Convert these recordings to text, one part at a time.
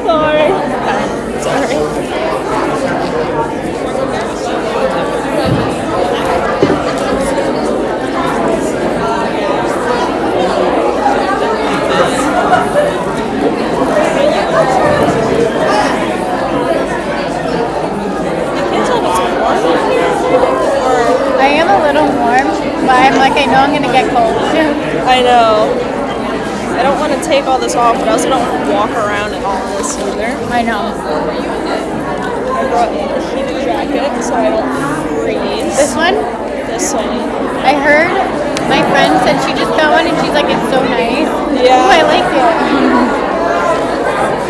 Sorry. I am a little warm, but I'm like, I know I'm gonna get cold soon. I know. I don't want to take all this off, but I also don't want to walk around in all this either. I know. I brought a heated jacket so I don't freeze. This one? This one. I heard my friend said she just got one and she's like, it's so nice. Yeah. Oh, I like it.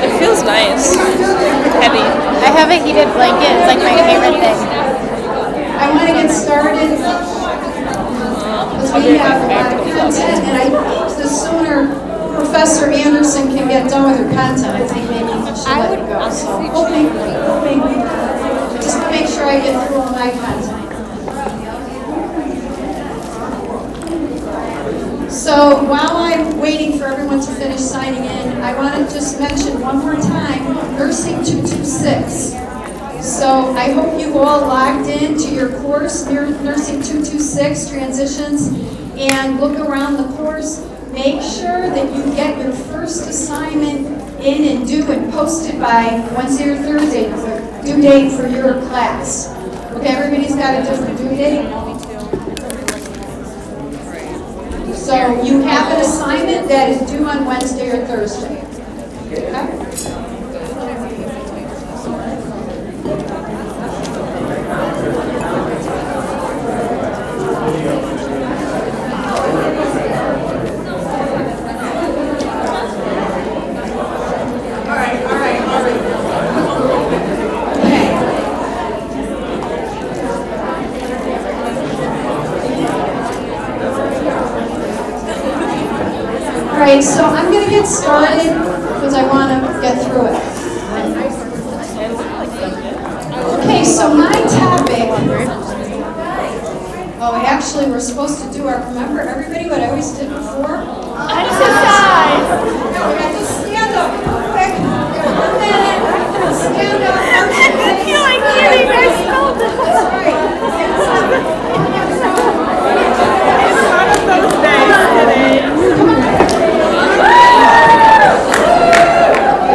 It feels nice. Heavy. I have a heated blanket. It's like my favorite thing. I want to get started because we have a lot of content, and I think the sooner Professor Anderson can get done with her content, I think maybe she'll let it go. So hoping, just to make sure I get through all my content. So while I'm waiting for everyone to finish signing in, I want to just mention one more time, Nursing 226. So I hope you all logged in to your course, Nursing 226 Transitions, and look around the course. Make sure that you get your first assignment in and due and posted by Wednesday or Thursday, due date for your class. Okay, everybody's got a different due date? So you have an assignment that is due on Wednesday or Thursday. Okay? Alright, so I'm going to get started because I want to get through it. Okay, so my topic, actually we're supposed to do our, remember everybody what I always did before? Exercise! No, we got to stand up quick. 1 minute. Stand up. I feel like getting my scolded. That's right. It's one of those days today.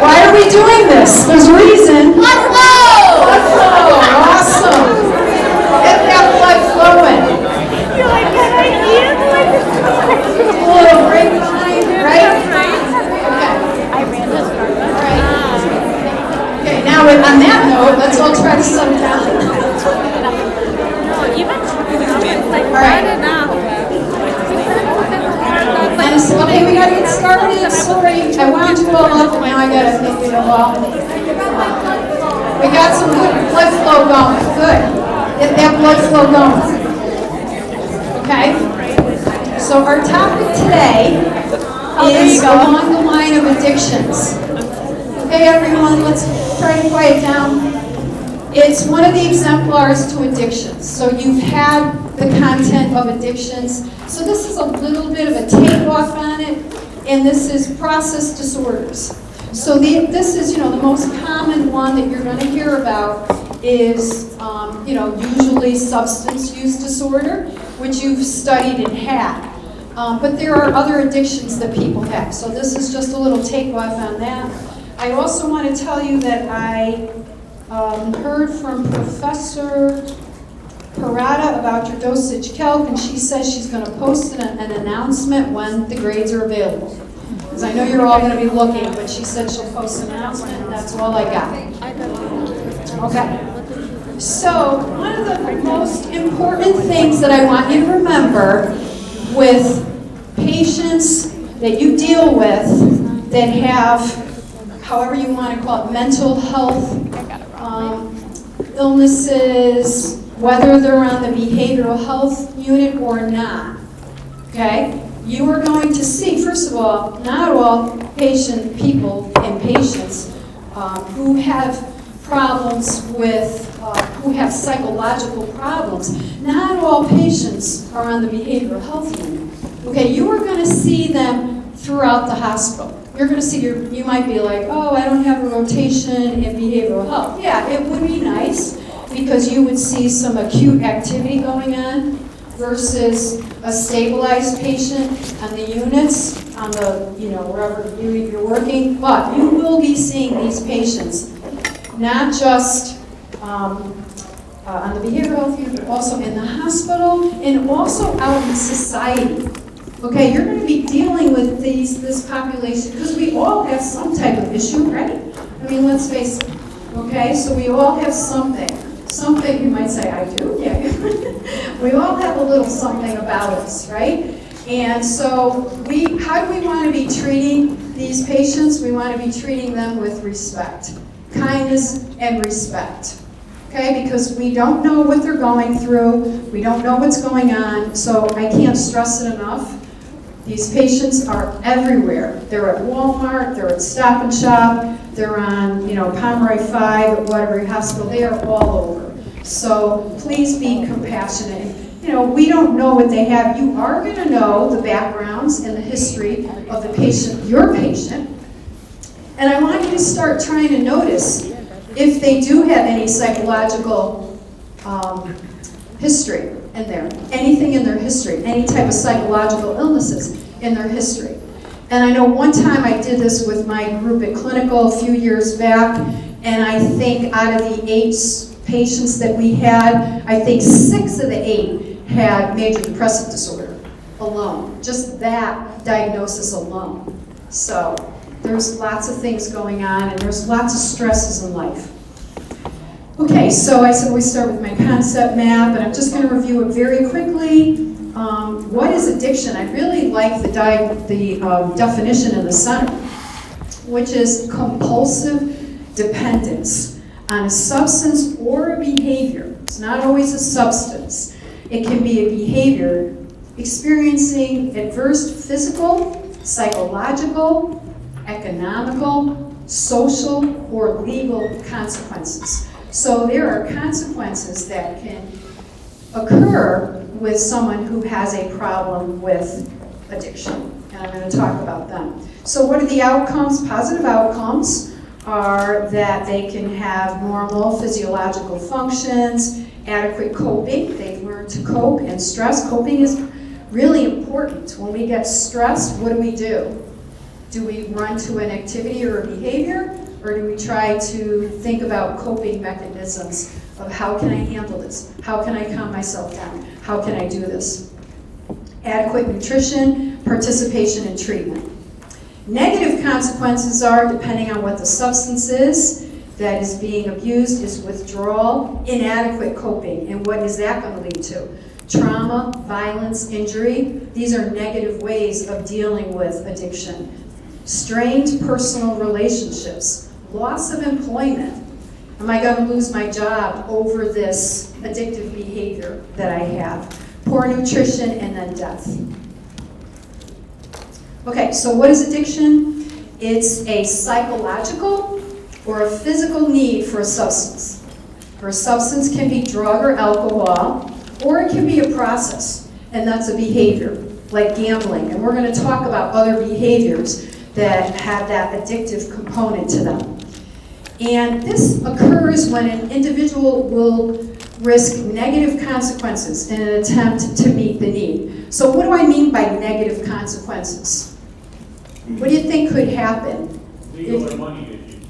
Why are we doing this? There's a reason. Blood flow! Blood flow. Awesome. Get that blood flowing. You're like, can I eat like A little grapevine, right? Okay. I ran this car. All right. Okay, now on that note, let's all try to settle down. All right. Okay, we gotta get started. Sorry, I wound you all up, and now I gotta make it all. We got some good blood flow going. Good. Get that blood flow going. Okay. So our topic today is along the line of addictions. Okay, everyone, let's try to quiet down. It's one of the exemplars to addictions. So you've had the content of addictions. So this is a little bit of a takeoff on it, and this is process disorders. So this is, the most common one that you're going to hear about is, usually substance use disorder, which you've studied and had. But there are other addictions that people have. So this is just a little takeoff on that. I also want to tell you that I heard from Professor Parada about your dosage calc, and she says she's going to post an announcement when the grades are available. Because I know you're all going to be looking, but she said she'll post an announcement, and that's all I got. Okay. So one of the most important things that I want you to remember with patients that you deal with that have, however you want to call it, mental health illnesses, whether they're on the behavioral health unit or not, okay? You are going to see, first of all, not all people and patients who have problems with, who have psychological problems, not all patients are on the behavioral health unit. Okay, you are going to see them throughout the hospital. You're going to see, you might be like, oh, I don't have a rotation in behavioral health. Yeah, it would be nice because you would see some acute activity going on versus a stabilized patient on the units, on the, wherever unit you're working. But you will be seeing these patients, not just on the behavioral health unit, but also in the hospital and also out in society. Okay, you're going to be dealing with this population because we all have some type of issue, right? I mean, let's face it. Okay, so we all have something. Something, you might say, I do? Yeah. We all have a little something about us, right? And so how do we want to be treating these patients? We want to be treating them with respect, kindness, and respect. Okay, because we don't know what they're going through. We don't know what's going on. So I can't stress it enough. These patients are everywhere. They're at Walmart, they're at Stop and Shop, they're on, Pomeroy 5, at Waterbury Hospital. They are all over. So please be compassionate. We don't know what they have. You are going to know the backgrounds and the history of the patient, your patient. And I want you to start trying to notice if they do have any psychological history in there, anything in their history, any type of psychological illnesses in their history. And I know one time I did this with my group at Clinical a few years back, and I think out of the 8 patients that we had, I think 6 of the 8 had major depressive disorder alone, just that diagnosis alone. So there's lots of things going on, and there's lots of stresses in life. Okay, so I said we start with my concept map, and I'm just going to review it very quickly. What is addiction? I really like the definition in the center, which is compulsive dependence on a substance or a behavior. It's not always a substance. It can be a behavior experiencing adverse physical, psychological, economical, social, or legal consequences. So there are consequences that can occur with someone who has a problem with addiction. And I'm going to talk about them. So what are the outcomes? Positive outcomes are that they can have normal physiological functions, adequate coping. They've learned to cope and stress. Coping is really important. When we get stressed, what do? Do we run to an activity or a behavior? Or do we try to think about coping mechanisms of how can I handle this? How can I calm myself down? How can I do this? Adequate nutrition, participation in treatment. Negative consequences are, depending on what the substance is that is being abused, is withdrawal, inadequate coping. And what is that going to lead to? Trauma, violence, injury. These are negative ways of dealing with addiction. Strained personal relationships. Loss of employment. Am I going to lose my job over this addictive behavior that I have? Poor nutrition, and then death. Okay, so what is addiction? It's a psychological or a physical need for a substance. For a substance can be drug or alcohol, or it can be a process, and that's a behavior, like gambling. And we're going to talk about other behaviors that have that addictive component to them. And this occurs when an individual will risk negative consequences in an attempt to meet the need. So what do I mean by negative consequences? What do you think could happen? Legal and money issues.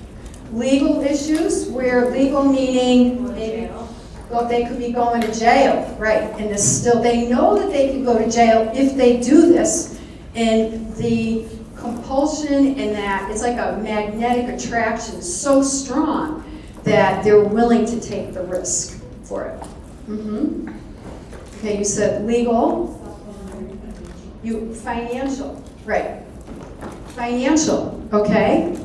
Legal issues, where legal meaning maybe they could be going to jail, right? And they know that they can go to jail if they do this, and the compulsion and that it's like a magnetic attraction so strong that they're willing to take the risk for it. Okay, you said legal. Financial, right? Financial, okay.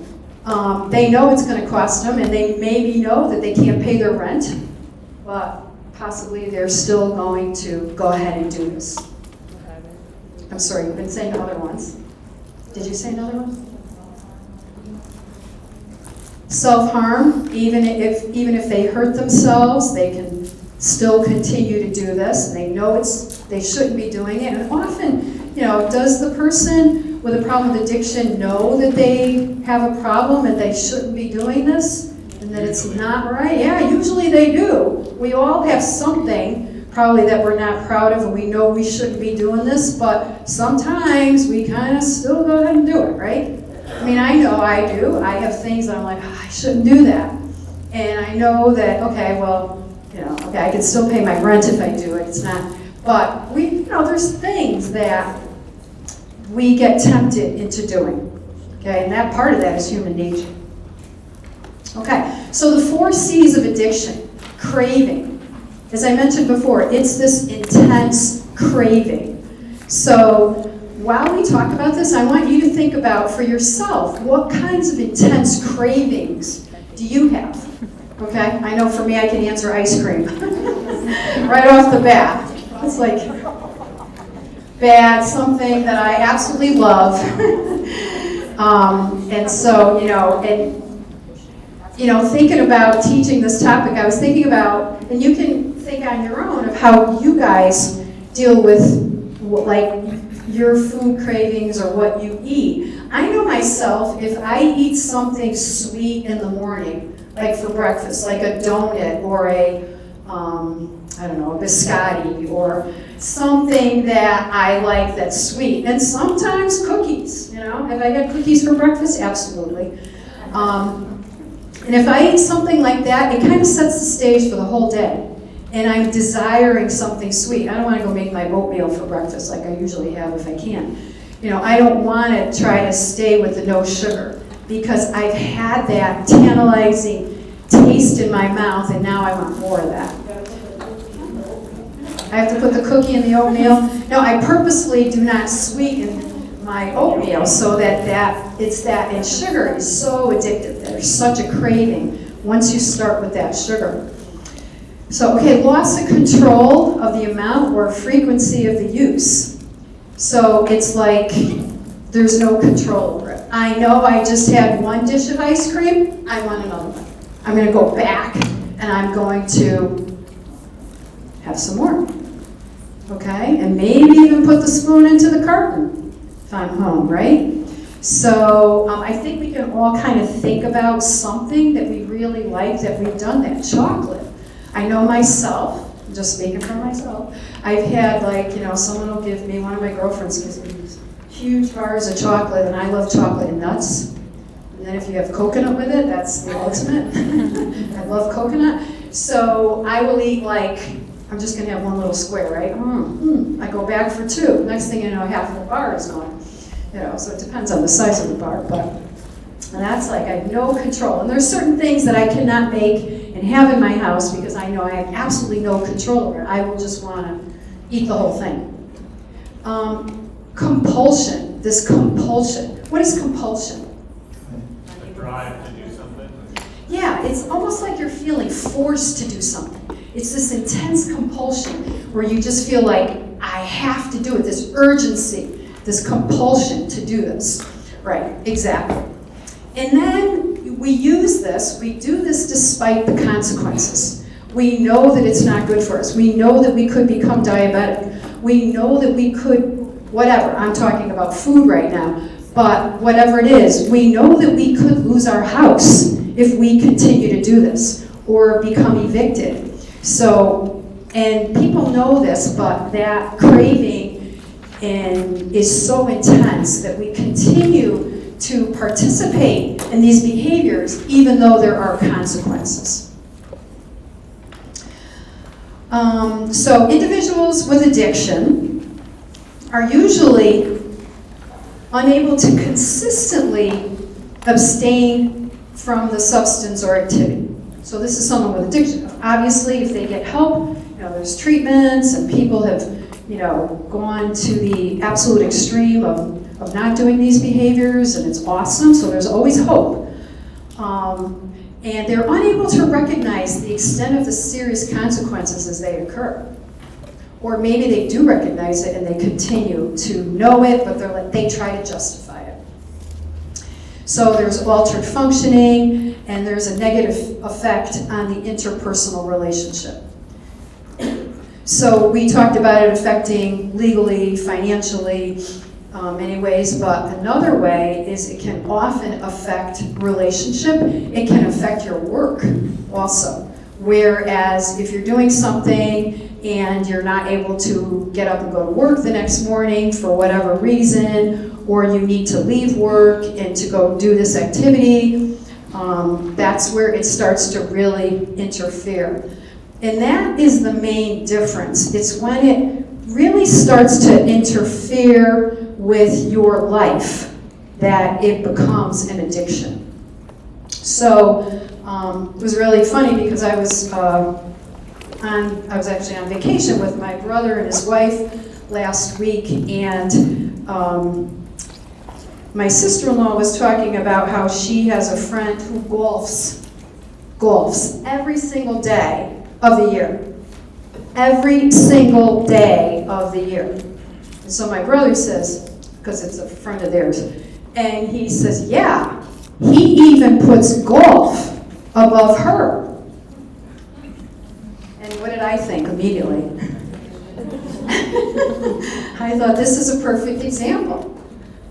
They know it's going to cost them, and they maybe know that they can't pay their rent, but possibly they're still going to go ahead and do this. I'm sorry, you've been saying other ones. Did you say another one? Self-harm, even if they hurt themselves, they can still continue to do this, and they know they shouldn't be doing it. And often, does the person with a problem with addiction know that they have a problem and they shouldn't be doing this and that it's not right? Yeah, usually they do. We all have something probably that we're not proud of and we know we shouldn't be doing this, but sometimes we kind of still go ahead and do it, right? I mean, I know I do. I have things that I'm like, oh, I shouldn't do that. And I know that, okay, well, okay, I can still pay my rent if I do it. It's not, but there's things that we get tempted into doing. Okay, and that part of that is human nature. Okay, so the 4 C's of addiction. Craving. As I mentioned before, it's this intense craving. So while we talk about this, I want you to think about for yourself, what kinds of intense cravings do you have? Okay, I know for me I can answer ice cream right off the bat. It's like bad, something that I absolutely love. And so, thinking about teaching this topic, I was thinking about, and you can think on your own of how you guys deal with your food cravings or what you eat. I know myself, if I eat something sweet in the morning, like for breakfast, like a donut or a biscotti or something that I like that's sweet. And sometimes cookies, Have I had cookies for breakfast? Absolutely. And if I eat something like that, it kind of sets the stage for the whole day. And I'm desiring something sweet. I don't want to go make my oatmeal for breakfast like I usually have if I can. I don't want to try to stay with the no sugar because I've had that tantalizing taste in my mouth and now I want more of that. I have to put the cookie in the oatmeal. No, I purposely do not sweeten my oatmeal so and sugar is so addictive. There's such a craving once you start with that sugar. So, loss of control of the amount or frequency of the use. So it's like there's no control over it. I know I just had one dish of ice cream, I want another one. I'm going to go back and I'm going to have some more. Okay? And maybe even put the spoon into the carton if I'm home, right? So I think we can all kind of think about something that we really like that we've done that. Chocolate. I know myself, I'm just speaking for myself, I've had someone will give me, one of my girlfriends gives me these huge bars of chocolate, and I love chocolate and nuts. And then if you have coconut with it, that's the ultimate. I love coconut. So I will eat I'm just going to have one little square, right? I go back for 2. Next thing you know, half of the bar is gone. So it depends on the size of the bar, but that's I have no control. And there's certain things that I cannot make and have in my house because I know I have absolutely no control over it. I will just want to eat the whole thing. Compulsion, this compulsion. What is compulsion? The drive to do something. Yeah, it's almost like you're feeling forced to do something. It's this intense compulsion where you just feel like, I have to do it, this urgency, this compulsion to do this. Right, exactly. And then we do this despite the consequences. We know that it's not good for us. We know that we could become diabetic. We know that we could, whatever, I'm talking about food right now, but whatever it is, we know that we could lose our house if we continue to do this or become evicted. So, and people know this, but that craving is so intense that we continue to participate in these behaviors even though there are consequences. So individuals with addiction are usually unable to consistently abstain from the substance or activity. So this is someone with addiction. Obviously, if they get help, there's treatments and people have, gone to the absolute extreme of not doing these behaviors, and it's awesome, so there's always hope. And they're unable to recognize the extent of the serious consequences as they occur. Or maybe they do recognize it and they continue to know it, but they try to justify it. So there's altered functioning, and there's a negative effect on the interpersonal relationship. So we talked about it affecting legally, financially, many ways, but another way is it can often affect relationship. It can affect your work also. Whereas if you're doing something and you're not able to get up and go to work the next morning for whatever reason, or you need to leave work and to go do this activity, that's where it starts to really interfere. And that is the main difference. It's when it really starts to interfere with your life that it becomes an addiction. So it was really funny because I was actually on vacation with my brother and his wife last week, and my sister-in-law was talking about how she has a friend who golfs every single day of the year. Every single day of the year. And so my brother says, because it's a friend of theirs, and he says, yeah, he even puts golf above her. And what did I think immediately? I thought, this is a perfect example.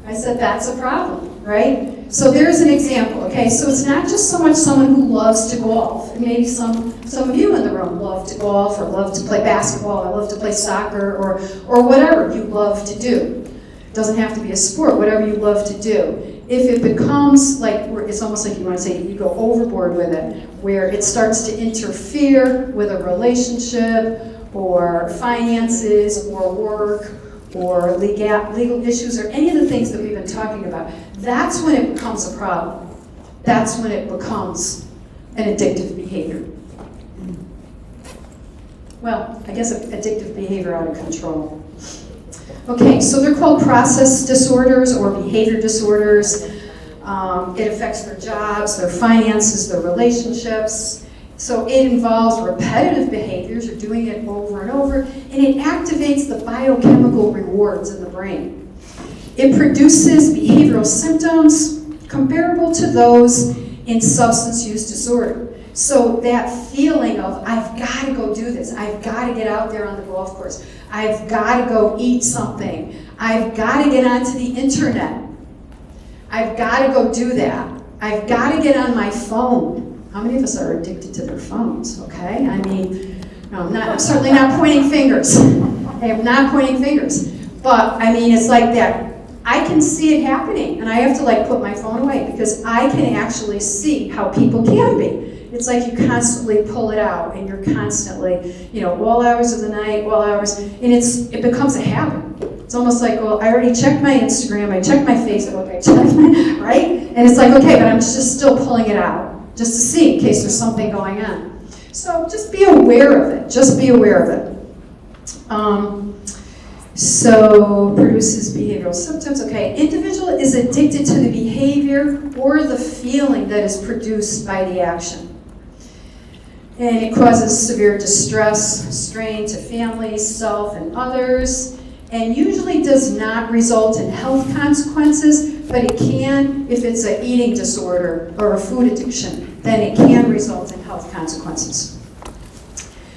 I said, that's a problem, right? So there's an example, okay? So it's not just so much someone who loves to golf. And maybe some of you in the room love to golf, or love to play basketball, or love to play soccer, or whatever you love to do. It doesn't have to be a sport, whatever you love to do. If it becomes like, it's almost like you want to say you go overboard with it, where it starts to interfere with a relationship, or finances, or work, or legal issues, or any of the things that we've been talking about, that's when it becomes a problem. That's when it becomes an addictive behavior. Well, I guess addictive behavior out of control. Okay, so they're called process disorders or behavior disorders. It affects their jobs, their finances, their relationships. So it involves repetitive behaviors, you're doing it over and over, and it activates the biochemical rewards in the brain. It produces behavioral symptoms comparable to those in substance use disorder. So that feeling of, I've got to go do this, I've got to get out there on the golf course, I've got to go eat something, I've got to get onto the internet, I've got to go do that, I've got to get on my phone. How many of us are addicted to their phones, okay? I mean, no, I'm certainly not pointing fingers. I am not pointing fingers. But, I mean, it's like that. I can see it happening, and I have to, like, put my phone away, because I can actually see how people can be. It's like you constantly pull it out, and you're constantly, all hours of the night, all hours, and it becomes a habit. It's almost like, well, I already checked my Instagram, I checked my Facebook, I checked my, right? And it's like, okay, but I'm just still pulling it out, just to see in case there's something going on. So just be aware of it. Just be aware of it. So produces behavioral symptoms. Okay, individual is addicted to the behavior or the feeling that is produced by the action. And it causes severe distress, strain to families, self, and others, and usually does not result in health consequences, but it can, if it's an eating disorder or a food addiction, then it can result in health consequences.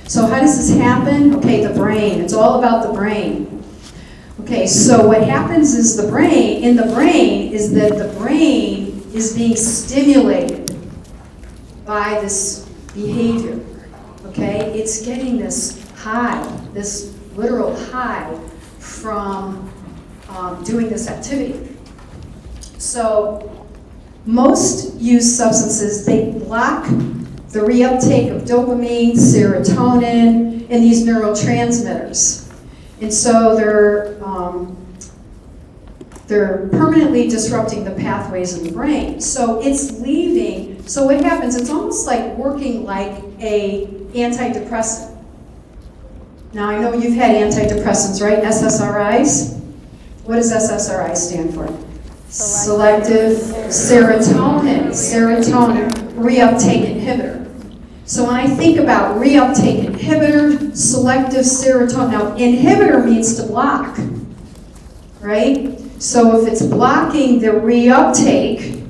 So how does this happen? Okay, the brain. It's all about the brain. Okay, so what happens is the brain is that the brain is being stimulated by this behavior. Okay, it's getting this high, this literal high from doing this activity. So most used substances, they block the reuptake of dopamine, serotonin, and these neurotransmitters. And so they're permanently disrupting the pathways in the brain. So it's leaving, so what happens, it's almost like working like a antidepressant. Now I know you've had antidepressants, right? SSRIs? What does SSRI stand for? Selective serotonin reuptake inhibitor. So when I think about reuptake inhibitor, selective serotonin, now inhibitor means to block, right? So if it's blocking the reuptake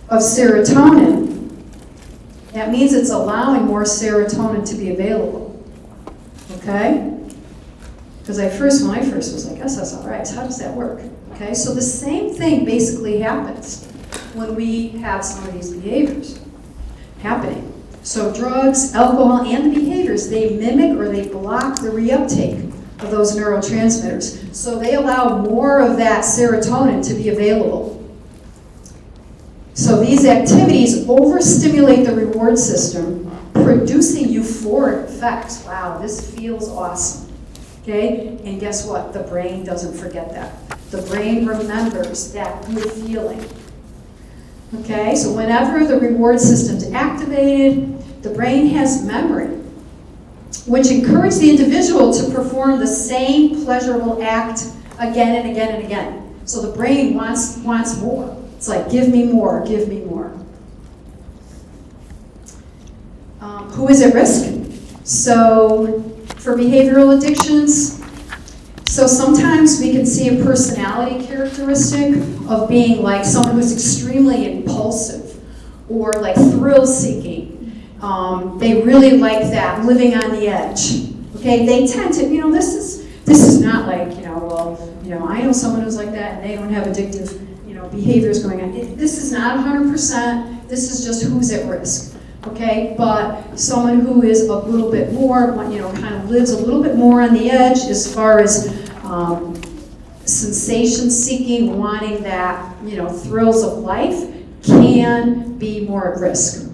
of serotonin, that means it's allowing more serotonin to be available, okay? Because when I first was like, SSRIs, how does that work? Okay, so the same thing basically happens when we have some of these behaviors happening. So drugs, alcohol, and the behaviors, they mimic or they block the reuptake of those neurotransmitters. So they allow more of that serotonin to be available. So these activities overstimulate the reward system, producing euphoric effects. Wow, this feels awesome. Okay, and guess what? The brain doesn't forget that. The brain remembers that good feeling. Okay, so whenever the reward system's activated, the brain has memory, which encourages the individual to perform the same pleasurable act again and again and again. So the brain wants more. It's like, give me more, give me more. Who is at risk? So for behavioral addictions, so sometimes we can see a personality characteristic of being like someone who's extremely impulsive or like thrill-seeking. They really like that, living on the edge. Okay, they tend to, this is not like, I know someone who's like that and they don't have addictive, behaviors going on. This is not 100%, this is just who's at risk. Okay, but someone who is a little bit more, kind of lives a little bit more on the edge as far as sensation seeking, wanting that, thrills of life, can be more at risk.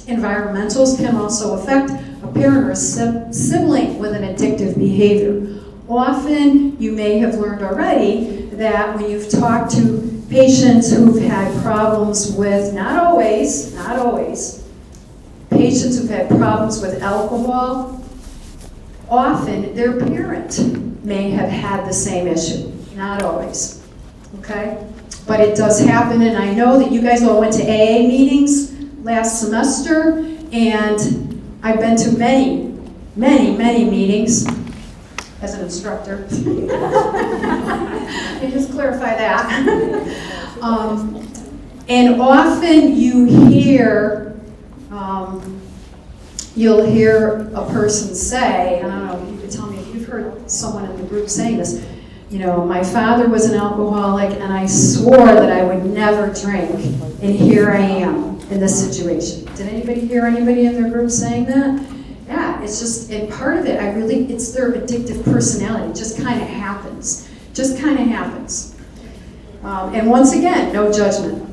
Environmentals can also affect a parent or a sibling with an addictive behavior. Often, you may have learned already that when you've talked to patients who've had problems with, not always, patients who've had problems with alcohol, often their parent may have had the same issue. Not always, okay? But it does happen, and I know that you guys all went to AA meetings last semester, and I've been to many meetings as an instructor. I just clarify that. And often you'll hear a person say, and I don't know, you could tell me if you've heard someone in the group saying this, my father was an alcoholic and I swore that I would never drink, and here I am in this situation. Did anybody hear anybody in their group saying that? Yeah, it's just, and part of it, it's their addictive personality. It just kind of happens. And once again, no judgment.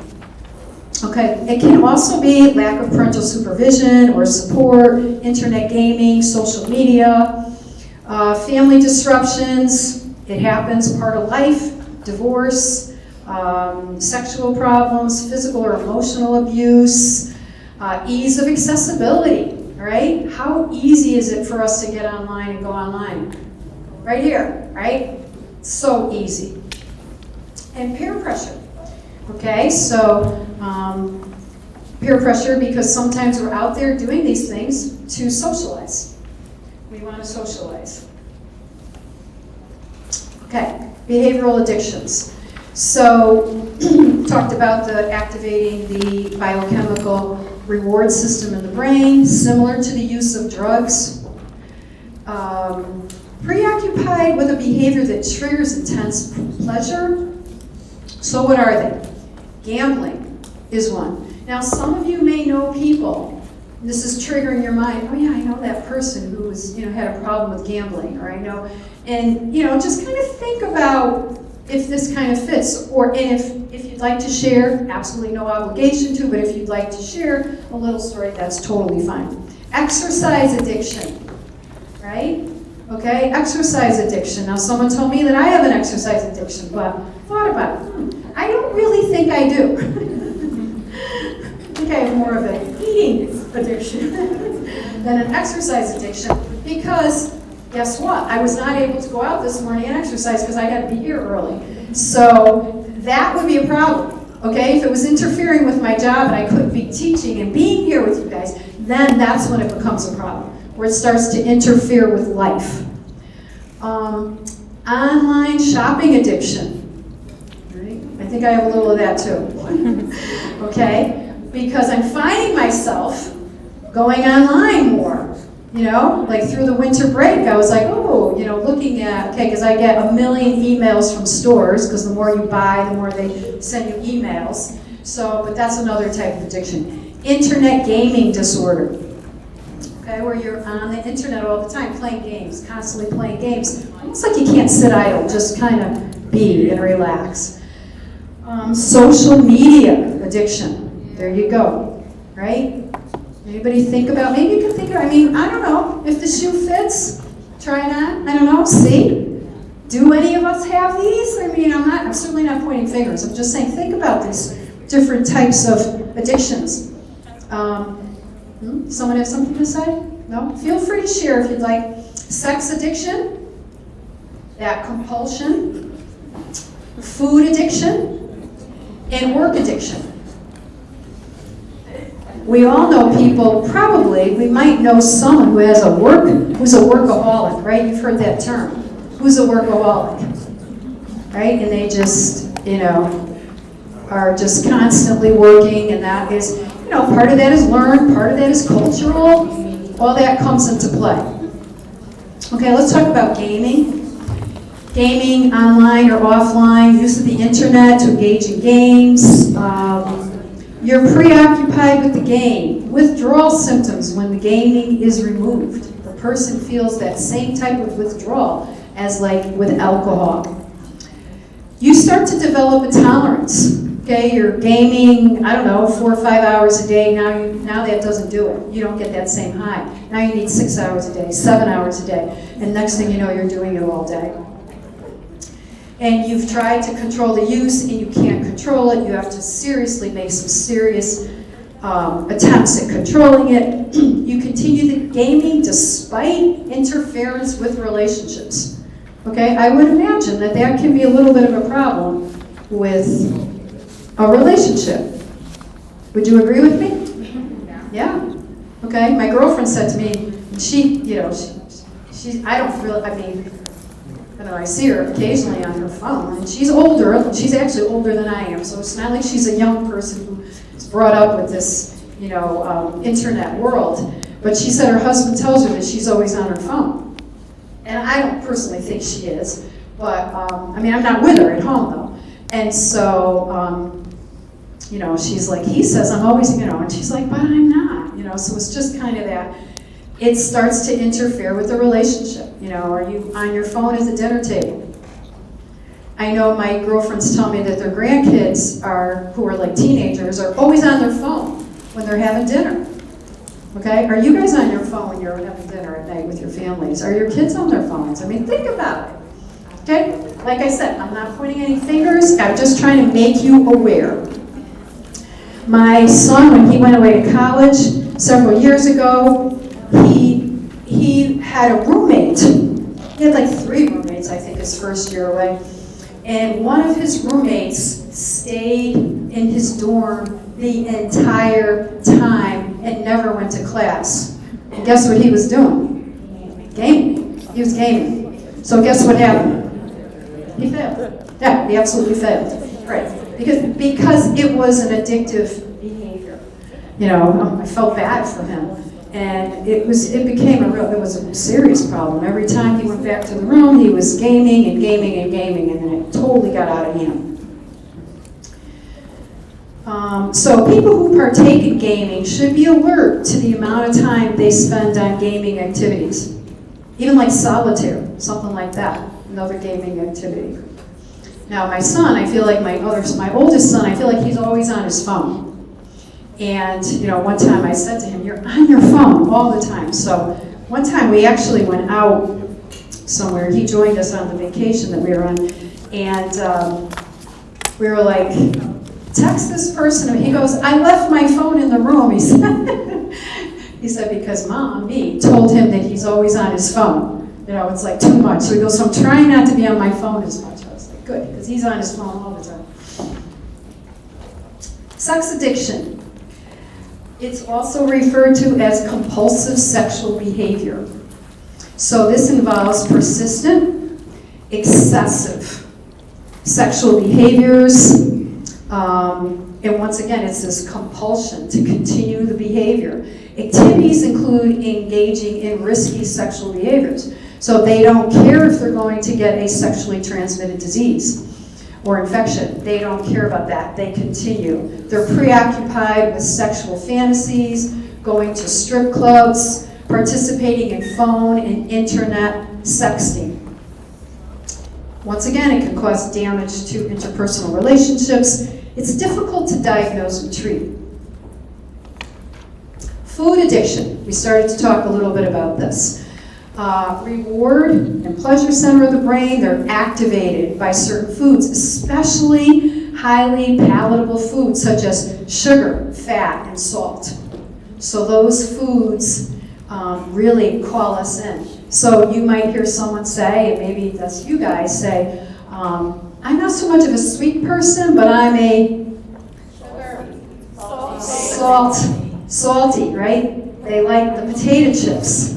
Okay, it can also be lack of parental supervision or support, internet gaming, social media, family disruptions. It happens, part of life, divorce, sexual problems, physical or emotional abuse, ease of accessibility, right? How easy is it for us to get online and go online? Right here, right? So easy. And peer pressure. Okay, so peer pressure, because sometimes we're out there doing these things to socialize. We want to socialize. Okay, behavioral addictions. So, talked about the activating the biochemical reward system in the brain, similar to the use of drugs. Preoccupied with a behavior that triggers intense pleasure. So what are they? Gambling is one. Now, some of you may know people. This is triggering your mind. Oh yeah, I know that person who was, had a problem with gambling, or I know, and just kind of think about if this kind of fits, or if you'd like to share, absolutely no obligation to, but if you'd like to share a little story, that's totally fine. Exercise addiction, right? Okay, exercise addiction. Now, someone told me that I have an exercise addiction, but thought about it. I don't really think I do. I think I have more of an eating addiction than an exercise addiction, because guess what? I was not able to go out this morning and exercise because I got to be here early. So that would be a problem, okay? If it was interfering with my job and I couldn't be teaching and being here with you guys, then that's when it becomes a problem, where it starts to interfere with life. Online shopping addiction. Right? I think I have a little of that too. Okay? Because I'm finding myself going online more. You know, like through the winter break, I was like, oh, you know, looking at, okay, because I get 1 million emails from stores, because the more you buy, the more they send you emails. So, but that's another type of addiction. Internet gaming disorder, okay, where you're on the internet all the time, playing games, constantly playing games. Almost like you can't sit idle, just kind of be and relax. Social media addiction, there you go, right? Anybody think about, maybe you can think about, I mean, I don't know, if the shoe fits, try it on, I don't know, see? Do any of us have these? I mean, I'm certainly not pointing fingers, I'm just saying, think about these different types of addictions. Someone have something to say? No? Feel free to share if you'd like. Sex addiction, that compulsion, food addiction, and work addiction. We all know people, probably, we might know someone who has who's a workaholic, right? You've heard that term. Who's a workaholic? Right? And they just, you know, are just constantly working, and that is, you know, part of that is learned, part of that is cultural, all that comes into play. Okay, let's talk about gaming. Gaming, online or offline, use of the internet to engage in games. You're preoccupied with the game. Withdrawal symptoms when the gaming is removed. The person feels that same type of withdrawal as like with alcohol. You start to develop a tolerance. Okay, you're gaming, I don't know, 4 or 5 hours a day. Now that doesn't do it. You don't get that same high. Now you need 6 hours a day, 7 hours a day, and next thing you know, you're doing it all day. And you've tried to control the use, and you can't control it. You have to seriously make some serious attempts at controlling it. You continue the gaming despite interference with relationships. Okay, I would imagine that that can be a little bit of a problem with a relationship. Would you agree with me? Yeah. Okay. My girlfriend said to me, she, you know, she I don't really, I mean, I don't know, I see her occasionally on her phone, and she's older. She's actually older than I am, so it's not like she's a young person who's brought up with this, you know, internet world. But she said her husband tells her that she's always on her phone, and I don't personally think she is. But I mean, I'm not with her at home though, and so. You know, she's like, he says I'm always, you know, and she's like, but I'm not, you know, so it's just kind of that, it starts to interfere with the relationship, you know, are you on your phone at the dinner table? I know my girlfriends tell me that their grandkids who are like teenagers, are always on their phone when they're having dinner, okay? Are you guys on your phone when you're having dinner at night with your families? Are your kids on their phones? I mean, think about it, okay? Like I said, I'm not pointing any fingers, I'm just trying to make you aware. My son, when he went away to college several years ago, he had a roommate. He had like 3 roommates, I think, his first year away. And one of his roommates stayed in his dorm the entire time and never went to class. And guess what he was doing? Gaming. He was gaming. So guess what happened? He failed. Yeah, he absolutely failed. Right. Because it was an addictive behavior. You know, I felt bad for him. And it became it was a serious problem. Every time he went back to the room, he was gaming and gaming and gaming, and then it totally got out of hand. So people who partake in gaming should be alert to the amount of time they spend on gaming activities. Even like solitaire, something like that, another gaming activity. Now my son, I feel like my oldest son, I feel like he's always on his phone. And you know, one time I said to him, "You're on your phone all the time." So one time we actually went out somewhere. He joined us on the vacation that we were on, and we were like, "Text this person." He goes, "I left my phone in the room." He said, he said because me told him that he's always on his phone. You know, it's like too much. So he goes, "So I'm trying not to be on my phone as much." Good, because he's on his phone all the time. Sex addiction. It's also referred to as compulsive sexual behavior. So this involves persistent, excessive sexual behaviors. And once again, it's this compulsion to continue the behavior. Activities include engaging in risky sexual behaviors. So they don't care if they're going to get a sexually transmitted disease or infection. They don't care about that. They continue. They're preoccupied with sexual fantasies, going to strip clubs, participating in phone and internet sexting. Once again, it can cause damage to interpersonal relationships. It's difficult to diagnose and treat. Food addiction. We started to talk a little bit about this. Reward and pleasure center of the brain, they're activated by certain foods, especially highly palatable foods such as sugar, fat, and salt. So those foods really call us in. So you might hear someone say, and maybe that's you guys, say, I'm not so much of a sweet person, but I'm a salty, right? They like the potato chips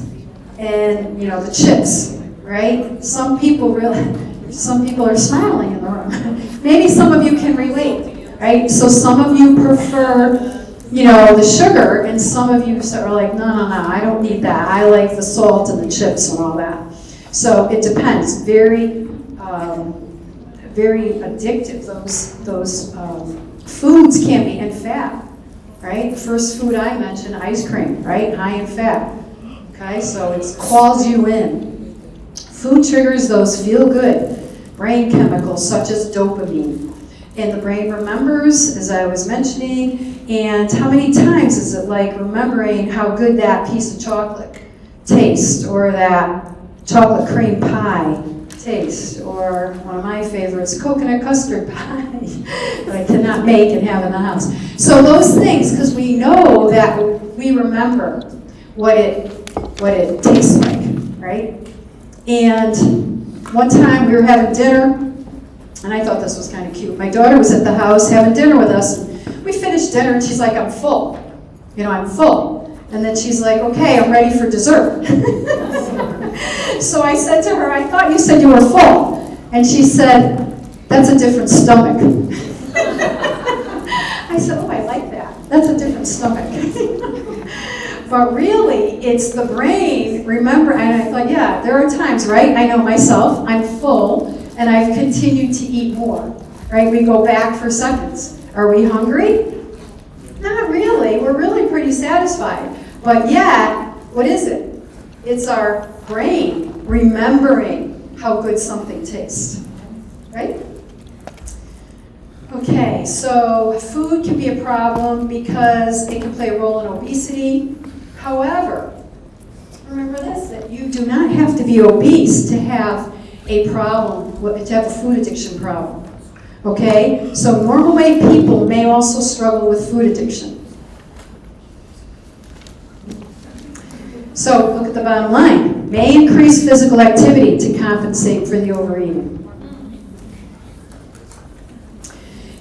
and, the chips, right? Some people are smiling in the room. Maybe some of you can relate, right? So some of you prefer, the sugar, and some of you are like, no, I don't need that. I like the salt and the chips and all that. So it depends. Very, very addictive. Those foods can be, and fat, right? The first food I mentioned, ice cream, right? High in fat. Okay, so it calls you in. Food triggers those feel-good brain chemicals such as dopamine. And the brain remembers, as I was mentioning, and how many times is it like remembering how good that piece of chocolate tastes, or that chocolate cream pie taste, or one of my favorites, coconut custard pie, that I cannot make and have in the house. So those things, because we know that we remember what it tastes like, right? And one time we were having dinner, and I thought this was kind of cute. My daughter was at the house having dinner with us, and we finished dinner, and she's like, I'm full. I'm full. And then she's like, okay, I'm ready for dessert. So I said to her, I thought you said you were full. And she said, that's a different stomach. I said, oh, I like that. That's a different stomach. But really, it's the brain, remember, and I thought, yeah, there are times, right? I know myself, I'm full, and I've continued to eat more, right? We go back for seconds. Are we hungry? Not really. We're really pretty satisfied. But yet, what is it? It's our brain remembering how good something tastes, right? Okay, so food can be a problem because it can play a role in obesity. However, remember this, that you do not have to be obese to have a problem, to have a food addiction problem. Okay? So normal weight people may also struggle with food addiction. So look at the bottom line. May increase physical activity to compensate for the overeating.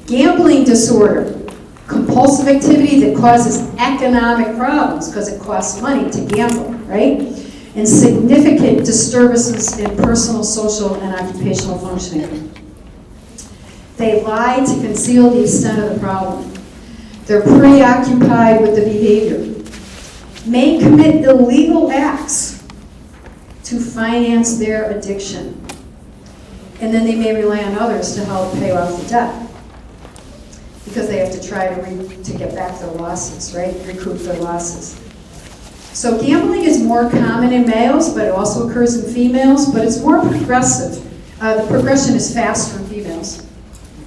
Gambling disorder. Compulsive activity that causes economic problems because it costs money to gamble, right? And significant disturbances in personal, social, and occupational functioning. They lie to conceal the extent of the problem. They're preoccupied with the behavior. May commit illegal acts to finance their addiction. And then they may rely on others to help pay off the debt, because they have to try to get back their losses, right? Recoup their losses. So gambling is more common in males, but it also occurs in females, but it's more progressive. The progression is faster in females.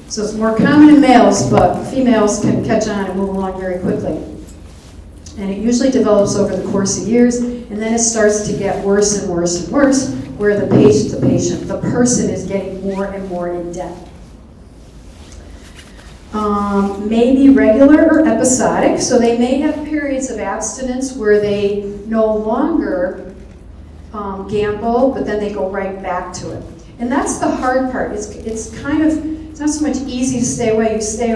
So it's more common in males, but females can catch on and move along very quickly. And it usually develops over the course of years, and then it starts to get worse and worse and worse, where the person is getting more and more in debt. May be regular or episodic, so they may have periods of abstinence where they no longer gamble, but then they go right back to it. And that's the hard part. It's not so much easy to stay away. You stay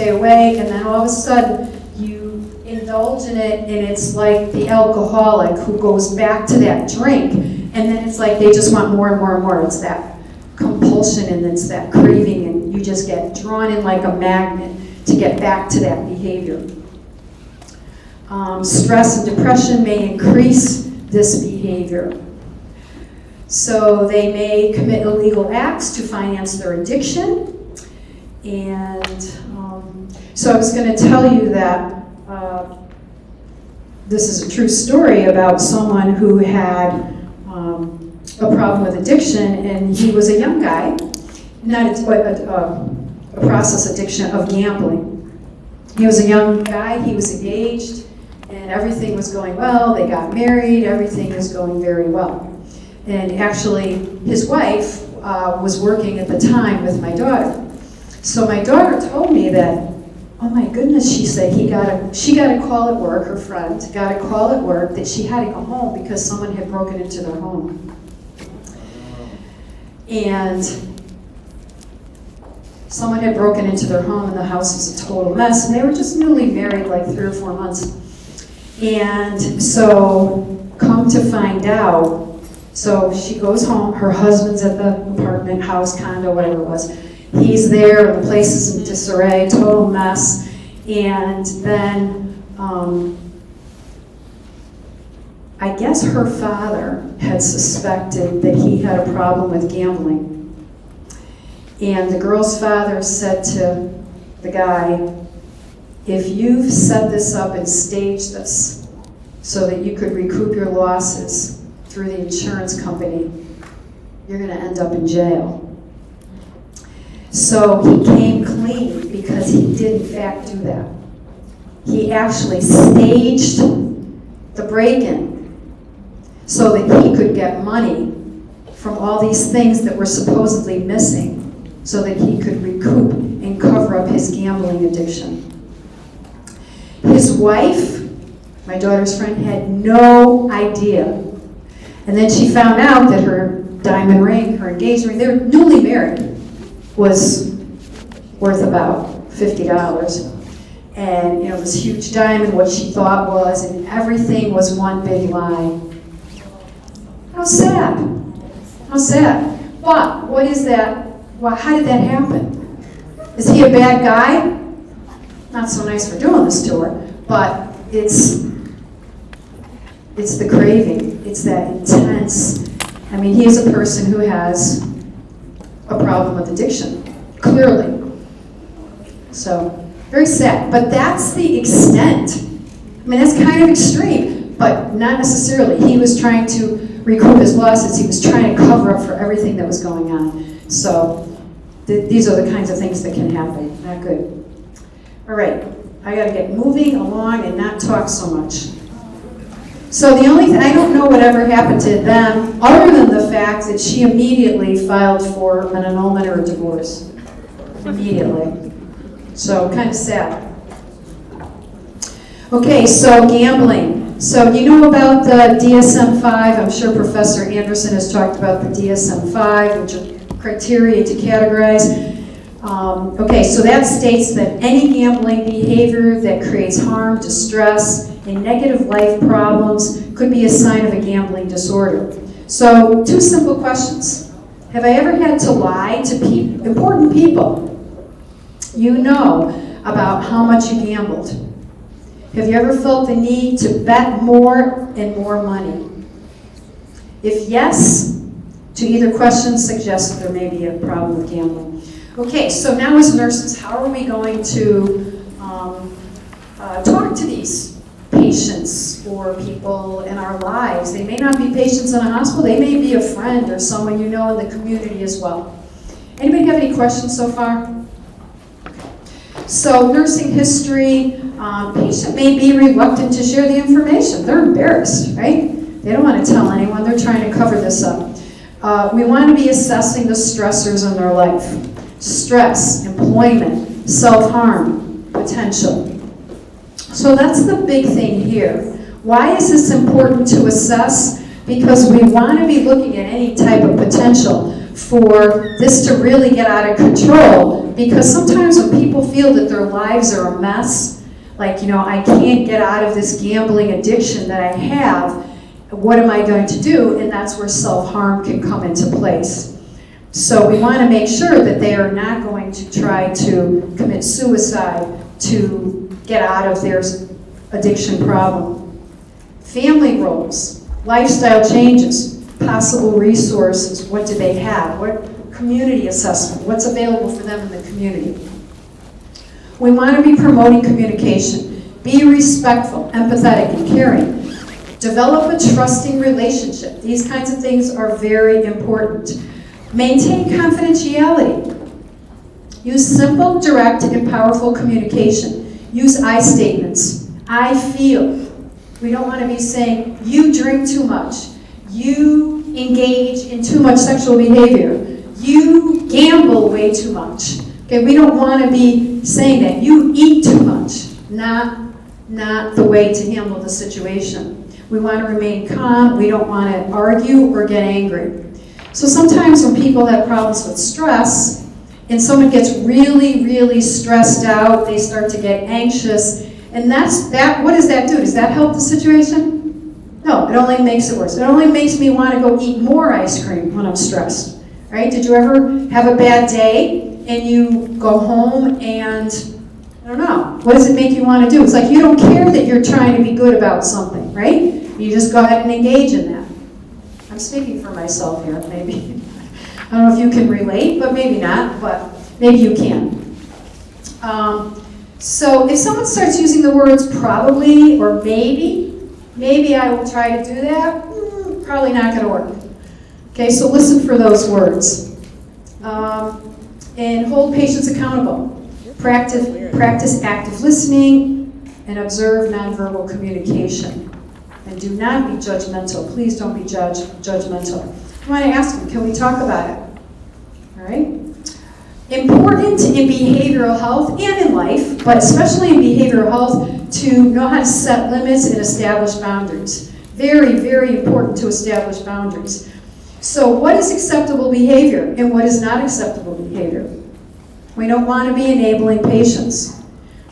away, and then all of a sudden you indulge in it, and it's like the alcoholic who goes back to that drink, and then it's like they just want more and more and more. It's that compulsion and it's that craving, and you just get drawn in like a magnet to get back to that behavior. Stress and depression may increase this behavior. So they may commit illegal acts to finance their addiction. And so I was going to tell you that this is a true story about someone who had a problem with addiction, and he was a young guy, not a process addiction of gambling. He was a young guy, he was engaged, and everything was going well. They got married, everything was going very well. And actually, his wife was working at the time with my daughter. So my daughter told me that, oh my goodness, she said she got a call at work, her friend got a call at work that she had to go home because someone had broken into their home. And someone had broken into their home and the house was a total mess, and they were just newly married, like 3 or 4 months. And so, come to find out, so she goes home, her husband's at the apartment, house, condo, whatever it was. He's there, and the place is in disarray, total mess. And then, I guess her father had suspected that he had a problem with gambling. And the girl's father said to the guy, if you've set this up and staged this so that you could recoup your losses through the insurance company, you're going to end up in jail. So he came clean because he did in fact do that. He actually staged the break-in so that he could get money from all these things that were supposedly missing so that he could recoup and cover up his gambling addiction. His wife, my daughter's friend, had no idea. And then she found out that her diamond ring, her engagement ring, they were newly married, was worth about $50. And this huge diamond, what she thought was, and everything was one big lie. How sad. How sad. But what is that? Well, how did that happen? Is he a bad guy? Not so nice for doing this to her, but it's the craving. It's that intense. I mean, he is a person who has a problem with addiction, clearly. So, very sad. But that's the extent. I mean, that's kind of extreme, but not necessarily. He was trying to recoup his losses. He was trying to cover up for everything that was going on. So, these are the kinds of things that can happen. Not good. All right, I got to get moving along and not talk so much. So the only thing, I don't know whatever happened to them, other than the fact that she immediately filed for an annulment or a divorce. Immediately. So, kind of sad. Okay, so gambling. So you know about the DSM-5. I'm sure Professor Anderson has talked about the DSM-5, which are criteria to categorize. Okay, so that states that any gambling behavior that creates harm, distress, and negative life problems could be a sign of a gambling disorder. So, 2 simple questions. Have I ever had to lie to important people you know about how much you gambled? Have you ever felt the need to bet more and more money? If yes, to either question suggests there may be a problem with gambling. Okay, so now as nurses, how are we going to talk to these patients or people in our lives? They may not be patients in a hospital, they may be a friend or someone you know in the community as well. Anybody have any questions so far? So nursing history, patient may be reluctant to share the information. They're embarrassed, right? They don't want to tell anyone, they're trying to cover this up. We want to be assessing the stressors in their life. Stress, employment, self-harm, potential. So that's the big thing here. Why is this important to assess? Because we want to be looking at any type of potential for this to really get out of control. Because sometimes when people feel that their lives are a mess, like, I can't get out of this gambling addiction that I have, what am I going to do? And that's where self-harm can come into place. So we want to make sure that they are not going to try to commit suicide to get out of their addiction problem. Family roles, lifestyle changes, possible resources, what do they have? What community assessment, what's available for them in the community? We want to be promoting communication. Be respectful, empathetic, and caring. Develop a trusting relationship. These kinds of things are very important. Maintain confidentiality. Use simple, direct, and powerful communication. Use I statements. I feel. We don't want to be saying, you drink too much. You engage in too much sexual behavior. You gamble way too much. Okay, we don't want to be saying that. You eat too much. Not the way to handle the situation. We want to remain calm. We don't want to argue or get angry. So sometimes when people have problems with stress, and someone gets really, really stressed out, they start to get anxious, and what does that do? Does that help the situation? No, it only makes it worse. It only makes me want to go eat more ice cream when I'm stressed. Right? Did you ever have a bad day and you go home and, I don't know, what does it make you want to do? It's like you don't care that you're trying to be good about something, right? You just go ahead and engage in that. I'm speaking for myself here, maybe. I don't know if you can relate, but maybe not, but maybe you can. So if someone starts using the words probably or maybe I will try to do that, probably not going to work. Okay, so listen for those words. And hold patients accountable. Practice active listening and observe nonverbal communication. And do not be judgmental. Please don't be judgmental. I want to ask them, can we talk about it? All right? Important in behavioral health and in life, but especially in behavioral health, to know how to set limits and establish boundaries. Very, very important to establish boundaries. So what is acceptable behavior and what is not acceptable behavior? We don't want to be enabling patients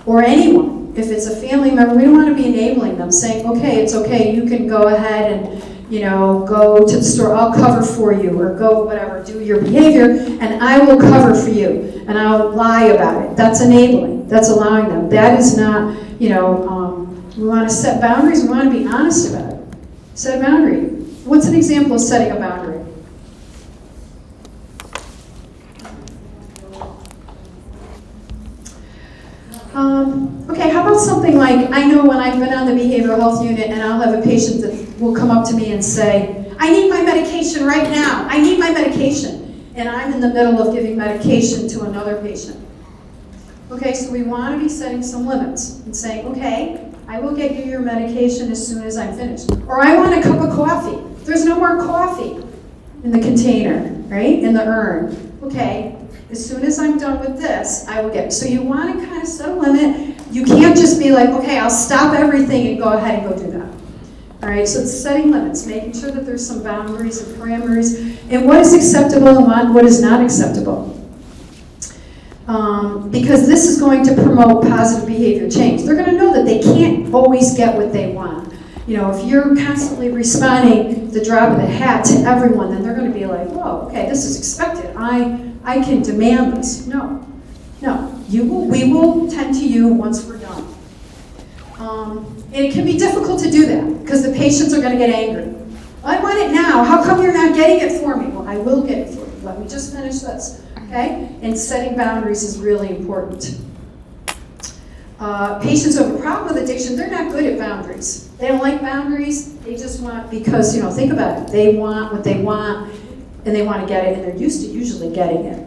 or anyone. If it's a family member, we don't want to be enabling them, saying, okay, it's okay, you can go ahead and go to the store, I'll cover for you, or go whatever, do your behavior, and I will cover for you, and I'll lie about it. That's enabling. That's allowing them. That is not, we want to set boundaries, we want to be honest about it. Set a boundary. What's an example of setting a boundary? Okay, how about something like, I know when I've been on the behavioral health unit and I'll have a patient that will come up to me and say, I need my medication right now. I need my medication. And I'm in the middle of giving medication to another patient. Okay, so we want to be setting some limits and saying, okay, I will get you your medication as soon as I'm finished. Or I want a cup of coffee. There's no more coffee in the container, right? In the urn. Okay, as soon as I'm done with this, I will get. So you want to kind of set a limit. You can't just be like, okay, I'll stop everything and go ahead and go do that. All right, so it's setting limits, making sure that there's some boundaries and parameters, and what is acceptable and what is not acceptable. Because this is going to promote positive behavior change. They're going to know that they can't always get what they want. If you're constantly responding the drop of the hat to everyone, then they're going to be like, whoa, okay, this is expected. I can demand this. No. We will tend to you once we're done. And it can be difficult to do that because the patients are going to get angry. I want it now. How come you're not getting it for me? Well, I will get it for you. Let me just finish this. Okay? And setting boundaries is really important. Patients who have a problem with addiction, they're not good at boundaries. They don't like boundaries. They just want, because, think about it. They want what they want, and they want to get it, and they're used to usually getting it.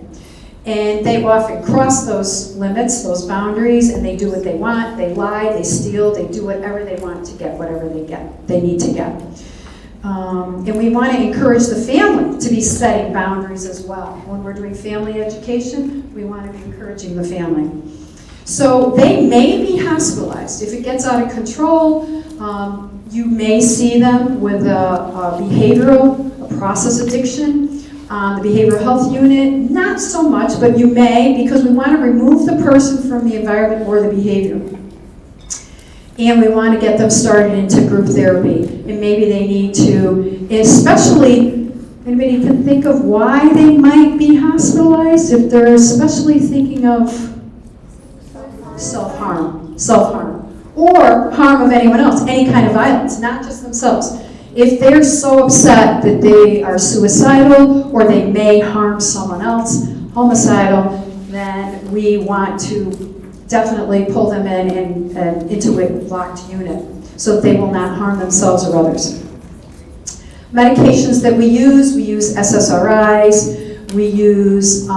And they often cross those limits, those boundaries, and they do what they want. They lie, they steal, they do whatever they want to get whatever they need to get. And we want to encourage the family to be setting boundaries as well. When we're doing family education, we want to be encouraging the family. So they may be hospitalized. If it gets out of control, you may see them with a process addiction. The behavioral health unit, not so much, but you may, because we want to remove the person from the environment or the behavior. And we want to get them started into group therapy. And maybe they need to, especially, anybody can think of why they might be hospitalized? If they're especially thinking of self-harm. or harm of anyone else, any kind of violence, not just themselves. If they're so upset that they are suicidal or they may harm someone else, homicidal, then we want to definitely pull them in and into a locked unit so that they will not harm themselves or others. Medications that we use SSRIs, we use,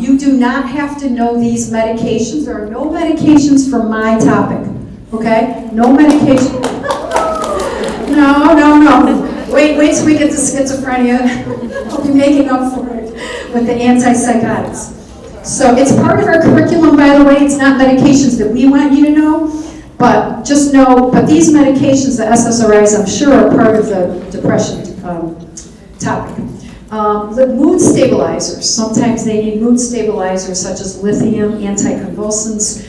you do not have to know these medications. There are no medications for my topic, okay? No medication. No. Wait till we get to schizophrenia. I'll be making up for it with the antipsychotics. So it's part of our curriculum, by the way. It's not medications that we want you to know, but just know, but these medications, the SSRIs, I'm sure are part of the depression topic. The mood stabilizers, sometimes they need mood stabilizers such as lithium, anticonvulsants,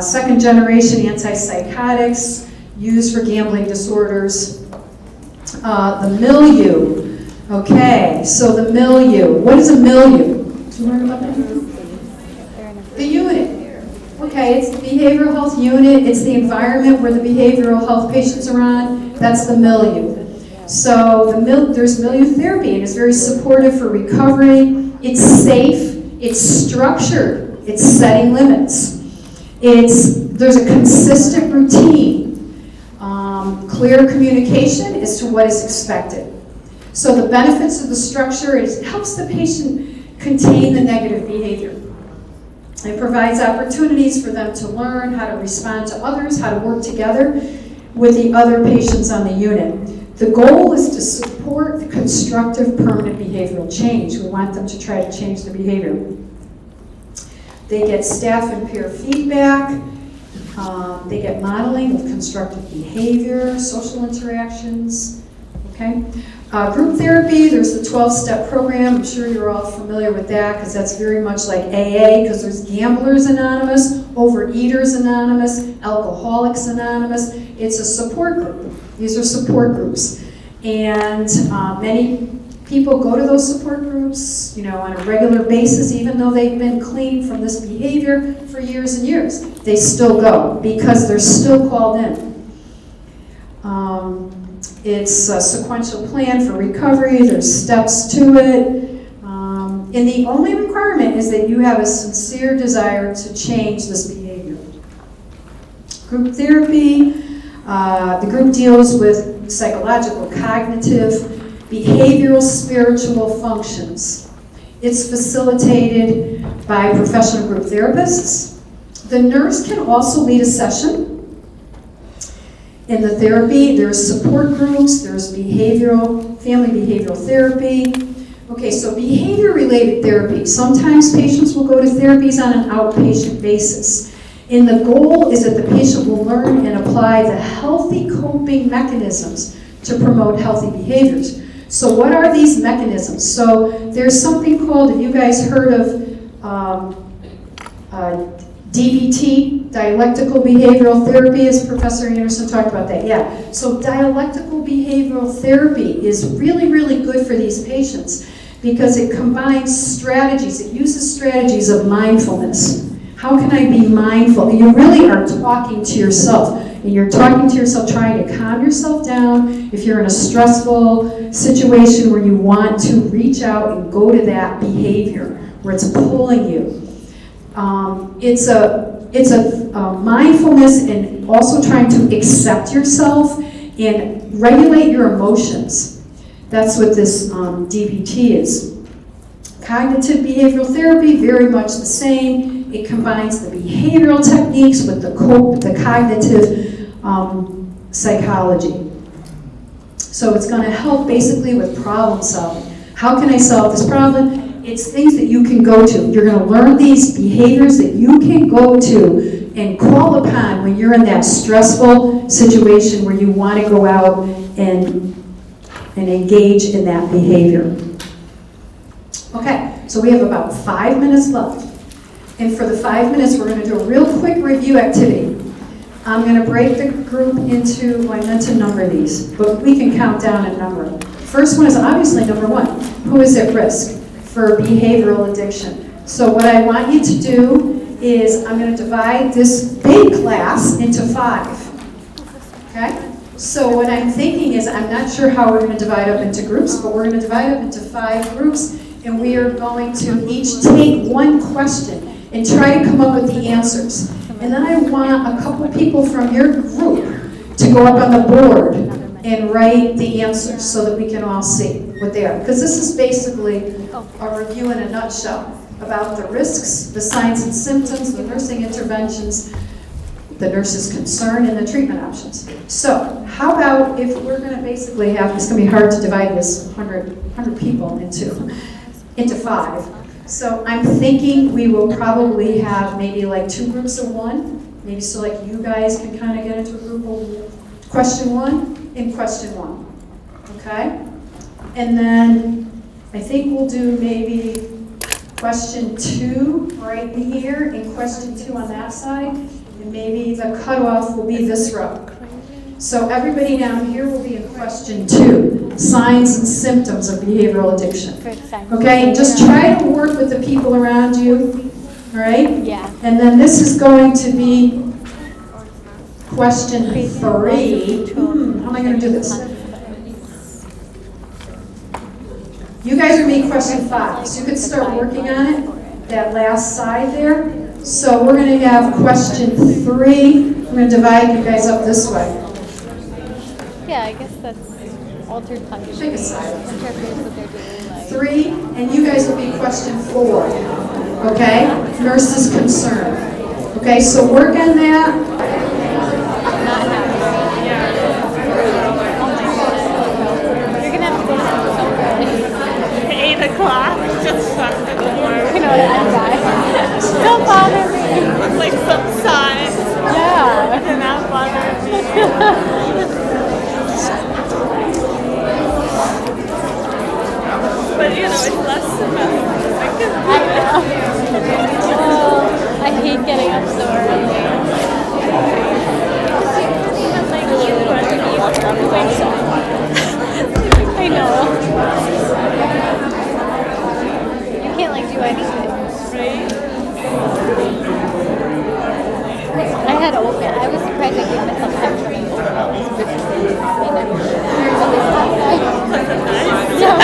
second generation antipsychotics used for gambling disorders. The milieu, okay, so the milieu, what is a milieu? Do you learn about that? The unit, okay, it's the behavioral health unit, it's the environment where the behavioral health patients are on, that's the milieu. So there's milieu therapy, and it's very supportive for recovery. It's safe, it's structured, it's setting limits. There's a consistent routine, clear communication as to what is expected. So the benefits of the structure is it helps the patient contain the negative behavior. It provides opportunities for them to learn how to respond to others, how to work together with the other patients on the unit. The goal is to support the constructive permanent behavioral change. We want them to try to change their behavior. They get staff and peer feedback. They get modeling of constructive behavior, social interactions. Okay. Group therapy, there's the 12-step program. I'm sure you're all familiar with that because that's very much like AA, because there's Gamblers Anonymous, Overeaters Anonymous, Alcoholics Anonymous. It's a support group. These are support groups. And many people go to those support groups, on a regular basis, even though they've been clean from this behavior for years and years. They still go because they're still called in. It's a sequential plan for recovery. There's steps to it. And the only requirement is that you have a sincere desire to change this behavior. Group therapy, the group deals with psychological, cognitive, behavioral, spiritual functions. It's facilitated by professional group therapists. The nurse can also lead a session. In the therapy, there's support groups, there's family behavioral therapy. Okay, so behavior-related therapy. Sometimes patients will go to therapies on an outpatient basis. And the goal is that the patient will learn and apply the healthy coping mechanisms to promote healthy behaviors. So what are these mechanisms? So there's something called, have you guys heard of DBT, dialectical behavioral therapy, as Professor Anderson talked about that, yeah. So dialectical behavioral therapy is really, really good for these patients because it combines strategies, it uses strategies of mindfulness. How can I be mindful? And you really are talking to yourself, and you're talking to yourself, trying to calm yourself down. If you're in a stressful situation where you want to reach out and go to that behavior, where it's pulling you. It's a mindfulness and also trying to accept yourself and regulate your emotions. That's what this DBT is. Cognitive behavioral therapy, very much the same. It combines the behavioral techniques with the cognitive psychology. So it's going to help basically with problem solving. How can I solve this problem? It's things that you can go to. You're going to learn these behaviors that you can go to and call upon when you're in that stressful situation where you want to go out and engage in that behavior. Okay, so we have about 5 minutes left. And for the 5 minutes, we're going to do a real quick review activity. I'm going to break the group into, I meant to number these, but we can count down and number them. First one is obviously number 1. Who is at risk for behavioral addiction? So what I want you to do is I'm going to divide this big class into 5. Okay? So what I'm thinking is, I'm not sure how we're going to divide up into groups, but we're going to divide up into 5 groups, and we are going to each take one question and try to come up with the answers. And then I want a couple people from your group to go up on the board and write the answers so that we can all see what they are. Because this is basically a review in a nutshell about the risks, the signs and symptoms, the nursing interventions, the nurse's concern, and the treatment options. So how about if we're going to basically have, it's going to be hard to divide this 100 people into 5. So I'm thinking we will probably have maybe like 2 groups of 1, maybe so like you guys can kind of get into a group of question 1 and question 1, okay? And then I think we'll do maybe question 2 right here and question 2 on that side, and maybe the cutoff will be this row. So everybody down here will be in question 2, signs and symptoms of behavioral addiction. Okay, just try to work with the people around you, all right? Yeah. And then this is going to be question 3. How am I going to do this? You guys are making question 5, so you could start working on it, that last side there. So we're going to have question 3. We're going to divide you guys up this way. Yeah, I guess that's altered punishment. Pick a side. Interferes with their daily life. 3, and you guys will be question 4. Okay? Nurse's concern. Okay, so work on that. Not happy. Oh my god. You're gonna have to go to so good. 8 o'clock, just shut the door. You know what I'm dying. Don't bother me. Like some signs. Yeah. Do not bother me. But you know, it's less about I know. Oh, I hate getting up so early. I know. You can't like do anything. I had open. I was surprised I gave myself time to read. I never did. Yeah,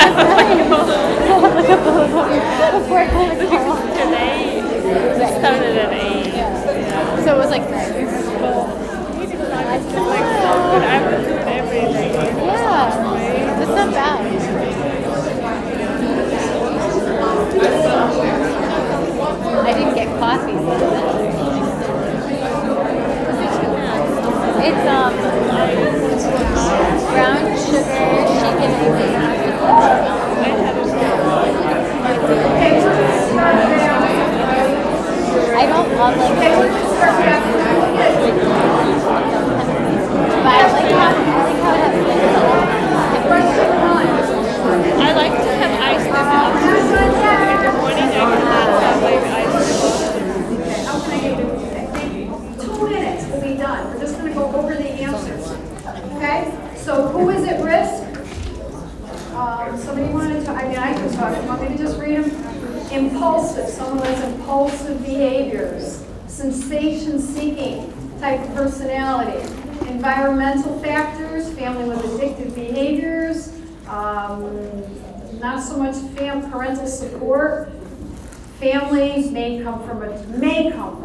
before I kind of call. today. It started at 8. Yeah. So it was like nice. It's like so good. I would do it every day. Yeah. It's not bad. I didn't get coffee. It's brown sugar, shaken egg. I don't love like but I like how it I like to have ice in the morning. I cannot have like ice. How can I get it? 2 minutes, we'll be done. We're just going to go over the answers. Okay? So who is at risk? Somebody wanted to, I can talk. You want me to just read them? Impulsive, someone that's impulsive behaviors. Sensation-seeking type of personality. Environmental factors, family with addictive behaviors. Not so much parental support. Families may come,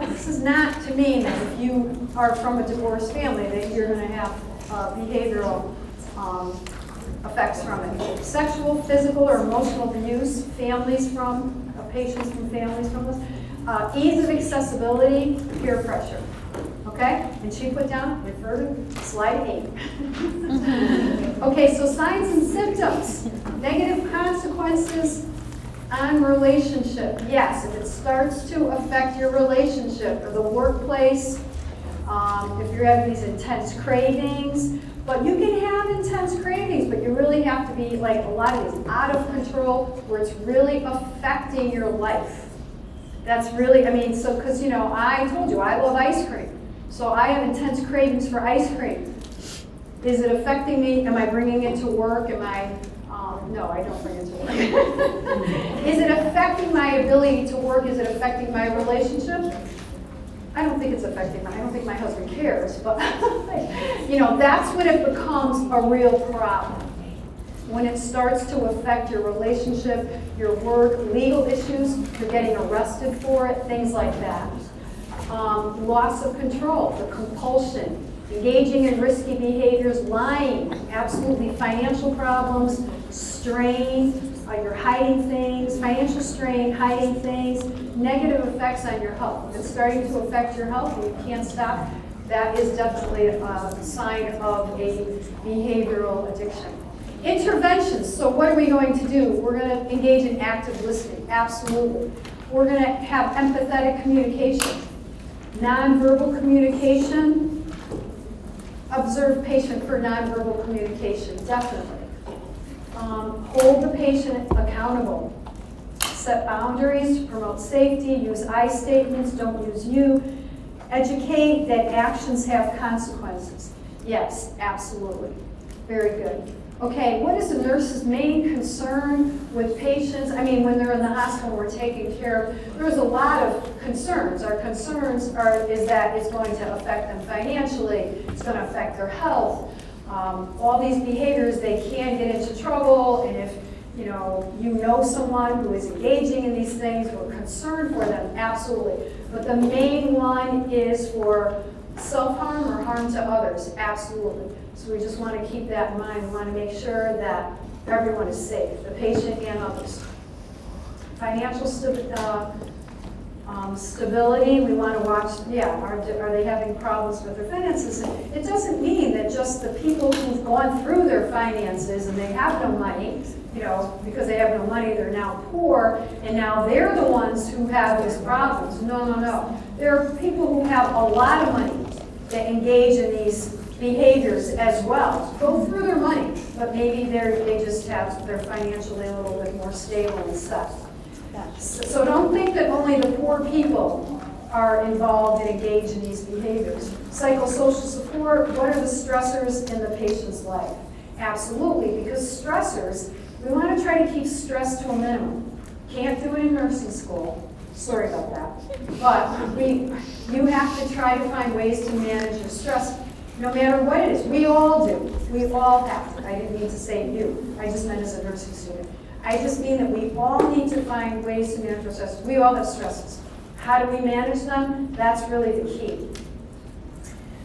this is not to mean that if you are from a divorced family that you're going to have behavioral effects from it. Sexual, physical, or emotional abuse, patients from families from this. Ease of accessibility, peer pressure. Okay? And she put down, refer to slide 8. Okay, so signs and symptoms. Negative consequences on relationship. Yes, if it starts to affect your relationship or the workplace, if you're having these intense cravings, but you can have intense cravings, but you really have to be like a lot of these out of control where it's really affecting your life. That's really, because I told you I love ice cream. So I have intense cravings for ice cream. Is it affecting me? Am I bringing it to work? No, I don't bring it to work. Is it affecting my ability to work? Is it affecting my relationship? I don't think it's affecting I don't think my husband cares, but you know, that's when it becomes a real problem. When it starts to affect your relationship, your work, legal issues, you're getting arrested for it, things like that. Loss of control, the compulsion, engaging in risky behaviors, lying, absolutely, financial problems, strain, you're hiding things, financial strain, hiding things, negative effects on your health. If it's starting to affect your health and you can't stop, that is definitely a sign of a behavioral addiction. Interventions. So what are we going to do? We're going to engage in active listening. Absolutely. We're going to have empathetic communication. Nonverbal communication. Observe patient for nonverbal communication. Definitely. Hold the patient accountable. Set boundaries to promote safety. Use I statements. Don't use you. Educate that actions have consequences. Yes, absolutely. Very good. Okay, what is the nurse's main concern with patients? I mean, when they're in the hospital, we're taking care of, there's a lot of concerns. Our concerns is that it's going to affect them financially, it's going to affect their health. All these behaviors, they can get into trouble, and if you know someone who is engaging in these things, we're concerned for them, absolutely. But the main one is for self-harm or harm to others, absolutely. So we just want to keep that in mind. We want to make sure that everyone is safe, the patient and others. Financial stability, we want to watch, are they having problems with their finances? It doesn't mean that just the people who've gone through their finances and they have no money, because they have no money, they're now poor, and now they're the ones who have these problems. No. There are people who have a lot of money that engage in these behaviors as well. Go through their money, but maybe they just they're financially a little bit more stable and stuff. So don't think that only the poor people are involved and engaged in these behaviors. Psychosocial support, what are the stressors in the patient's life? Absolutely, because stressors, we want to try to keep stress to a minimum. Can't do it in nursing school. Sorry about that. But you have to try to find ways to manage your stress, no matter what it is. We all do. We all have to. I didn't mean to say you. I just meant as a nursing student. I just mean that we all need to find ways to manage our stress. We all have stresses. How do we manage them? That's really the key.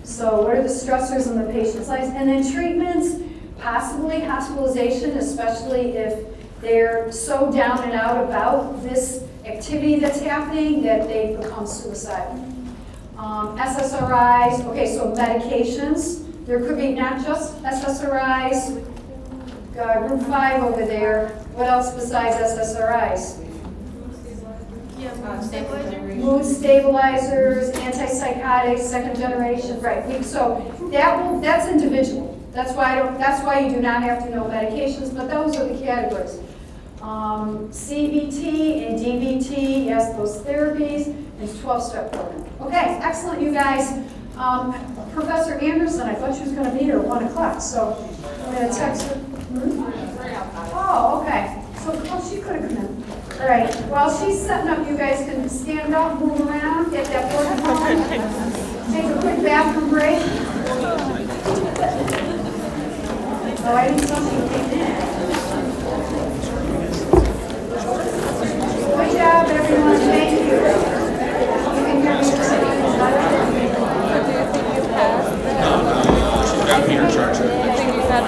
So what are the stressors in the patient's lives? And then treatments, possibly hospitalization, especially if they're so down and out about this activity that's happening that they become suicidal. SSRIs, okay, so medications. There could be not just SSRIs, group 5 over there. What else besides SSRIs? Mood stabilizers, antipsychotics, second generation, right? So that's individual. That's why you do not have to know medications, but those are the categories. CBT and DBT, yes, those therapies, and 12-step program. Okay, excellent, you guys. Professor Anderson, I thought she was going to be here at 1 o'clock, so I'm going to text her. Oh, okay. So she could have come in. All right. While she's setting up, you guys can stand up, move around, get that work on. Take a quick bathroom break. Oh, I didn't know she came in. Good job, everyone. Thank you. You can hear me. So do you think you passed? She's got me in charge. I think you got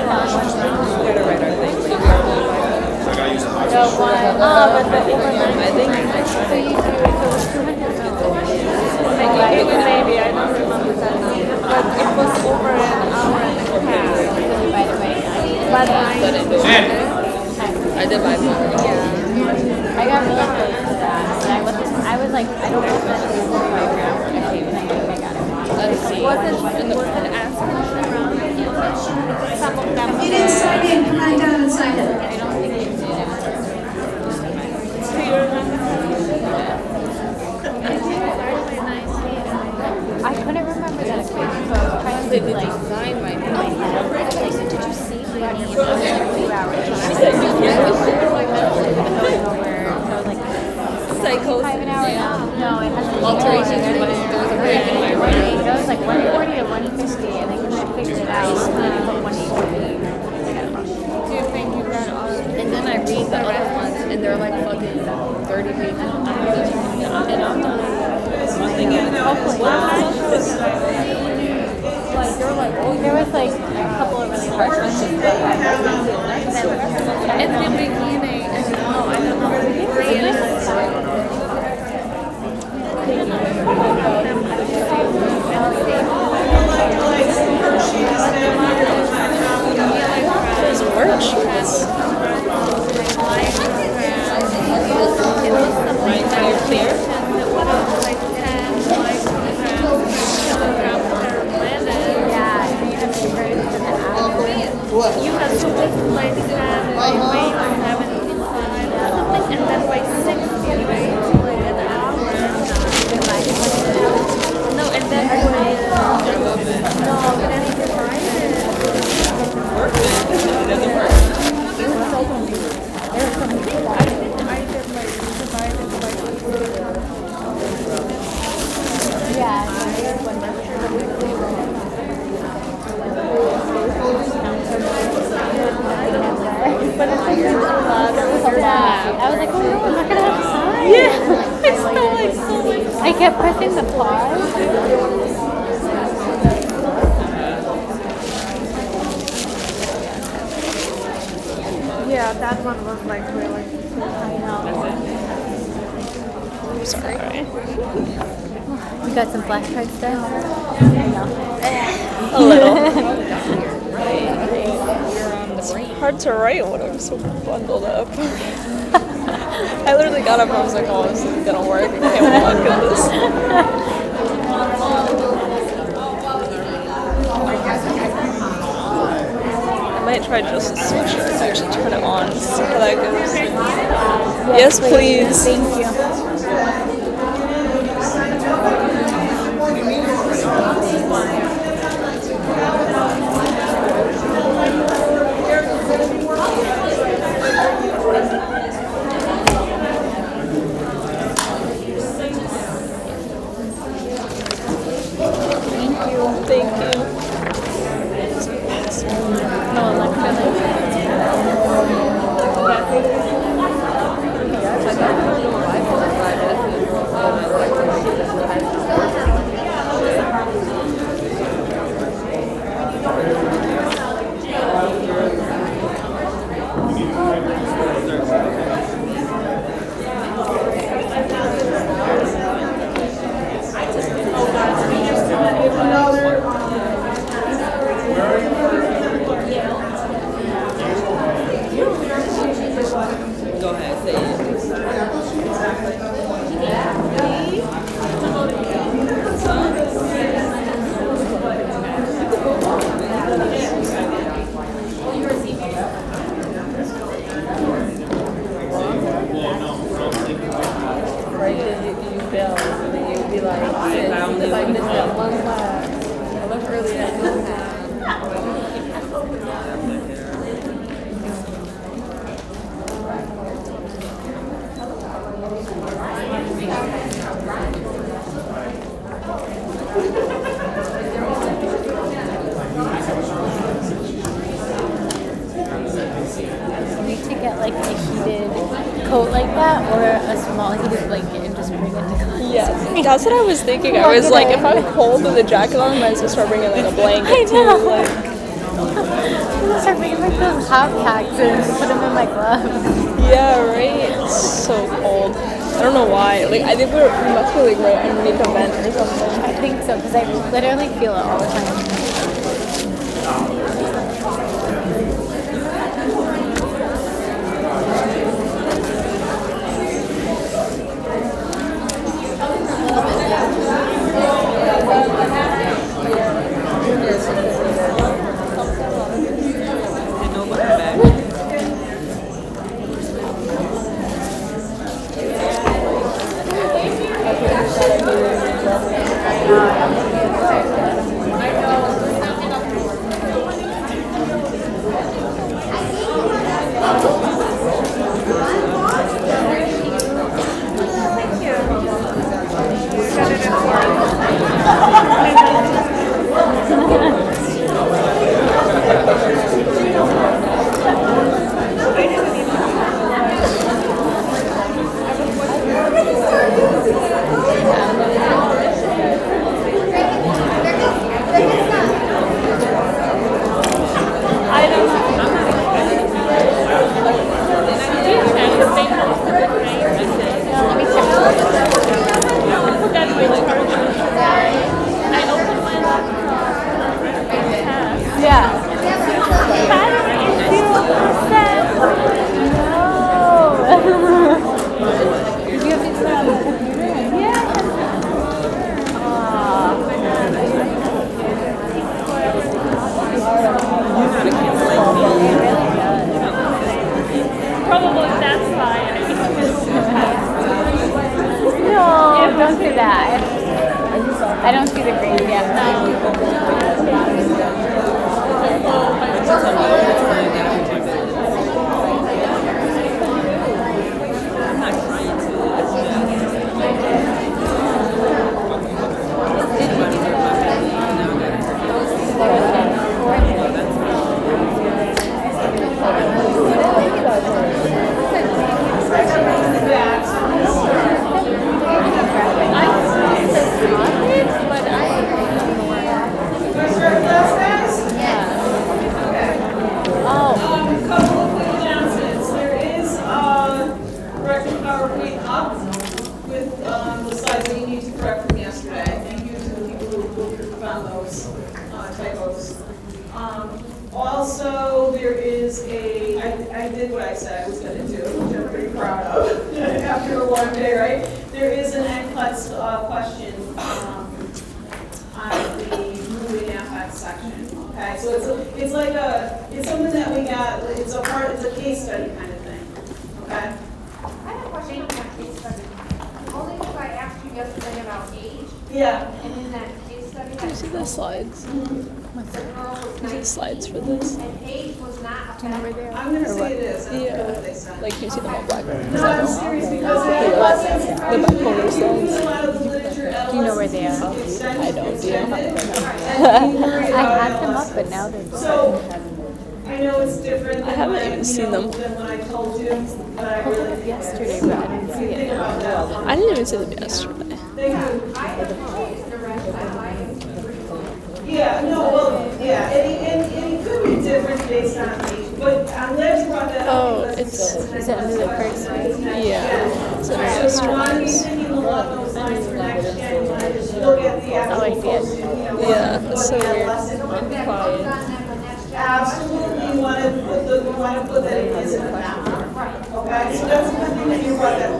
I gotta use the hot the one. But the overnight. I think so. You do it. So it's 200. Maybe I don't remember that number, but it was over an hour and a half. By the way, But I did bipolar. Yeah. I got really close to that. But I was like, I don't know if that's the program. Okay, but I think I got it. Let's see. Was it asking around? Some of them. If you didn't sign in, come on down and sign in. I don't think it did. Do you remember? I couldn't remember that equation, so I was trying to like Sign my in my head. Like, did you see me on your 2 hours? She said you can't. Going over, so I was like, Psychosis. 5 an hour. No, it hasn't. Alterations in my It was like 140 or 150, and then when I figured it out, I put 140. Do you think you got all of it? And then I read the other ones, and they're like fucking 30 pages. And I'm not. Like there were like there was like a couple of really harsh ones. In the beginning, I don't know. There's worksheets. You have to lift by 10, by weight 75, something, and then by 60, right? Like an hour. No, and then no, but then you divide it. It doesn't work. I did like divided by But it's like there was a lot. I was like, oh no, I'm not gonna have time. Yeah, it's still like so much. I kept pressing the pause. Yeah, that one was like really. I know. I'm sorry. You got some flashcards done? I know. A little. It's hard to write when I'm so bundled up. I literally got up and I was like, oh, this isn't gonna work. I can't walk in this. I might try just a switcher and actually turn it on and see how that goes. Yes, please. Thank you. Thank you. No electronic. Go ahead, say it. Right, you fail, and then you'd be like, shit, if I missed that one class, I left early that one time. We need to get like a heated coat like that or a small heated blanket and just bring it to class. Yeah, that's what I was thinking. I was like, if I'm cold with a jacket on, I might as well start bringing like a blanket I too. know. Like, I'm gonna start making like those hot packs and put them in my gloves. yeah, right. It's so cold. I don't know why. Like, I think we must be like right underneath a vent or something. I think so because I literally feel it all the time. typos. Also, there is I did what I said I was going to do, which I'm pretty proud of after a long day, right? There is an NCLEX question on the moving affect section. Okay, so it's something that we got. It's a case study kind of thing. Okay. I have a question on that case study. Only because I asked you yesterday about age, Yeah. and in that case study, Do you see the slides? the girl was Is it slides for this? and age was not a factor. I'm going to say it is. I don't care what they Yeah. said. Like, do you see them all black? No, I'm serious because The bipolar slides. a lot of the literature. Do you know where they are? I don't, do you? I had them up, but now they're So, I know it's different than I haven't when even seen them. than when I told you, but I pulled really it up think yesterday, it but I is. didn't see Think it. about that. I didn't even see them yesterday. They do. I have changed the rest of my life. Yeah, no, well, yeah, and it could be different based on age, but I'm glad you brought that up. Oh, because it's- Is it under the first week? Yeah. It's under So if you want to be thinking along those lines for next gen, you want to just look at the actual Oh, I see it. posting, you know, Yeah, what it's so the weird. adolescent I'm That quiet. comes on that the next absolutely you want to put that it is in a map. Okay, so that's one thing that you brought up.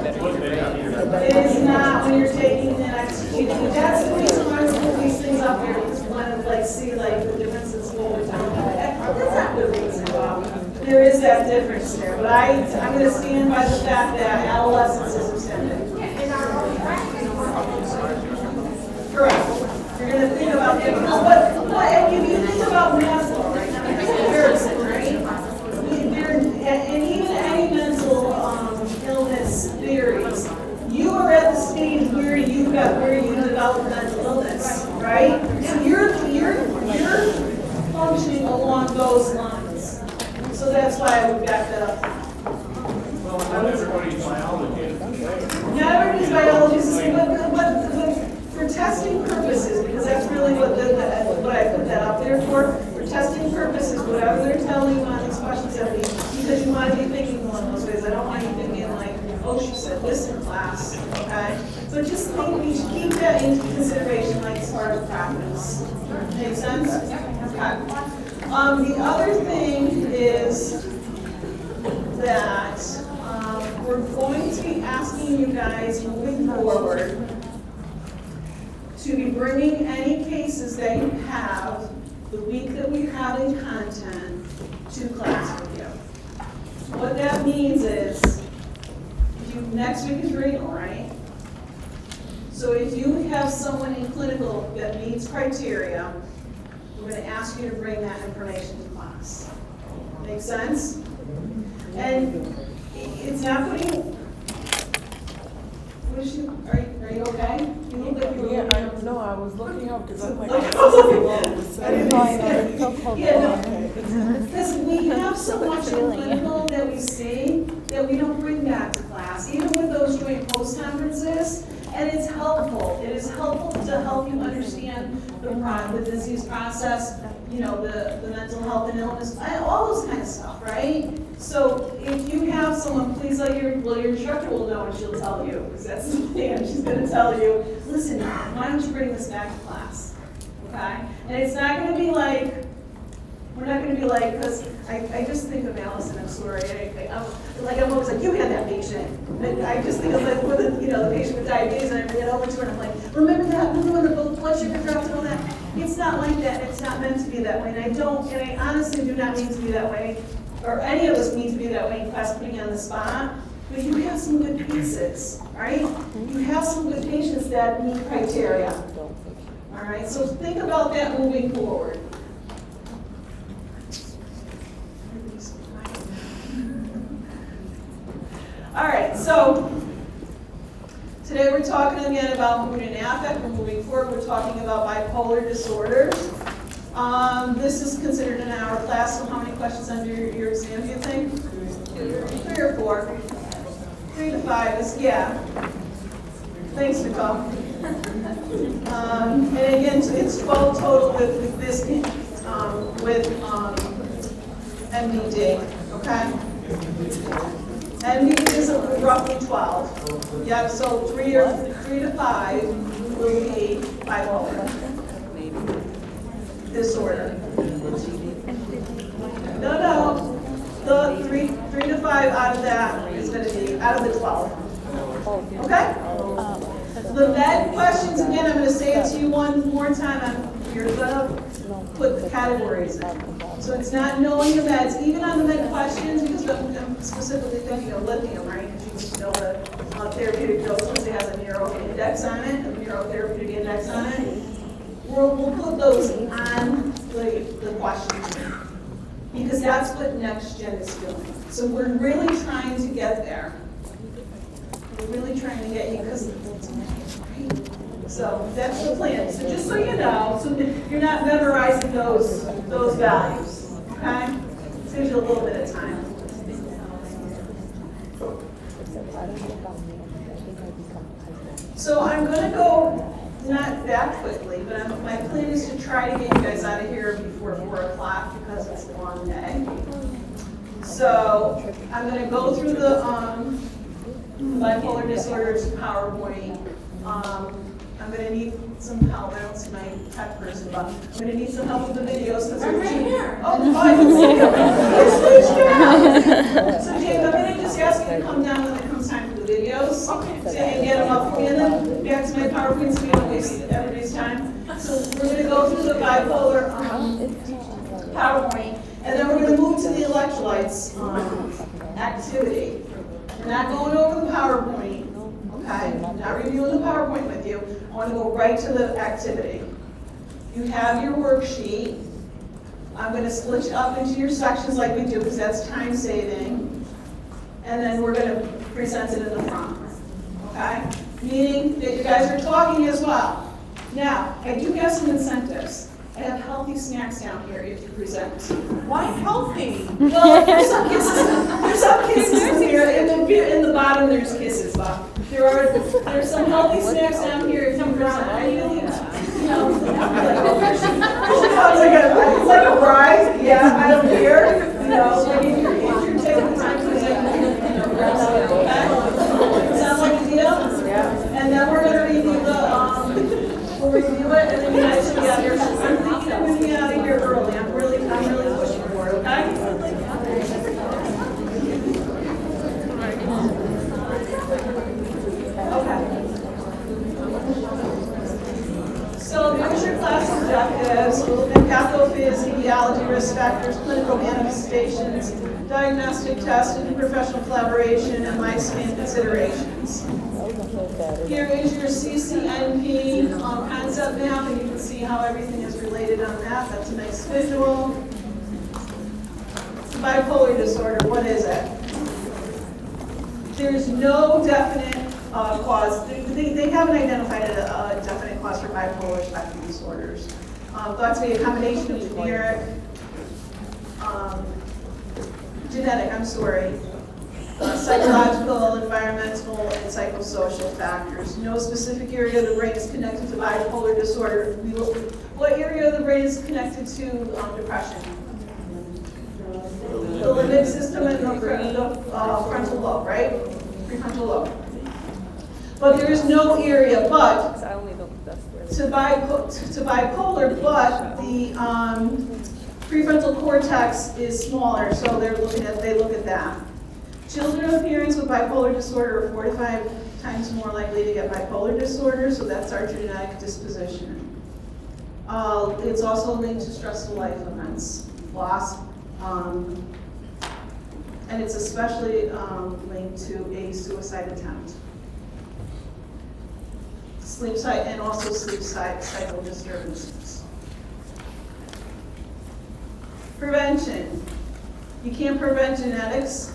It is not when you're taking and executing. That's the reason why I put these things up here, because we want to see the differences what we're talking about. That's not the reason why. There is that difference there, but I'm going to stand by the fact that adolescence is extended. in our own practice. Correct. You're going to think about different, but if you think about mental, right? Comparison, right? And even any mental illness theories, you are at the stage where you develop mental illness, right? So you're functioning along those lines. So that's why I would back that up. Well, not everybody's biology is. Not everybody's biology is the same, but for testing purposes, because that's really what I put that out there for testing purposes, whatever they're telling you on these questions that because you want to be thinking along those ways. I don't want you thinking like, oh, she said this in class, okay? So just think we should keep that into consideration like as part of practice. Make sense? Okay. The other thing is that we're going to be asking you guys moving forward to be bringing any cases that you have the week that we have in content to class with you. What that means is, next week is renal, right? So if you have someone in clinical that meets criteria, we're going to ask you to bring that information to class. Make sense? And it's not putting. Are you okay? You look like you were looking up. No, I was looking up because I'm like, because we have so much in clinical that we see that we don't bring back to class, even with those joint post conferences, and it's helpful. It is helpful to help you understand the disease process, you know, the mental health and illness, all those kind of stuff, right? So if you have someone, please let your instructor will know and she'll tell you, because that's the thing, she's going to tell you, listen, why don't you bring this back to class, okay? And it's not going to be like, we're not going to be like, because I just think of Allison, I'm sorry, I'm always like, you had that patient. And I just think of like, with the patient with diabetes, and I bring it over to her, and I'm like, remember that, when the blood sugar dropped and all that? It's not like that, it's not meant to be that way, and I honestly do not mean to be that way, or any of us need to be that way in class, putting you on the spot, but you have some good pieces, right? You have some good patients that meet criteria. All right, so think about that moving forward. All right, so today we're talking again about mood and affect. We're moving forward, we're talking about bipolar disorders. This is considered an hour class, so how many questions under your exam do you think? 3 or 4? 3 to 5 is, yeah. Thanks, Nicole. And again, it's 12 total with this, with MDD, okay? MDD is roughly 12. Yeah, so 3 to 5 will be bipolar. disorder. No. The three to five out of that is going to be out of the 12. Okay? The med questions, again, I'm going to say it to you one more time. You're going to put the categories in. So it's not knowing the meds, even on the med questions, because I'm specifically thinking of lithium, right? Because you need to know the therapeutic dose, because it has a neuro index on it, a neurotherapeutic index on it. We'll put those on the questions, because that's what Next Gen is doing. So we're really trying to get there. We're really trying to get you, because it's right? So that's the plan. So just so you know, so you're not memorizing those values, okay? Saves you a little bit of time. So I'm going to go not that quickly, but my plan is to try to get you guys out of here before 4 o'clock because it's a long day. So I'm going to go through the bipolar disorders PowerPoint. I'm going to need some help. I don't see my tech person, but I'm going to need some help with the videos because they're right here. Oh, I can see you. So James, I'm going to just ask you to come down when it comes time for the videos. Okay. So and get them up for me, and then back to my PowerPoint so we don't waste everybody's time. So we're going to go through the bipolar PowerPoint, and then we're going to move to the electrolytes activity. We're not going over the PowerPoint. Okay, not reviewing the PowerPoint with you. I want to go right to the activity. You have your worksheet. I'm going to split you up into your sections like we do because that's time saving. And then we're going to present it in the front. Okay? Meaning that you guys are talking as well. Now, I do have some incentives. I have healthy snacks down here if you present. Why healthy? Well, there's some kisses in here. In the bottom, there's kisses, but there's some healthy snacks down here if you present. You know, it's like a bride. Yeah, I don't care. You know, like if you're taking the time to present, okay? Sound like a deal? Yeah. And then we're going to review we'll review it, and then you guys should be out here. I'm thinking I'm going to be out of here early. I'm really pushing for it, okay? Okay. So here's your class objectives. We'll look at pathophys, etiology, risk factors, clinical manifestations, diagnostic tests, interprofessional collaboration, and lifespan considerations. Here is your CCNP concept map, and you can see how everything is related on that. That's a nice visual. Bipolar disorder, what is it? There's no definite cause. They haven't identified a definite cause for bipolar spectrum disorders. Thought to be a combination of psychological, environmental, and psychosocial factors. No specific area of the brain is connected to bipolar disorder. What area of the brain is connected to depression? The limbic system and the frontal lobe, right? Prefrontal lobe. But there is no area, but to bipolar, but the prefrontal cortex is smaller, so they look at that. Children of parents with bipolar disorder are 4 to 5 times more likely to get bipolar disorder, so that's our genetic disposition. It's also linked to stressful life events, loss, and it's especially linked to a suicide attempt. Sleep cycle disturbances. Prevention. You can't prevent genetics.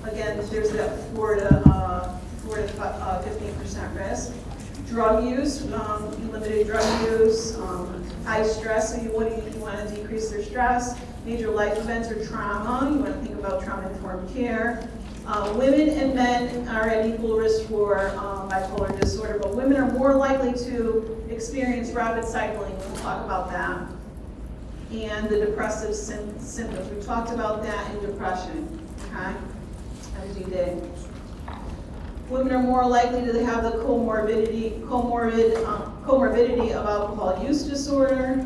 Again, there's that 4 to 15% risk. Drug use, limited drug use, high stress, so you want to decrease their stress. Major life events or trauma, you want to think about trauma-informed care. Women and men are at equal risk for bipolar disorder, but women are more likely to experience rapid cycling. We'll talk about that. And the depressive symptoms. We talked about that in depression, okay? As you did. Women are more likely to have the comorbid comorbidity of alcohol use disorder,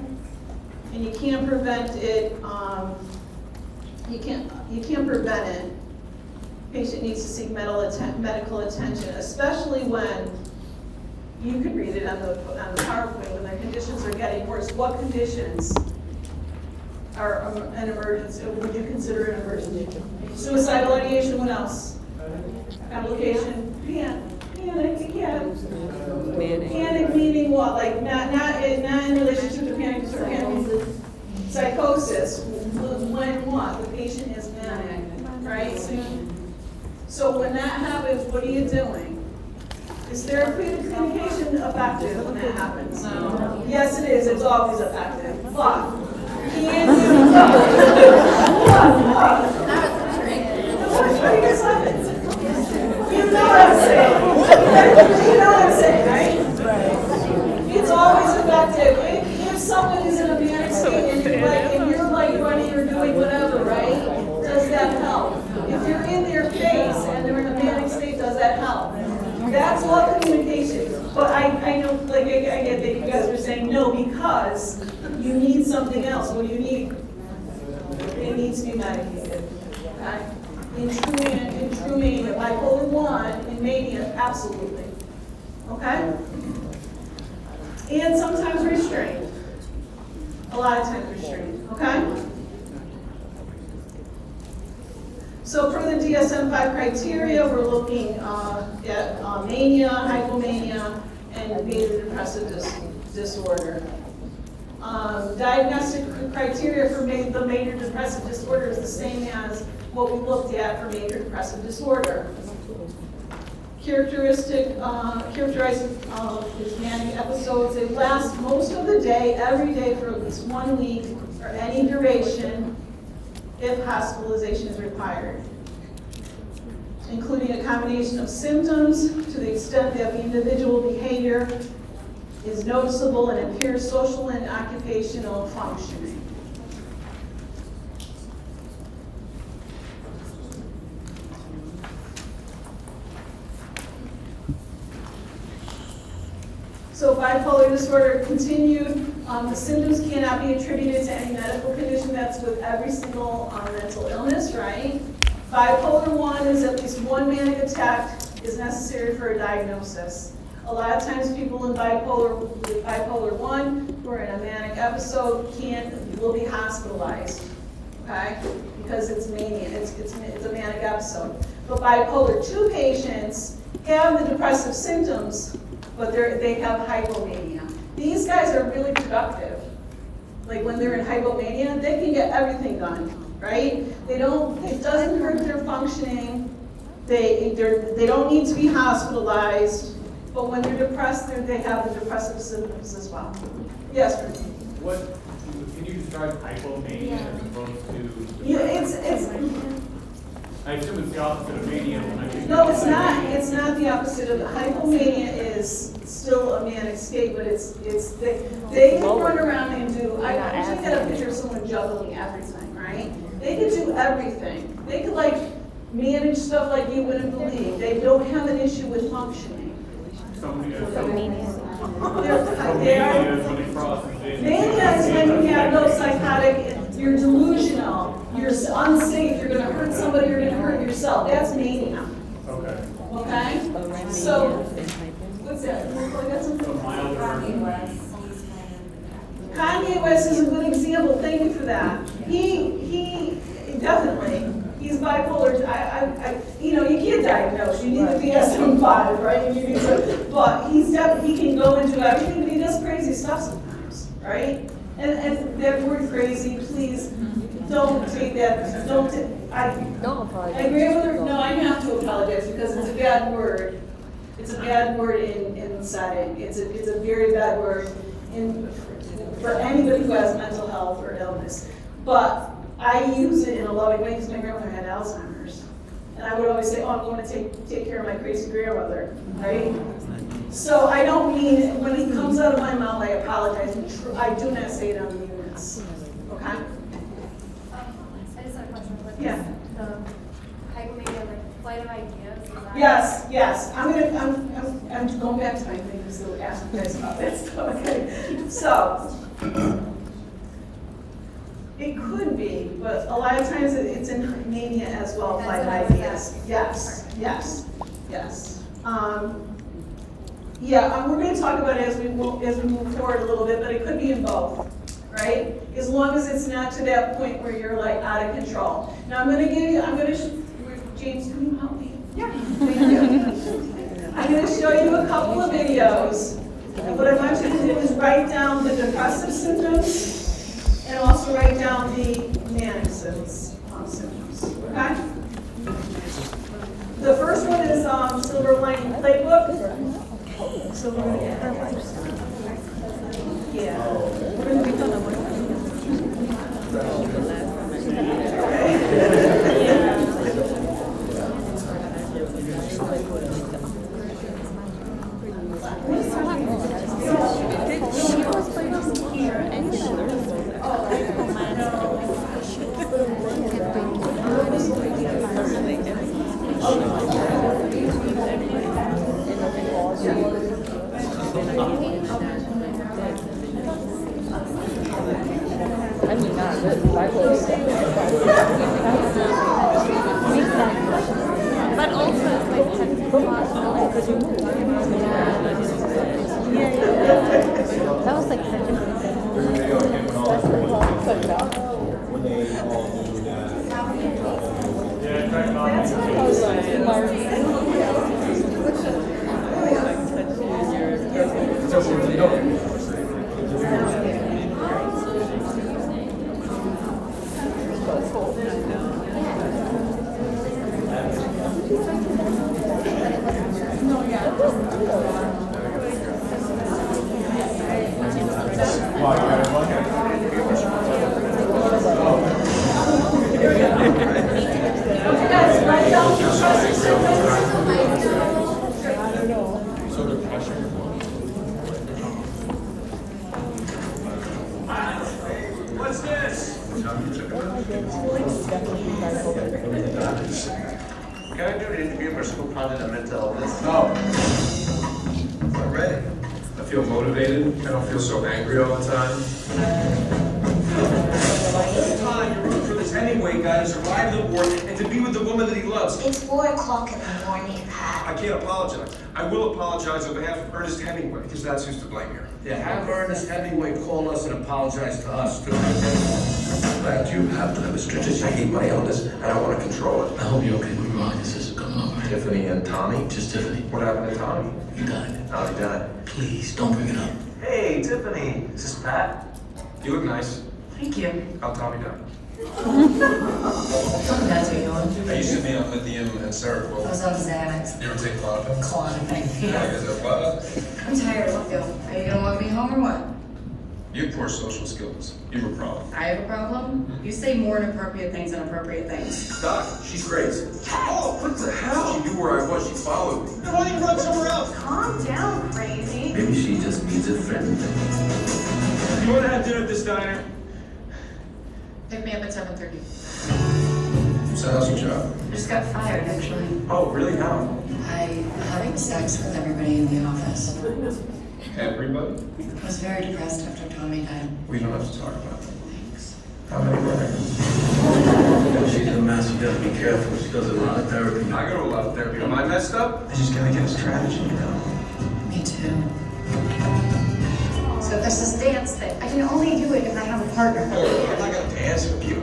and you can't prevent it. You can't prevent it. Patient needs to seek medical attention, especially when you can read it on the PowerPoint when the conditions are getting worse. What conditions are an emergency? Would you consider an emergency? Suicidal ideation. What else? Complication. Panic. Panic meaning what? Like not in relationship to panic disorder. Panic means psychosis. When what? The patient is manic, right? So when that happens, what are you doing? Is therapeutic communication effective when that happens? No. Yes, it is. It's always effective. But can you? What are you guys laughing? You know what I'm saying. You know what I'm saying, right? It's always effective. If someone is in a manic state and you're like running or doing whatever, right? Does that help? If you're in their face and they're in a manic state, does that help? That's all communication. But I know, like, I get that you guys are saying no because you need something else. What do you need? It needs to be medicated. Okay? In true mania, bipolar 1, in mania, absolutely. Okay? And sometimes restrained. A lot of times restrained. Okay? So for the DSM-5 criteria, we're looking at mania, hypomania, and major depressive disorder. Diagnostic criteria for the major depressive disorder is the same as what we looked at for major depressive disorder. Characterizing his manic episodes, they last most of the day, every day for at least 1 week, or any duration, if hospitalization is required, including a combination of symptoms to the extent that the individual behavior is noticeable and impairs social and occupational functioning. So bipolar disorder continued. The symptoms cannot be attributed to any medical condition. That's with every single mental illness, right? Bipolar 1 is at least 1 manic attack is necessary for a diagnosis. A lot of times people in bipolar 1 who are in a manic episode will be hospitalized, okay? Because it's mania, it's a manic episode. But bipolar 2 patients have the depressive symptoms, but they have hypomania. These guys are really productive. Like when they're in hypomania, they can get everything done, right? It doesn't hurt their functioning. They don't need to be hospitalized. But when they're depressed, they have the depressive symptoms as well. Yes, Ruth? Can you describe hypomania as opposed to? Yeah, it's. I assume it's the opposite of mania. No, it's not. It's not the opposite of hypomania. Is still a manic state, but they can run around and do. I usually get a picture of someone juggling everything, right? They could do everything. They could like manage stuff like you wouldn't believe. They don't have an issue with functioning. Mania is when you have no psychotic, you're delusional, you're unsafe, you're going to hurt somebody, you're going to hurt yourself. That's mania. Okay. Okay? So, what's that? Kanye West is a good example. Thank you for that. He definitely. He's bipolar. You can't diagnose. You need the DSM-5, right? But he can go into everything, but he does crazy stuff sometimes, right? And that word crazy, please don't take that. Don't apologize. I agree with her. No, I have to apologize because it's a bad word. It's a bad word in setting. It's a very bad word for anybody who has mental health or illness. But I use it in a loving way because my grandmother had Alzheimer's. And I would always say, I'm going to take care of my crazy grandmother, right? So I don't mean, when it comes out of my mouth, I apologize. I do not say it on the units, okay? I just have a question. Yeah. The hypomania, like flight of ideas? Is that- Yes, yes. I'm going back to my thing, so ask you guys about that stuff. Okay. So, it could be, but a lot of times it's in mania as well, That's flight of what I was ideas. asking. Yes, yes, yes. Yeah, we're going to talk about it as we move forward a little bit, but it could be in both, right? As long as it's not to that point where you're like out of control. Now I'm going to give you, James, can you help me? Yeah. Thank you. I'm going to show you a couple of videos. And what I want you to do is write down the depressive symptoms and also write down the manic symptoms, okay? The first one is Silver Lining Playbook. So we're going to yeah. We're going to be done. She was playing here and she I mean, not really. But also, it's like That was like such a When they all do that. Yeah, try to not. What's this? Can I do an interview for school project on mental illness? No. I'm ready. I feel motivated. I don't feel so angry all the time. This time you're rooting for this Hemingway guy to survive the war and to be with the woman that he loves. It's 4 o'clock in the morning, Pat. I can't apologize. I will apologize on behalf of Ernest Hemingway, because that's who's to blame here. Yeah, have Ernest Hemingway call us and apologize to us, too. Glad you happen to have a strategy. I hate my illness, and I want to control it. I hope you're okay with Ron. This is coming over. Tiffany and Tommy? Just Tiffany. What happened to Tommy? He died. Oh, he died. Please, don't bring it up. Hey, Tiffany, is this Pat? You look nice. Thank you. How'd Tommy die? That's what you want. I used to be on lithium and Seroquel. I was on Xanax. You ever take Klonopin? Klonopin. Yeah, is that what? I'm tired. What the? Are you gonna want me home or what? You have poor social skills. You have a problem. I have a problem? You say more inappropriate things than appropriate things. Doc, she's crazy. Oh, what the hell? She knew where I was. She followed me. Then why don't you run somewhere else? Calm down, crazy. Maybe she just needs a friend. You want to have dinner at this diner? Pick me up at 7:30. So how's your job? I just got fired, actually. Oh, really? How? I had sex with everybody in the office. Everybody? I was very depressed after Tommy died. We don't have to talk about that. Thanks. How many women? She's a mess. You gotta be careful. She does a lot of therapy. I go to a lot of therapy. Am I messed up? I just gotta get a strategy, you know? Me too. So there's this dance thing. I can only do it if I have a partner. I'm not gonna dance with you.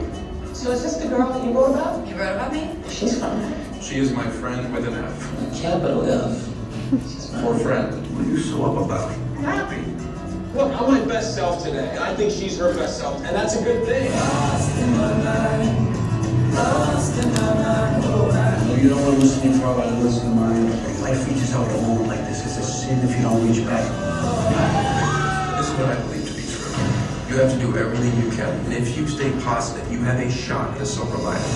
So is this the girl that you wrote about? You wrote about me? She's fine. She is my friend with an F. Capital F. For friend. What are you so up about? I'm happy. Look, I'm my best self today, and I think she's her best self, and that's a good thing. No, you don't want to listen to me for about to listen to mine. Life reaches out at a moment like this. It's a sin if you don't reach back. This is what I believe to be true. You have to do everything you can, and if you stay positive, you have a shot at a silver lining.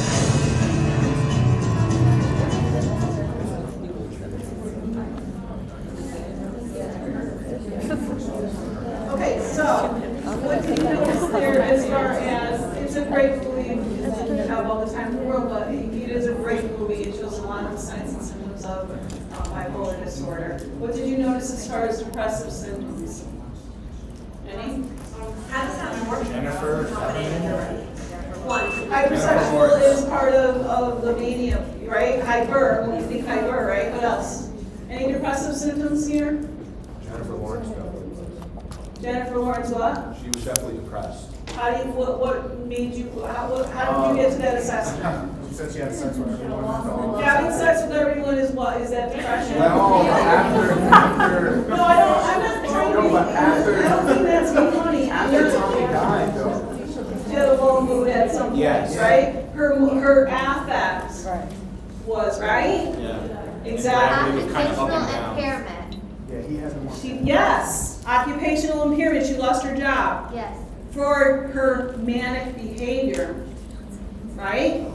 Okay, so what do you notice there as far as it's a a great movie. It doesn't have all the time in the world, but it is a great movie. It shows a lot of the signs and symptoms of bipolar disorder. What did you notice as far as depressive symptoms? Any? How does that work? Jennifer, One. Hypersexual is part of the mania, right? Hyper, when you think hyper, right? What else? Any depressive symptoms here? Jennifer Lawrence. Jennifer Lawrence what? She was definitely depressed. How do you, what made you, how did you get to that assessment? She said she had sex with everyone. Having sex with everyone is what? Is that depression? No, after. No, I'm not trying to be, No, but after. I don't think that's funny. After Tommy died, though. She had a low mood at some point, Yes. right? Her affect was, right? Yeah. Exactly. It was kind of up and Occupational down. impairment. Yeah, he has more. Yes, occupational impairment, she lost her job Yes. for her manic behavior, right?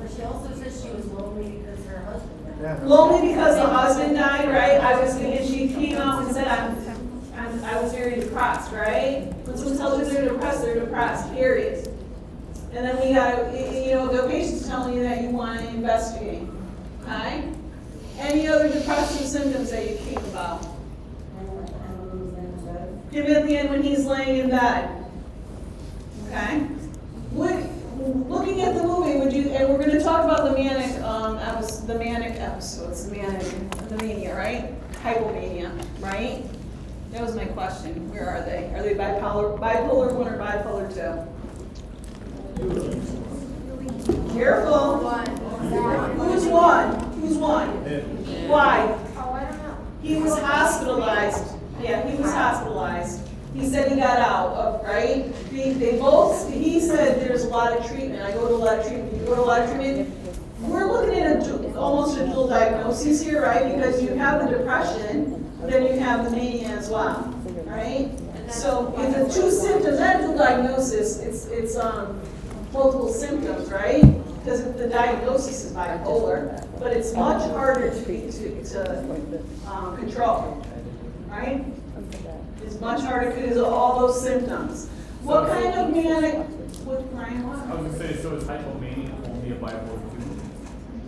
But she also says she was lonely because her husband died. Lonely because the husband died, right? I was thinking, she came out and said, I was very depressed, right? When someone tells you they're depressed, period. And then we got, the patient's telling you that you want to investigate, okay? Any other depressive symptoms that you think about? Him at the end when he's laying in bed, okay? Looking at the movie, and we're going to talk about the manic episodes, the mania, right? Hypomania, right? That was my question. Where are they? Are they bipolar 1 or bipolar 2? Careful. Who's one? Why? Oh, I don't know. He was hospitalized. Yeah, he was hospitalized. He said he got out, right? He said there's a lot of treatment. I go to a lot of treatment. You go to a lot of treatment. We're looking at almost a dual diagnosis here, right? Because you have the depression, then you have the mania as well, right? So in the two symptoms, that dual diagnosis, it's multiple symptoms, right? Because the diagnosis is bipolar, but it's much harder to control, right? It's much harder because of all those symptoms. What kind of manic, what, Ryan, what? I was going to say, so is hypomania only a bipolar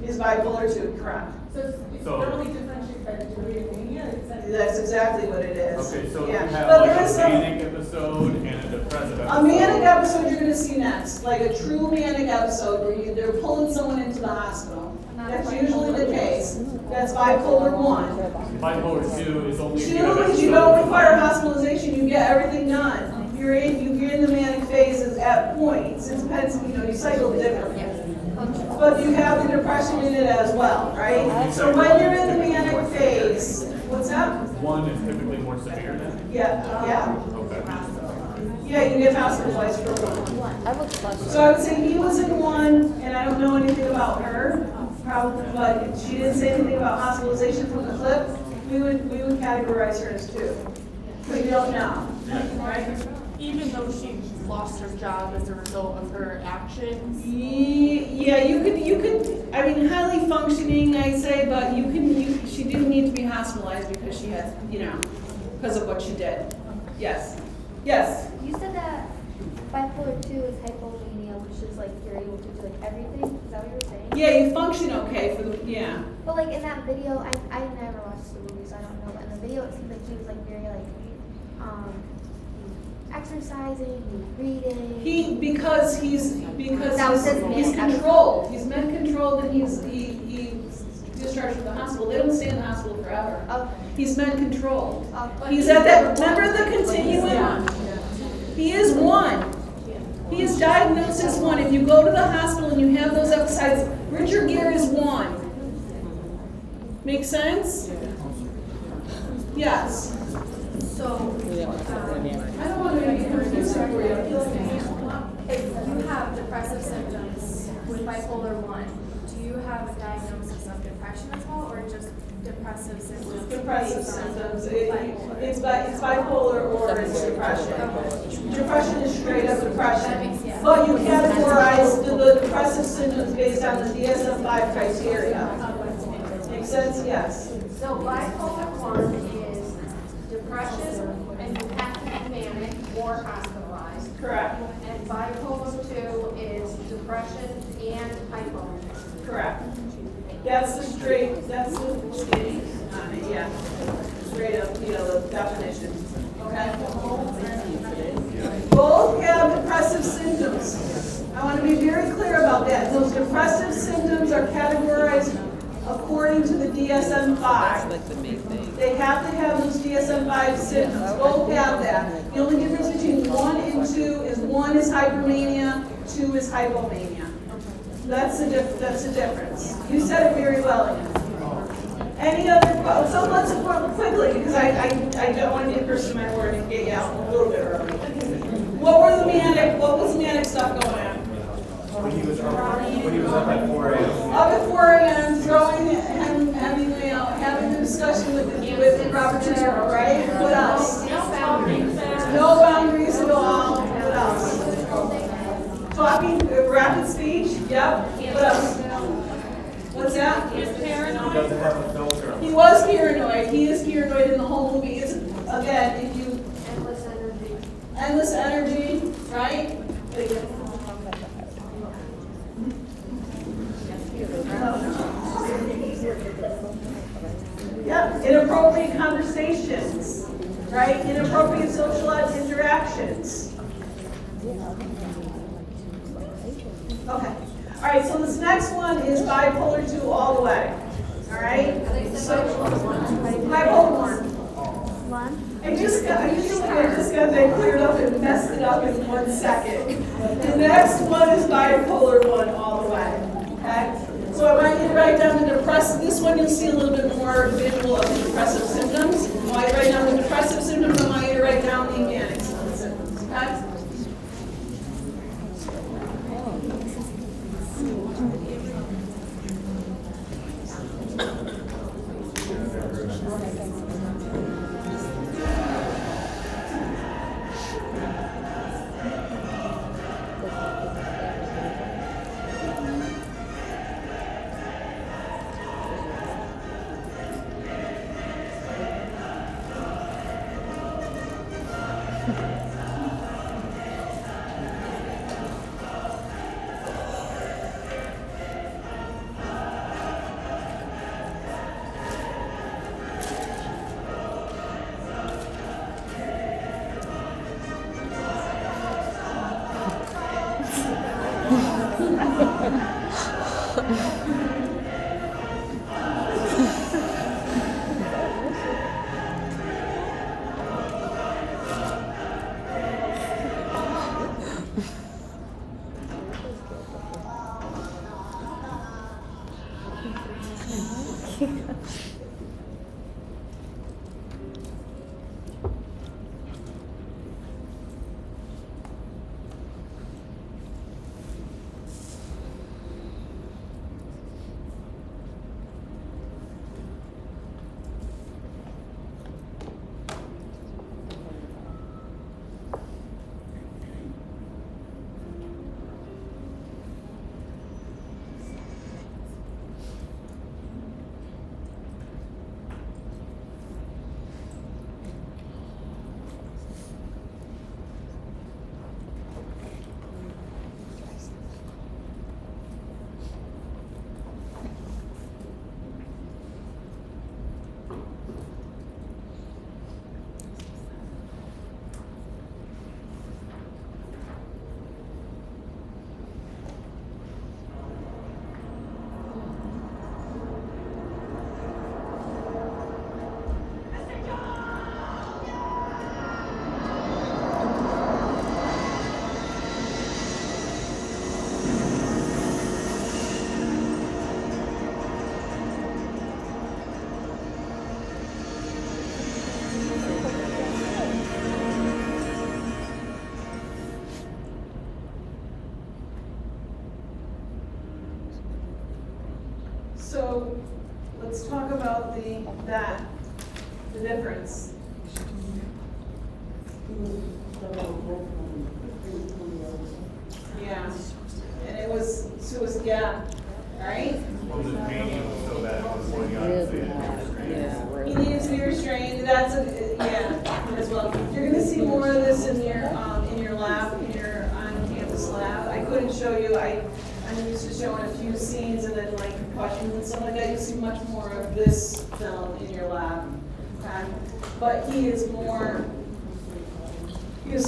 2? Is bipolar 2, correct? So Totally differentiated by degree of mania? That's exactly what it is. okay, so Yeah. if you have But like there is a some- manic episode and a depressive episode. A manic episode you're gonna see next, like a true manic episode where they're pulling someone into the hospital. That's usually the case. That's bipolar 1. Bipolar 2 is only if you 2 have is you episodes don't of require bipolar. hospitalization, you get everything done. You're in the manic phases at points. It depends, you cycle differently. But you have the depression in it as well, right? So when you're in the manic phase, what's that? 1 is typically more severe than? Yeah. Okay. Yeah, you get hospitalized for 1. I have a question. So I would say he was in 1, and I don't know anything about her, probably, but she didn't say anything about hospitalization from the clip. We would categorize her as 2. But you don't know, right? Even though she lost her job as a result of her actions. Yeah, you could, I mean, highly functioning, I'd say, but she didn't need to be hospitalized because she had, because of what she did. Yes. You said that bipolar 2 is hypomania, which is like you're able to do like everything. Is that what you were saying? Yeah, you function okay for the, yeah. But like in that video, I never watched the movie, so I don't know. But in the video, it seemed like he was like very like exercising, reading. Because he's controlled. He's med controlled and he's discharged from the hospital. They don't stay in the hospital forever. Okay. He's med controlled. Okay. He's at that, remember the continuum? He is 1. He is diagnosed as 1. If you go to the hospital and you have those episodes, Richard Gere is 1. Make sense? Yes. So, I don't want to be confused for you. if you have depressive symptoms with bipolar 1, do you have a diagnosis of depression as well, or just depressive symptoms? Depressive symptoms. It's bipolar or it's depression. Depression is straight up depression. But you categorize the depressive symptoms based on the DSM-5 criteria. Makes sense? Yes. So bipolar 1 is depression and you have to be manic or hospitalized. Correct. And bipolar 2 correct. That's the straight, that's the skinny on it, yeah. Straight up, you know, the definition, okay? Both have depressive symptoms. I want to be very clear about that. Those depressive symptoms are categorized according to the DSM-5. They have to have those DSM-5 symptoms. Both have that. The only difference between 1 and 2 is 1 is hypermania, 2 is hypomania. That's the difference. You said it very well, Ian. Any other, so let's quickly, because I don't want to be a person of my word and get you out a little bit early. What was the manic stuff going on? When he was up at 4 a.m. Up at 4 a.m., having a discussion with Robert De Niro, right? What else? No boundaries. No boundaries at all. What else? Talking, rapid speech. Yep. What else? What's that? He doesn't have a filter. He was paranoid. He is paranoid in the whole movie. It's, again, if you endless energy, right? Yep, inappropriate conversations, right? Inappropriate social interactions. Okay. All right, so this next one is bipolar 2 all the way. All right? So, bipolar 1. I just got that cleared up and messed it up in 1 second. The next one is bipolar 1 all the way. Okay? So I want you to write down the depressive. This one you'll see a little bit more visual of the depressive symptoms. While you write down the depressive symptoms, I want you to write down the manic symptoms. Okay? So let's talk about the difference. Yeah, and it was yeah, right? Well, the mania was so bad, it was going on to say He needs to be restrained. That's as well. You're going to see more of this in your lab, in your on-campus lab. I couldn't show you. I I'm used to showing a few scenes and then like questions and stuff like that. You see much more of this film in your lab. Okay? But he is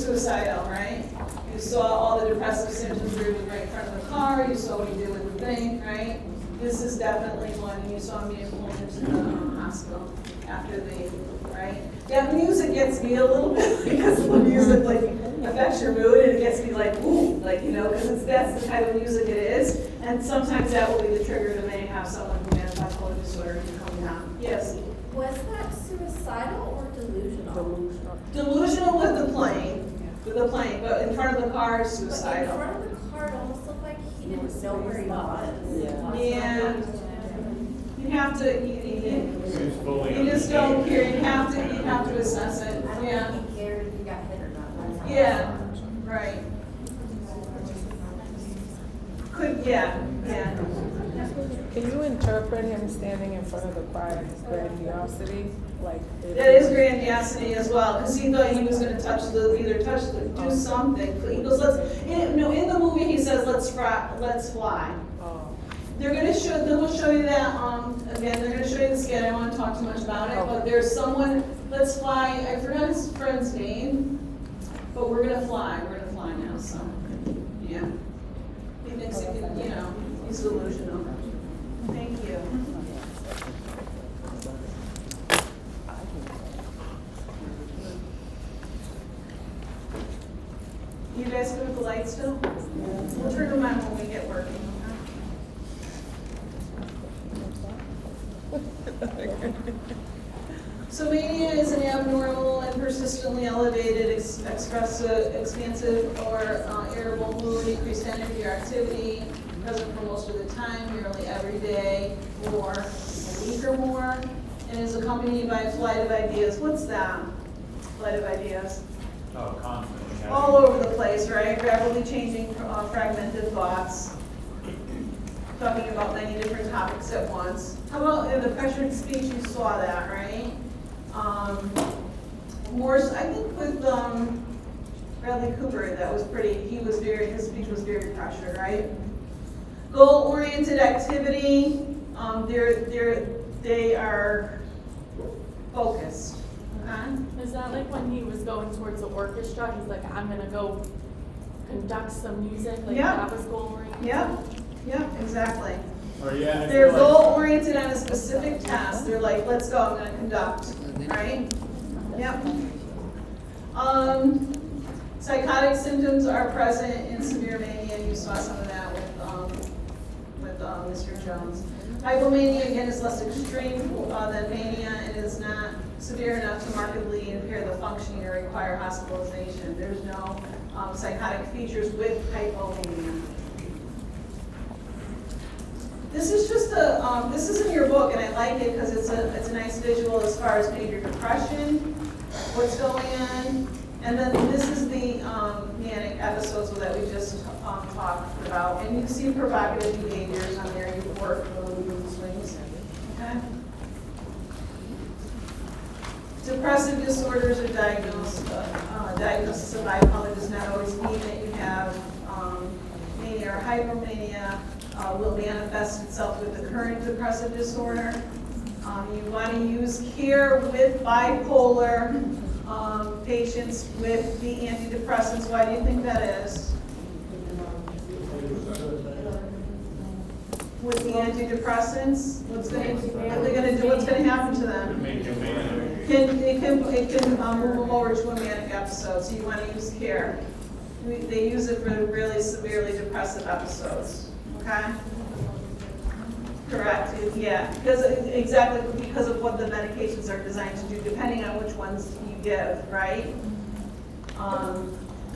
suicidal, right? You saw all the depressive symptoms right in front of the car. You saw what he did with the thing, right? This is definitely one, and you saw him being pulled into the hospital after they, right? Yeah, music gets me a little bit because the music like affects your mood, and it gets me like, ooh, like, you know, because that's the type of music it is. And sometimes that will be the trigger to may have someone who has bipolar disorder come down. Yes? Was that suicidal or delusional? Delusional with the plane, but in front of the car is suicidal. But in front of the car, it almost looked like he didn't know where he was. Yeah. You have to, you just don't care. You have to assess it. I don't Yeah. think he cared if he got hit or not. Yeah. Right. Yeah. Can you interpret him standing in front of the choir as grandiosity? Like that is grandiosity as well, because he thought he was going to do something. He goes, in the movie he says, let's fly. Oh. They will show you that, again, they're going to show you the skit. I don't want to talk too much about it, but there's someone, let's fly, I forgot his friend's name, but we're going to fly now, so, yeah. He thinks he can, he's delusional. Thank you. You guys good with the lights still? We'll turn them on when we get working. So mania is an abnormal and persistently elevated, expansive or irritable mood, increased energy or activity, present for most of the time, nearly every day, or a week or more, and is accompanied by a flight of ideas. What's that? Flight of ideas? Oh, constantly. All over the place, right? Rapidly changing, fragmented thoughts. Talking about many different topics at once. How about in the pressured speech? You saw that, right? More, I think with Bradley Cooper, that was pretty. His speech was very pressured, right? Goal-oriented activity. They are focused. Is that like when he was going towards the orchestra? He's like, I'm gonna go conduct some music, like that was goal-oriented? Yep, exactly. Yeah, they're goal-oriented on a specific task. They're like, let's go, I'm gonna conduct, right? Yep. Psychotic symptoms are present in severe mania. You saw some of that with Mr. Jones. Hypomania, again, is less extreme than mania and is not severe enough to markedly impair the functioning or require hospitalization. There's no psychotic features with hypomania. This is just this is in your book, and I like it because it's a nice visual as far as major depression, what's going on, and then this is the manic episodes that we just talked about, and you see provocative behaviors on there. You work those mood swings. Okay. Depressive disorders are diagnosed. Diagnosis of bipolar does not always mean that you have mania or hypomania. Will manifest itself with the current depressive disorder. You want to use care with bipolar patients with the antidepressants. Why do you think that is? With the antidepressants, what's going to happen to them? It can move them over to a manic episode. So you want to use care. They use it for really severely depressive episodes. Okay? Correct. Yeah. Because of what the medications are designed to do, depending on which ones you give, right?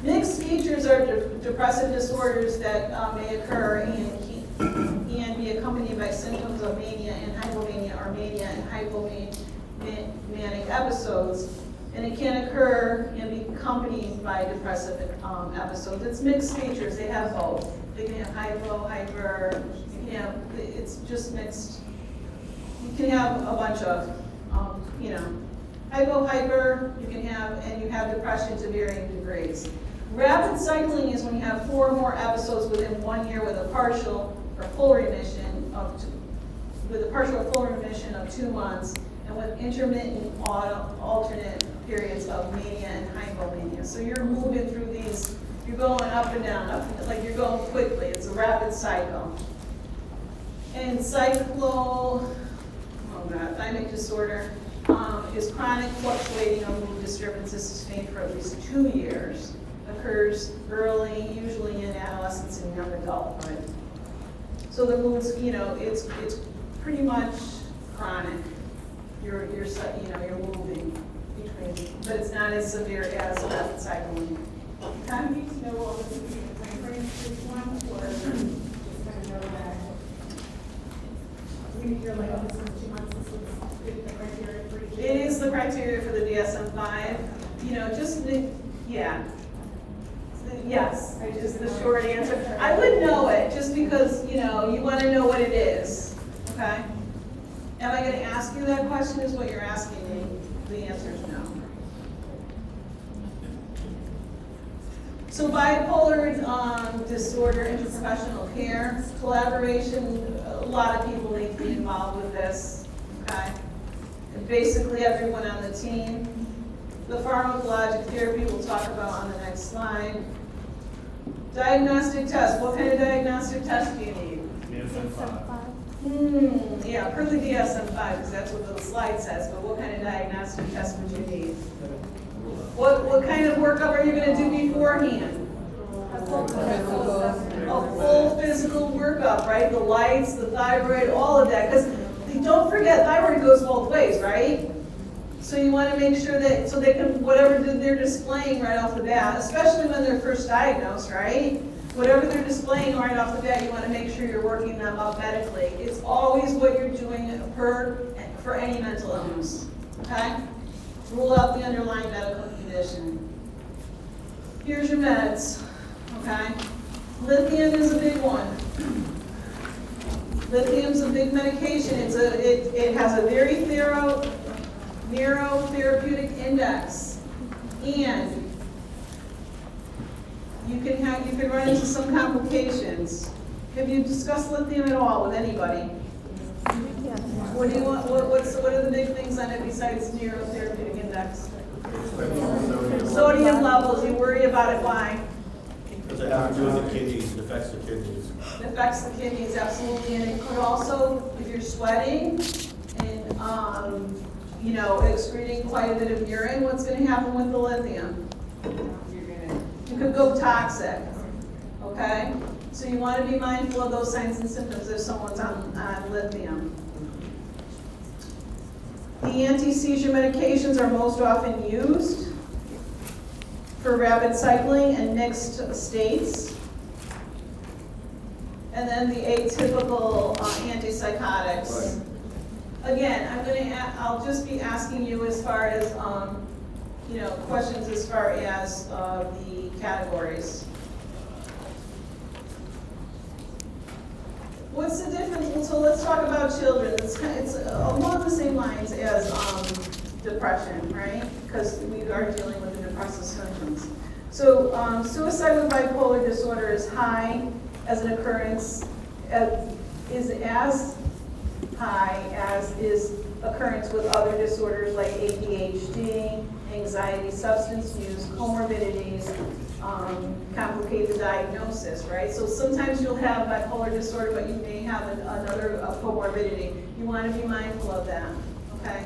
Mixed features are depressive disorders that may occur and be accompanied by symptoms of mania and hypomania, or mania and hypomanic episodes. And it can occur and be accompanied by depressive episodes. It's mixed features. They have both. They can have hypo, hyper. It's just mixed. You can have a bunch of, hypo, hyper. You can have, and you have depression to varying degrees. Rapid cycling is when you have 4 or more episodes within 1 year with a partial or full remission of 2 months, and with intermittent alternate periods of mania and hypomania. So you're moving through these, you're going up and down, like you're going quickly. It's a rapid cycle. And cyclothymic disorder is chronic fluctuating of mood disturbances sustained for at least 2 years. Occurs early, usually in adolescence and young adulthood. So the moods, it's pretty much chronic. You're moving between, but it's not as severe as rapid cycling. Kind of need to know what was the time frame for each one, or just kind of know that. You're like, oh, this is 2 months, this is the criteria for each. It is the criteria for the DSM-5. Yes, is the short answer. I would know it just because, you want to know what it is, okay? Am I going to ask you that question is what you're asking me? The answer is no. So bipolar disorder, interprofessional care, collaboration, a lot of people need to be involved with this, okay? And basically everyone on the team. The pharmacologic therapy we'll talk about on the next slide. Diagnostic test. What kind of diagnostic test do you need? DSM-5. Yeah, per the DSM-5, because that's what the slide says, but what kind of diagnostic test would you need? What kind of workup are you going to do beforehand? A full physical workup, right? The lights, the thyroid, all of that. Because don't forget, thyroid goes both ways, right? So you want to make sure that, so they can, whatever they're displaying right off the bat, especially when they're first diagnosed, right? Whatever they're displaying right off the bat, you want to make sure you're working them up medically. It's always what you're doing for any mental illness, okay? Rule out the underlying medical condition. Here's your meds, okay? Lithium is a big one. Lithium's a big medication. It has a very narrow therapeutic index, and you can run into some complications. Have you discussed lithium at all with anybody? Yes. What do you want? What are the big things on it besides narrow therapeutic index? Sodium levels. You worry about it. Why? Because it has to do with the kidneys. It affects the kidneys. It affects the kidneys, absolutely, and it could also, if you're sweating and excreting quite a bit of urine, what's going to happen with the lithium? You could go toxic, okay? So you want to be mindful of those signs and symptoms if someone's on lithium. The anti-seizure medications are most often used for rapid cycling and mixed states. And then the atypical antipsychotics. Again, I'll just be asking you as far as, questions as far as the categories. What's the difference? Well, so let's talk about children. It's along the same lines as depression, right? Because we are dealing with the depressive symptoms. So suicide with bipolar disorder is high as an occurrence, is as high as is occurrence with other disorders like ADHD, anxiety, substance use, comorbidities, complicate the diagnosis, right? So sometimes you'll have bipolar disorder, but you may have another comorbidity. You want to be mindful of that, okay?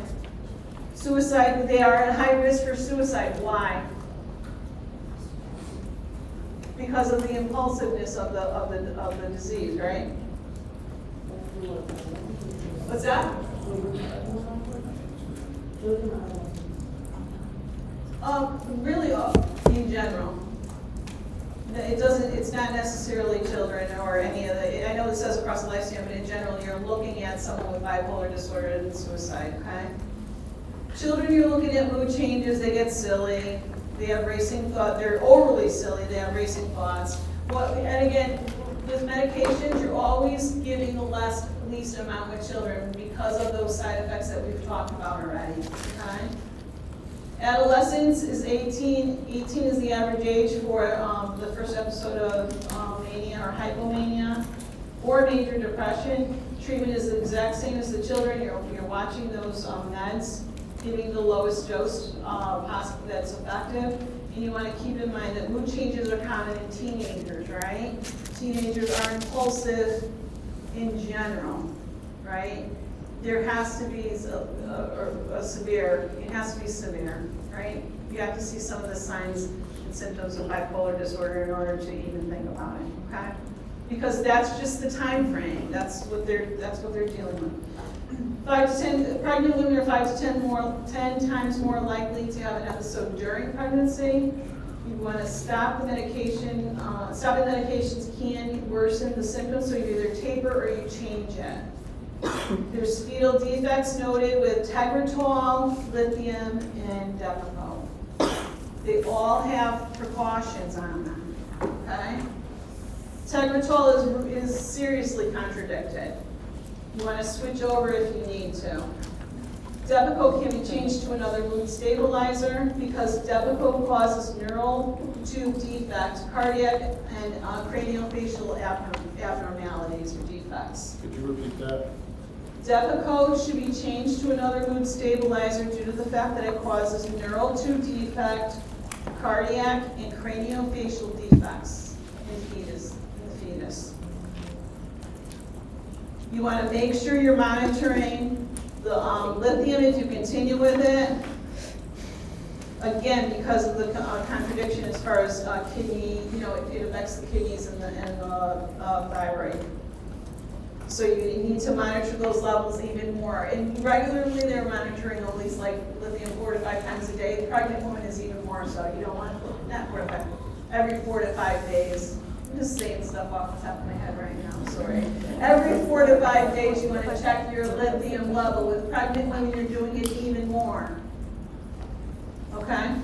Suicide, they are at high risk for suicide. Why? Because of the impulsiveness of the disease, right? What's that? Really, in general. It's not necessarily children or any of the, I know it says across the lifespan, but in general, you're looking at someone with bipolar disorder and suicide, okay? Children, you're looking at mood changes, they get silly, they have racing thoughts, they're overly silly, they have racing thoughts. And again, with medications, you're always giving the least amount with children because of those side effects that we've talked about already, okay? Adolescence is 18. 18 is the average age for the first episode of mania or hypomania or major depression. Treatment is the exact same as the children. You're watching those meds, giving the lowest dose possible that's effective. And you want to keep in mind that mood changes are common in teenagers, right? Teenagers are impulsive in general, right? There has to be a severe, it has to be severe, right? You have to see some of the signs and symptoms of bipolar disorder in order to even think about it, okay? Because that's just the time frame. That's what they're dealing with. 5 to 10 pregnant women are 5 to 10 times more likely to have an episode during pregnancy. You want to stop the medication. Stopping medications can worsen the symptoms, so you either taper or you change it. There's fetal defects noted with Tegretol, lithium, and Depakote. They all have precautions on them, okay? Tegretol is seriously contradicted. You want to switch over if you need to. Depakote can be changed to another mood stabilizer because Depakote causes neural tube defects, cardiac and craniofacial abnormalities or defects. Could you repeat that? Depakote should be changed to another mood stabilizer due to the fact that it causes neural tube defect, cardiac, and craniofacial defects in the fetus. You want to make sure you're monitoring the lithium if you continue with it. Again, because of the contradiction as far as kidney, it affects the kidneys and the thyroid. So you need to monitor those levels even more. And regularly they're monitoring at least like lithium 4 to 5 times a day. The pregnant woman is even more so. You don't want to, not 4 to 5, every 4 to 5 days. I'm just saying stuff off the top of my head right now, sorry. Every 4 to 5 days you want to check your lithium level. With pregnant women you're doing it even more. Okay?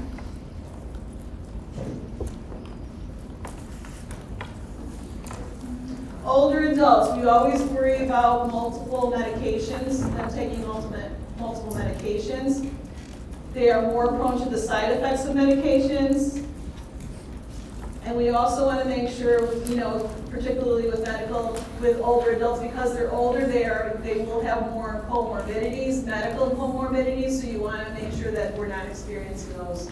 Older adults, we always worry about multiple medications, them taking multiple medications. They are more prone to the side effects of medications. And we also want to make sure, particularly with older adults, because they're older, they will have more comorbidities, medical comorbidities, so you want to make sure that we're not experiencing those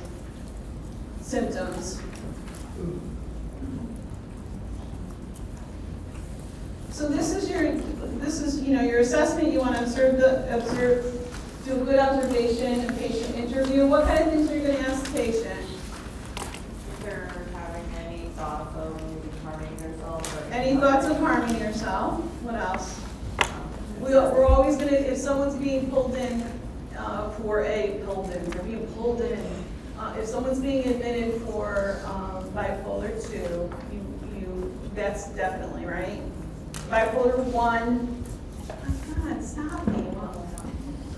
symptoms. So this is your assessment. You want to observe, do a good observation and patient interview. What kind of things are you going to ask the patient? If they're having any thoughts of harming themselves. Any thoughts of harming yourself? What else? We're always going to, if someone's being pulled in if someone's being admitted for bipolar 2, that's definitely right. Bipolar 1, oh God, stop me.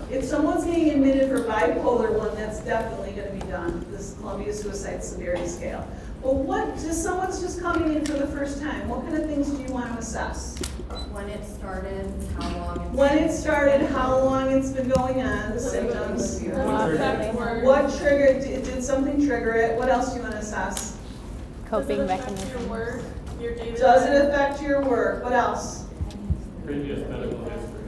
If someone's being admitted for bipolar 1, that's definitely going to be done, this Columbia Suicide Severity Scale. But someone's just coming in for the first time, what kind of things do you want to assess? When it started, how long how long it's been going on, the symptoms. What triggered, did something trigger it? What else do you want to assess? Coping mechanism. Does it affect your work? What else? Previous medical history.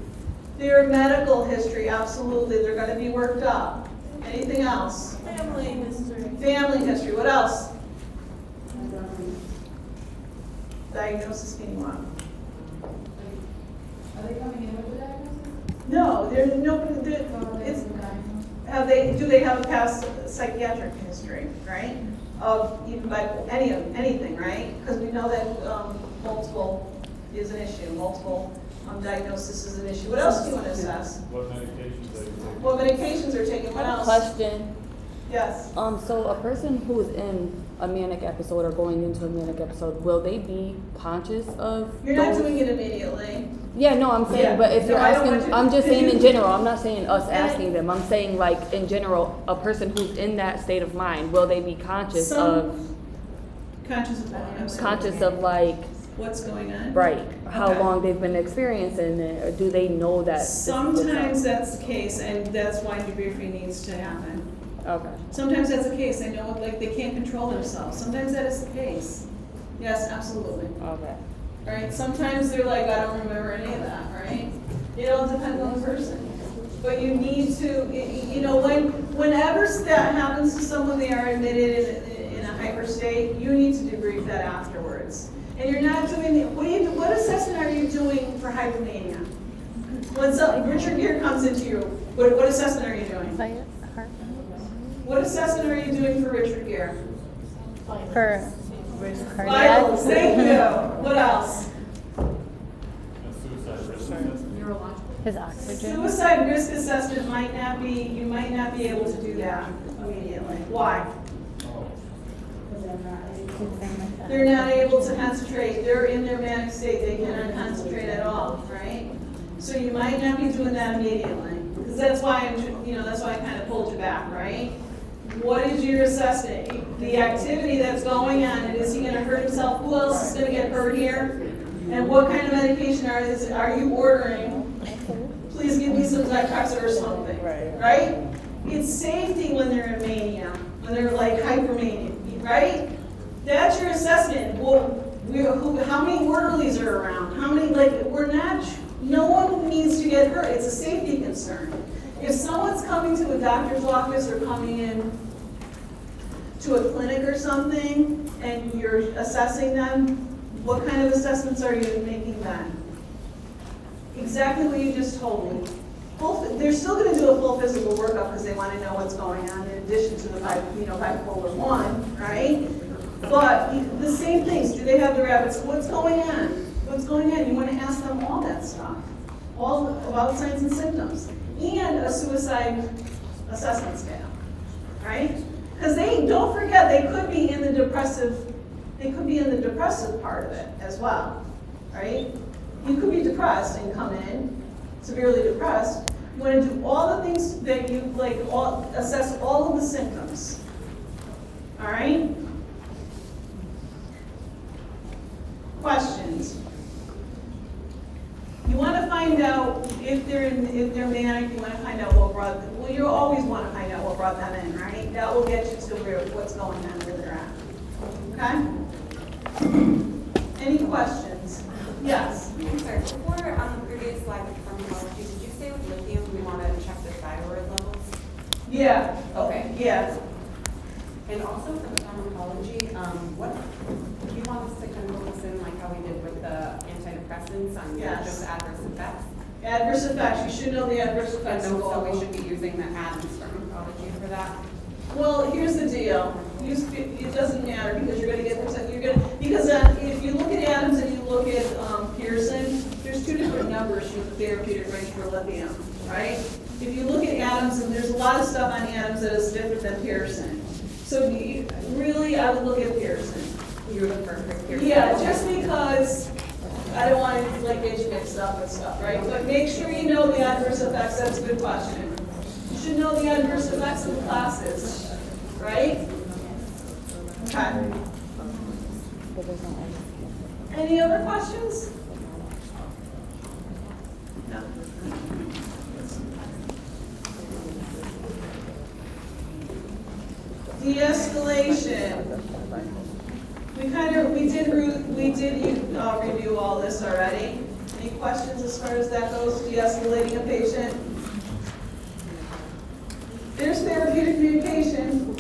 Their medical history, absolutely. They're going to be worked up. Anything else? Family history. Family history. What else? Diagnosis being what? Are they coming in with a diagnosis? No, there's no. Do they have a past psychiatric history, right? Of even by anything, right? Because we know that multiple is an issue. Multiple diagnosis is an issue. What else do you want to assess? What medications are you taking? What medications are taken? What else? Question. Yes. So a person who's in a manic episode or going into a manic episode, will they be conscious of? You're not doing it immediately. Yeah, no, I'm saying, but if you're asking, I'm just saying in general. I'm not saying us asking them. I'm saying like in general, a person who's in that state of mind, will they be conscious of? Conscious of like what's going on? Right. How long they've been experiencing it, or do they know that? Sometimes that's the case, and that's why debriefing needs to happen. Okay. Sometimes that's the case. I know, like, they can't control themselves. Sometimes that is the case. Yes, absolutely. Okay. Right? Sometimes they're like, I don't remember any of that, right? It all depends on the person. But you need to, you know, whenever that happens to someone, they are admitted in a hyper state, you need to debrief that afterwards. And you're not doing, what assessment are you doing for hypomania? When Richard Gere comes into you, what assessment are you doing? What assessment are you doing for Richard Gere? For Vitals, thank you. What else? his oxygen. Suicide risk assessment might not be, you might not be able to do that immediately. Why? They're not able to concentrate. They're in their manic state. They cannot concentrate at all, right? So you might not be doing that immediately. Because that's why that's why I kind of pulled you back, right? What is your assessment? The activity that's going on, and is he going to hurt himself? Who else is going to get hurt here? And what kind of medication are you ordering? Please give me some Zyprexa or something, right? It's safety when they're in mania, when they're like hypermania, right? That's your assessment. Well, how many orderlies are around? How many, no one needs to get hurt. It's a safety concern. If someone's coming to a doctor's office or coming in to a clinic or something, and you're assessing them, what kind of assessments are you making then? Exactly what you just told me. They're still going to do a full physical workup because they want to know what's going on in addition to the bipolar 1, right? But the same things. Do they have the rabbits? What's going on? What's going on? You want to ask them all that stuff, all about signs and symptoms, and a suicide assessment scale, right? Because don't forget, they could be in the depressive. They could be in the depressive part of it as well, right? You could be depressed and come in severely depressed. You want to do all the things that you assess all of the symptoms. All right? Questions? You want to find out if they're manic. You want to find out what brought them. Well, you always want to find out what brought them in, right? That will get you to what's going on, where they're at. Okay? Any questions? Yes. Sorry, before on the previous slide with pharmacology, did you say with lithium we want to check the thyroid levels? Yeah. Okay. Yeah. And also for the pharmacology, what do you want us to kind of focus in like how we did with the antidepressants on just adverse effects? Adverse effects. You should know the adverse effects. And so we should be using the Adams pharmacology for that. Well, here's the deal. It doesn't matter because you're going to get this. Because if you look at Adams and you look at Pearson, there's two different numbers for the therapeutic range for lithium, right? If you look at Adams, and there's a lot of stuff on Adams that is different than Pearson. So really, I would look at Pearson. You would prefer Pearson? Yeah, just because I don't want to get you mixed up with stuff, right? But make sure you know the adverse effects. That's a good question. You should know the adverse effects of the classes, right? Okay. Any other questions? No. De-escalation. We did review all this already. Any questions as far as that goes? De-escalating a patient. There's therapeutic communication.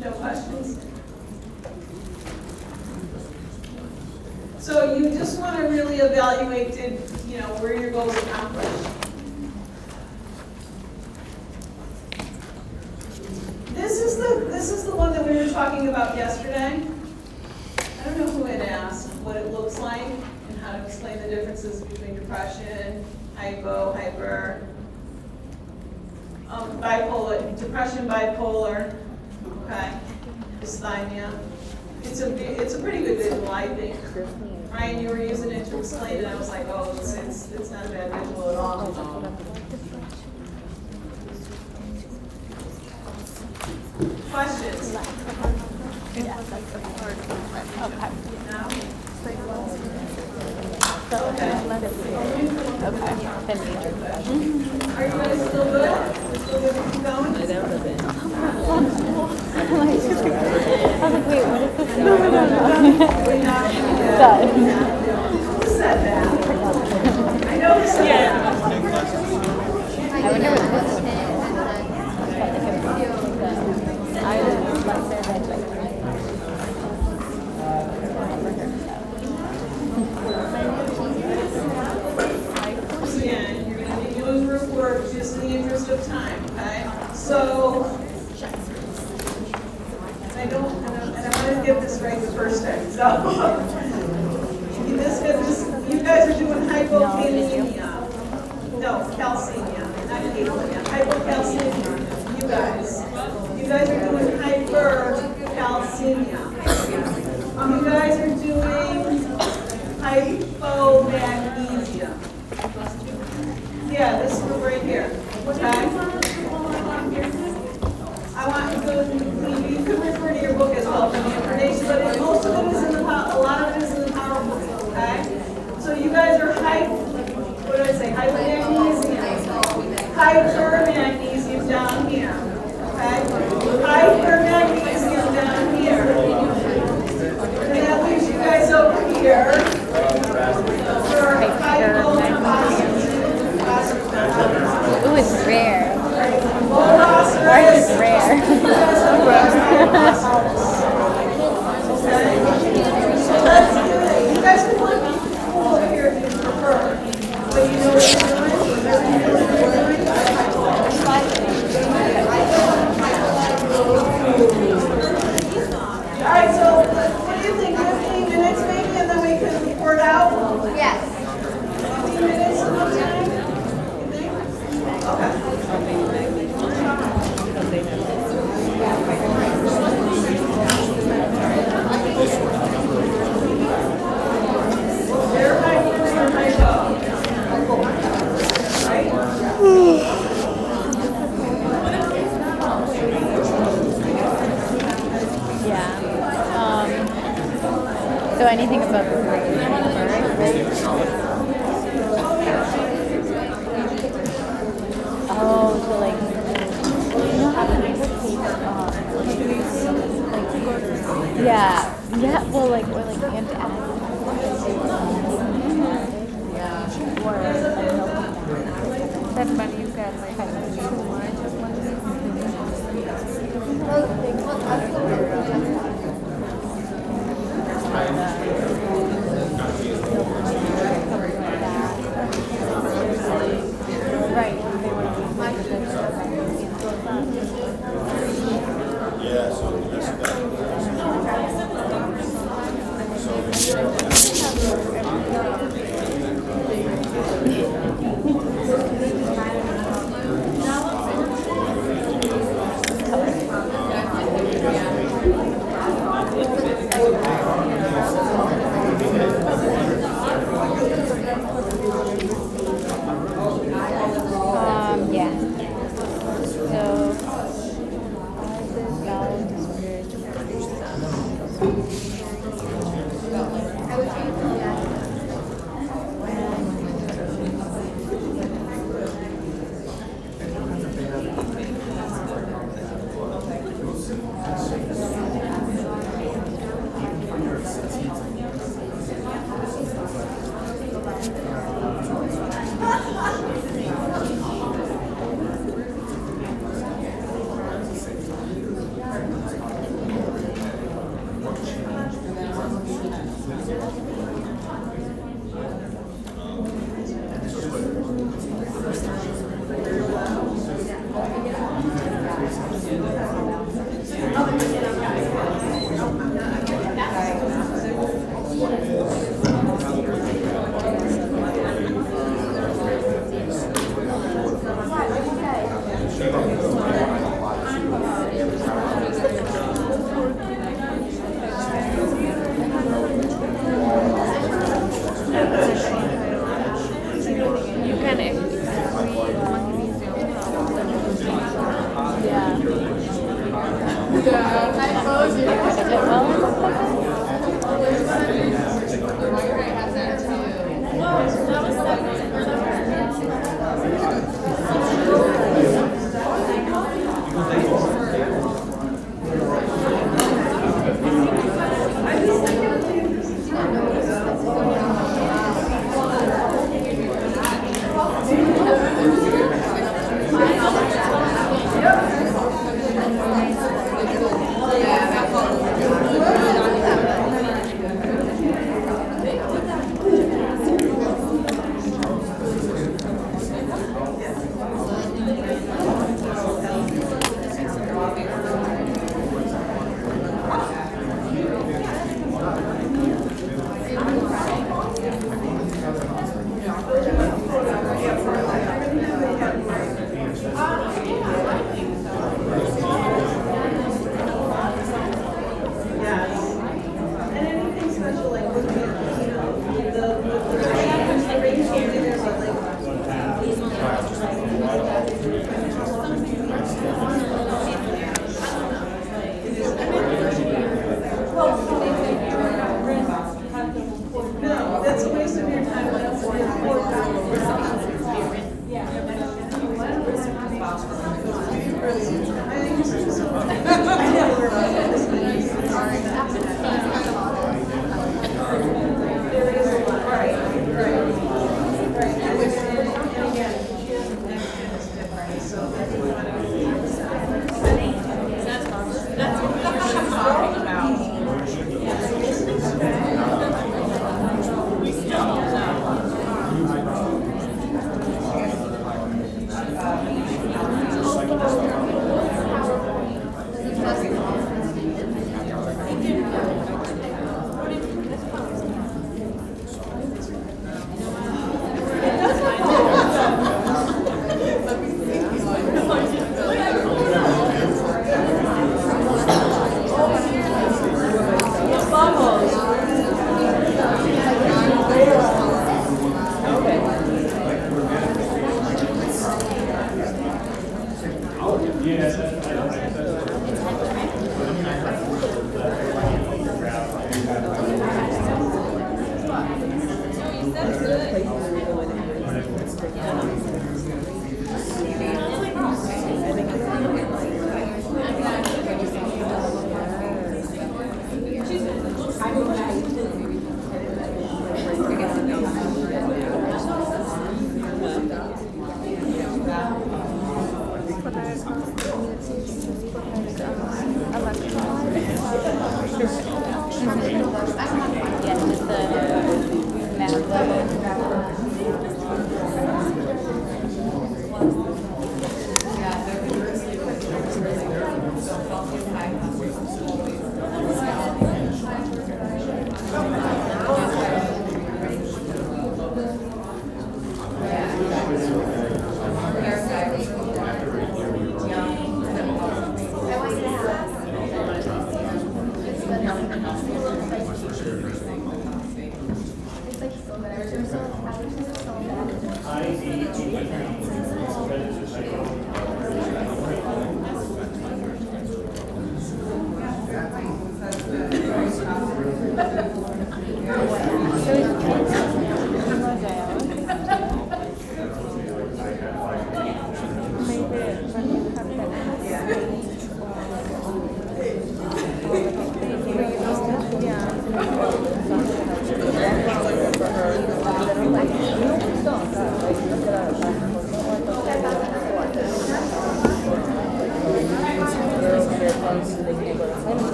No questions? So you just want to really evaluate, were your goals accomplished? This is the one that we were talking about yesterday. I don't know who had asked what it looks like and how to explain the differences between depression, hyper, bipolar, depression, bipolar, okay, dysthymia. It's a pretty good visual, I think. Ryan, you were using it to explain it. I was like, oh, it's not a bad visual at all. Questions? No? Okay. Okay. Then major. Are you guys still good? You still good to keep going? I was like, wait, what is this? No. Done. Who said that? I know who said that. I wonder what this is. I like their red light. Again, you're going to be doing group work just in the interest of time, okay? So, and I want to get this right the first time. So, you guys are doing hypokalemia. No, calcemia, not kalemia. Hypocalcemia. You guys are doing hypercalcemia. You guys are doing hypomagnesia. Yeah, this one right here. Okay? I want you could refer to your book as well for the information, but most of it is in the a lot of it is in the PowerPoint. Okay? So you guys are what did I say? Hypermagnesium down here. Okay? Hypermagnesium down here. And that leaves you guys over here for hypophosphatasia. Ooh, it's rare. Ours is rare. You guys can look over here if you prefer. But you know what you're doing? Alright, so what do you think? 15 minutes maybe, and then we can report out? Yes. 15 minutes enough time? You think? Okay. So anything about the oh, so like, you know how people take, yeah, well, like, or like antacids. Yeah. Or then when you get like too much of one right. Yeah, so that's yeah. So, bowel disorders, talking about.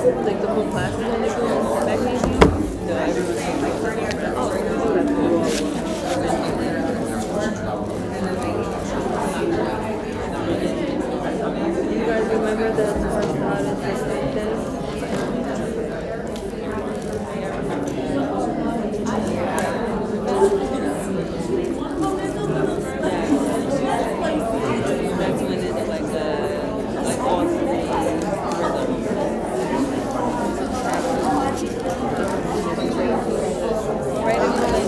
Like the whole class is only doing magnesium? No, everyone's doing like, oh, you guys remember the first thought that's when it's like all right after they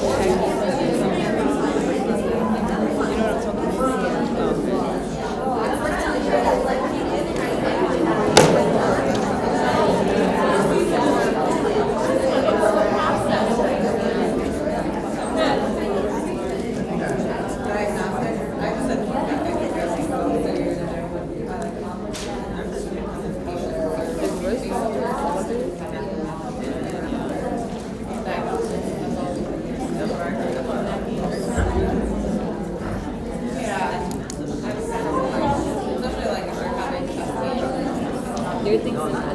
I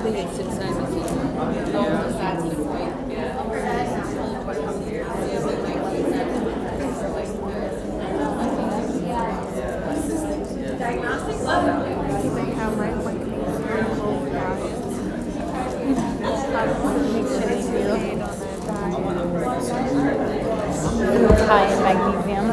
think it's 6 times a season. Diagnostic level. Like how my point is whole diet. Make sure they stayed on their diet. High in magnesium.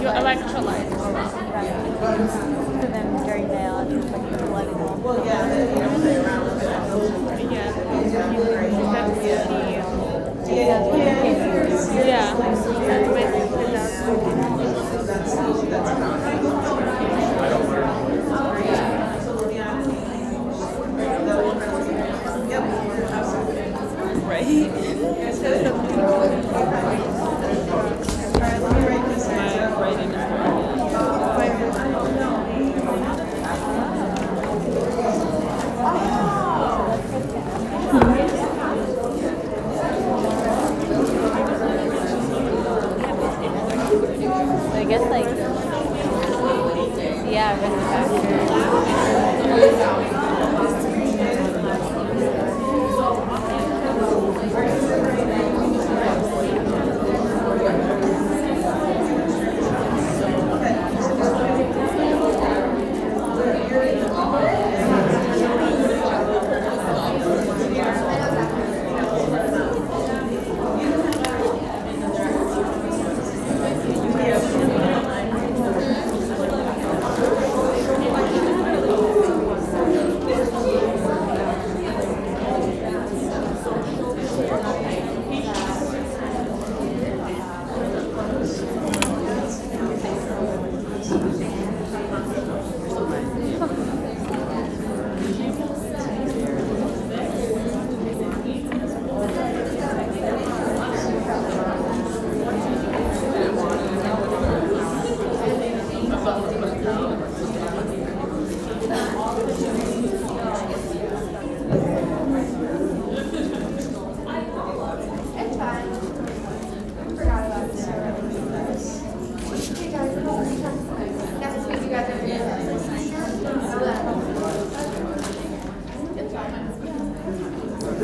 Your electrolytes. So then during dialysis, it's like your blood is all. Well, yeah, you don't play around with that. I guess like, yeah,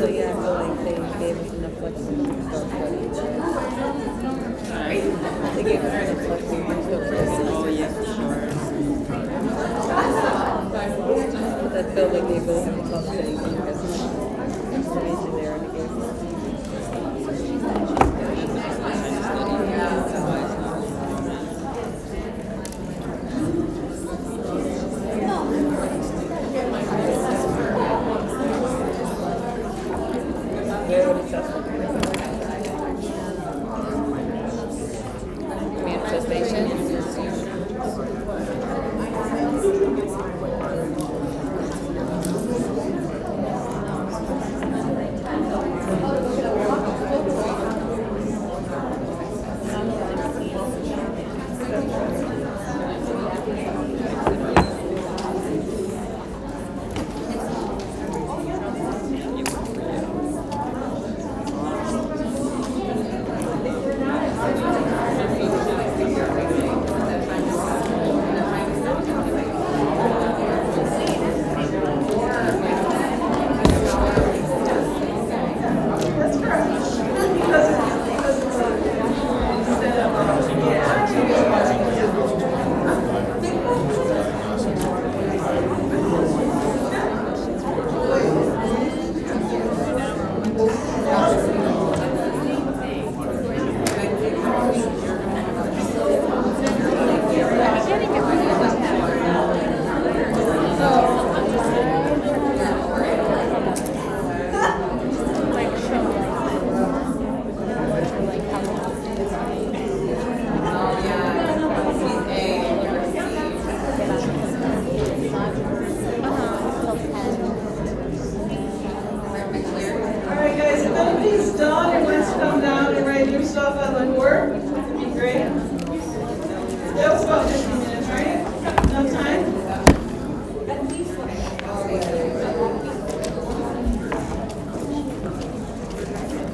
So yeah, I feel like they gave us enough flexibility to start studying. They gave us enough flexibility to start studying. Oh yeah, for sure. But I feel like they really have to stop studying because there's so much information there to give. organizations.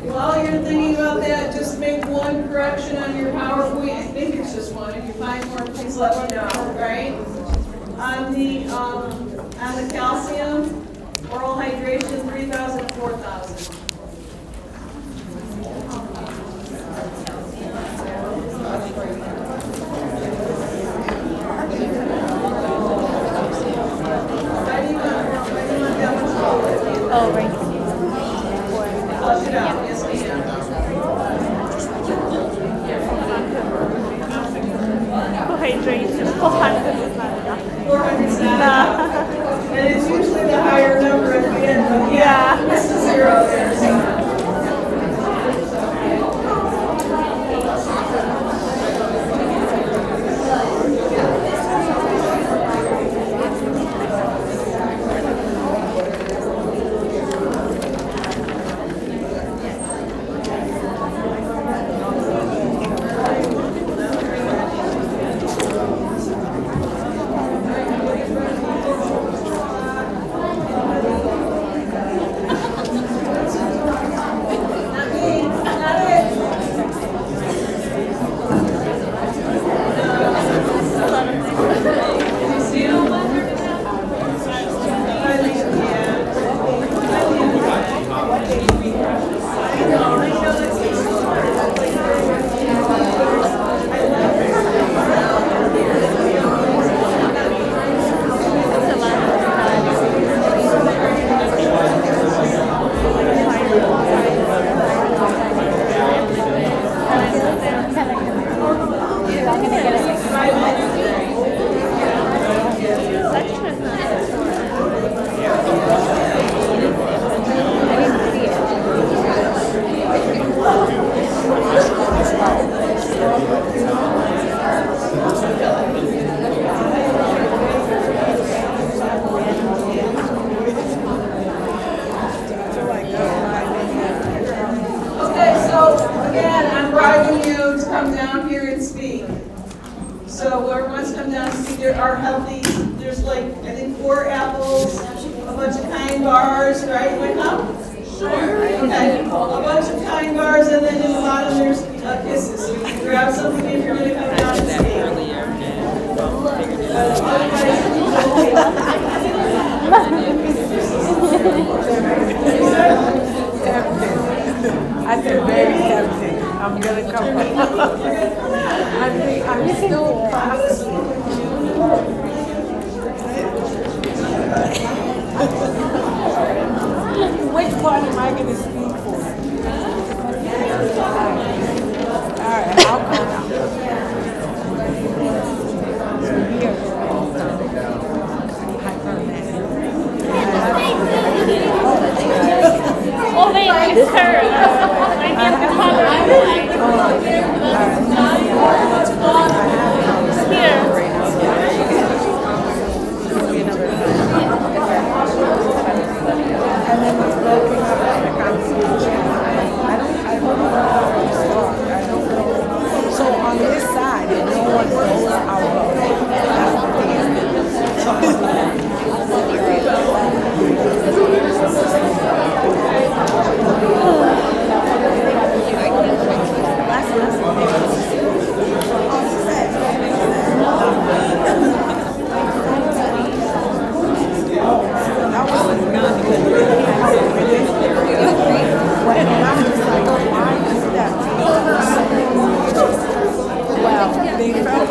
While you're thinking about that, just make one correction on your PowerPoint. I think it's just one. If you find more, please let me know, right? On the calcium, oral hydration, 3,000 to 4,000. Oh, right. Flush it out, yes ma'am. Hydration, 400 is not enough. 400 is not enough. And it's usually the higher number at the end, but yeah, it's the zero there. So whoever wants to come down and speak, there are healthy, there's like, I think 4 apples, a bunch of kind bars, right? You want to come? Sure. Okay, a bunch of kind bars, and then in the bottom there's kisses. So you can grab something if you're going to come down and speak. I said very tempting. I'm gonna come. I'm still processing. Which part am I gonna speak for? All right, I'll come out. Oh wait, it's her. I need to follow.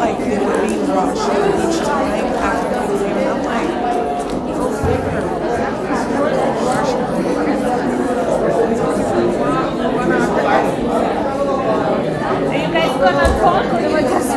like it would be rushed each time after the exam. I'm like, go figure. Are you guys gonna talk or we're just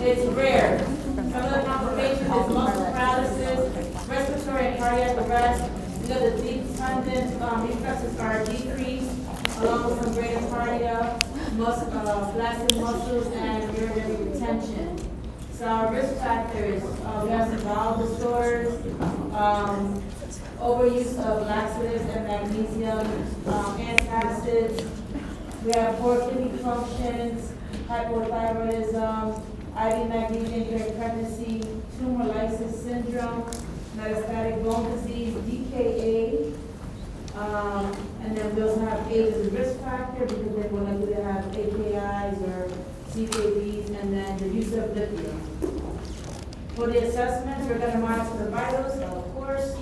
It's rare. Some of the complications is muscle paralysis, respiratory and cardiac arrest, because the deep tendon reflexes are decreased, along with some bradycardia, flaccid muscles, and urinary retention. So our risk factors, we have some bowel disorders, overuse of laxatives and magnesium, antacids. We have poor kidney functions, hypothyroidism, IV magnesium during pregnancy, tumor lysis syndrome, metastatic And then we also have age as a risk factor because they want to have AKIs or CKBs, and then the use of lithium. For the assessments, we're gonna monitor the vitals, of course.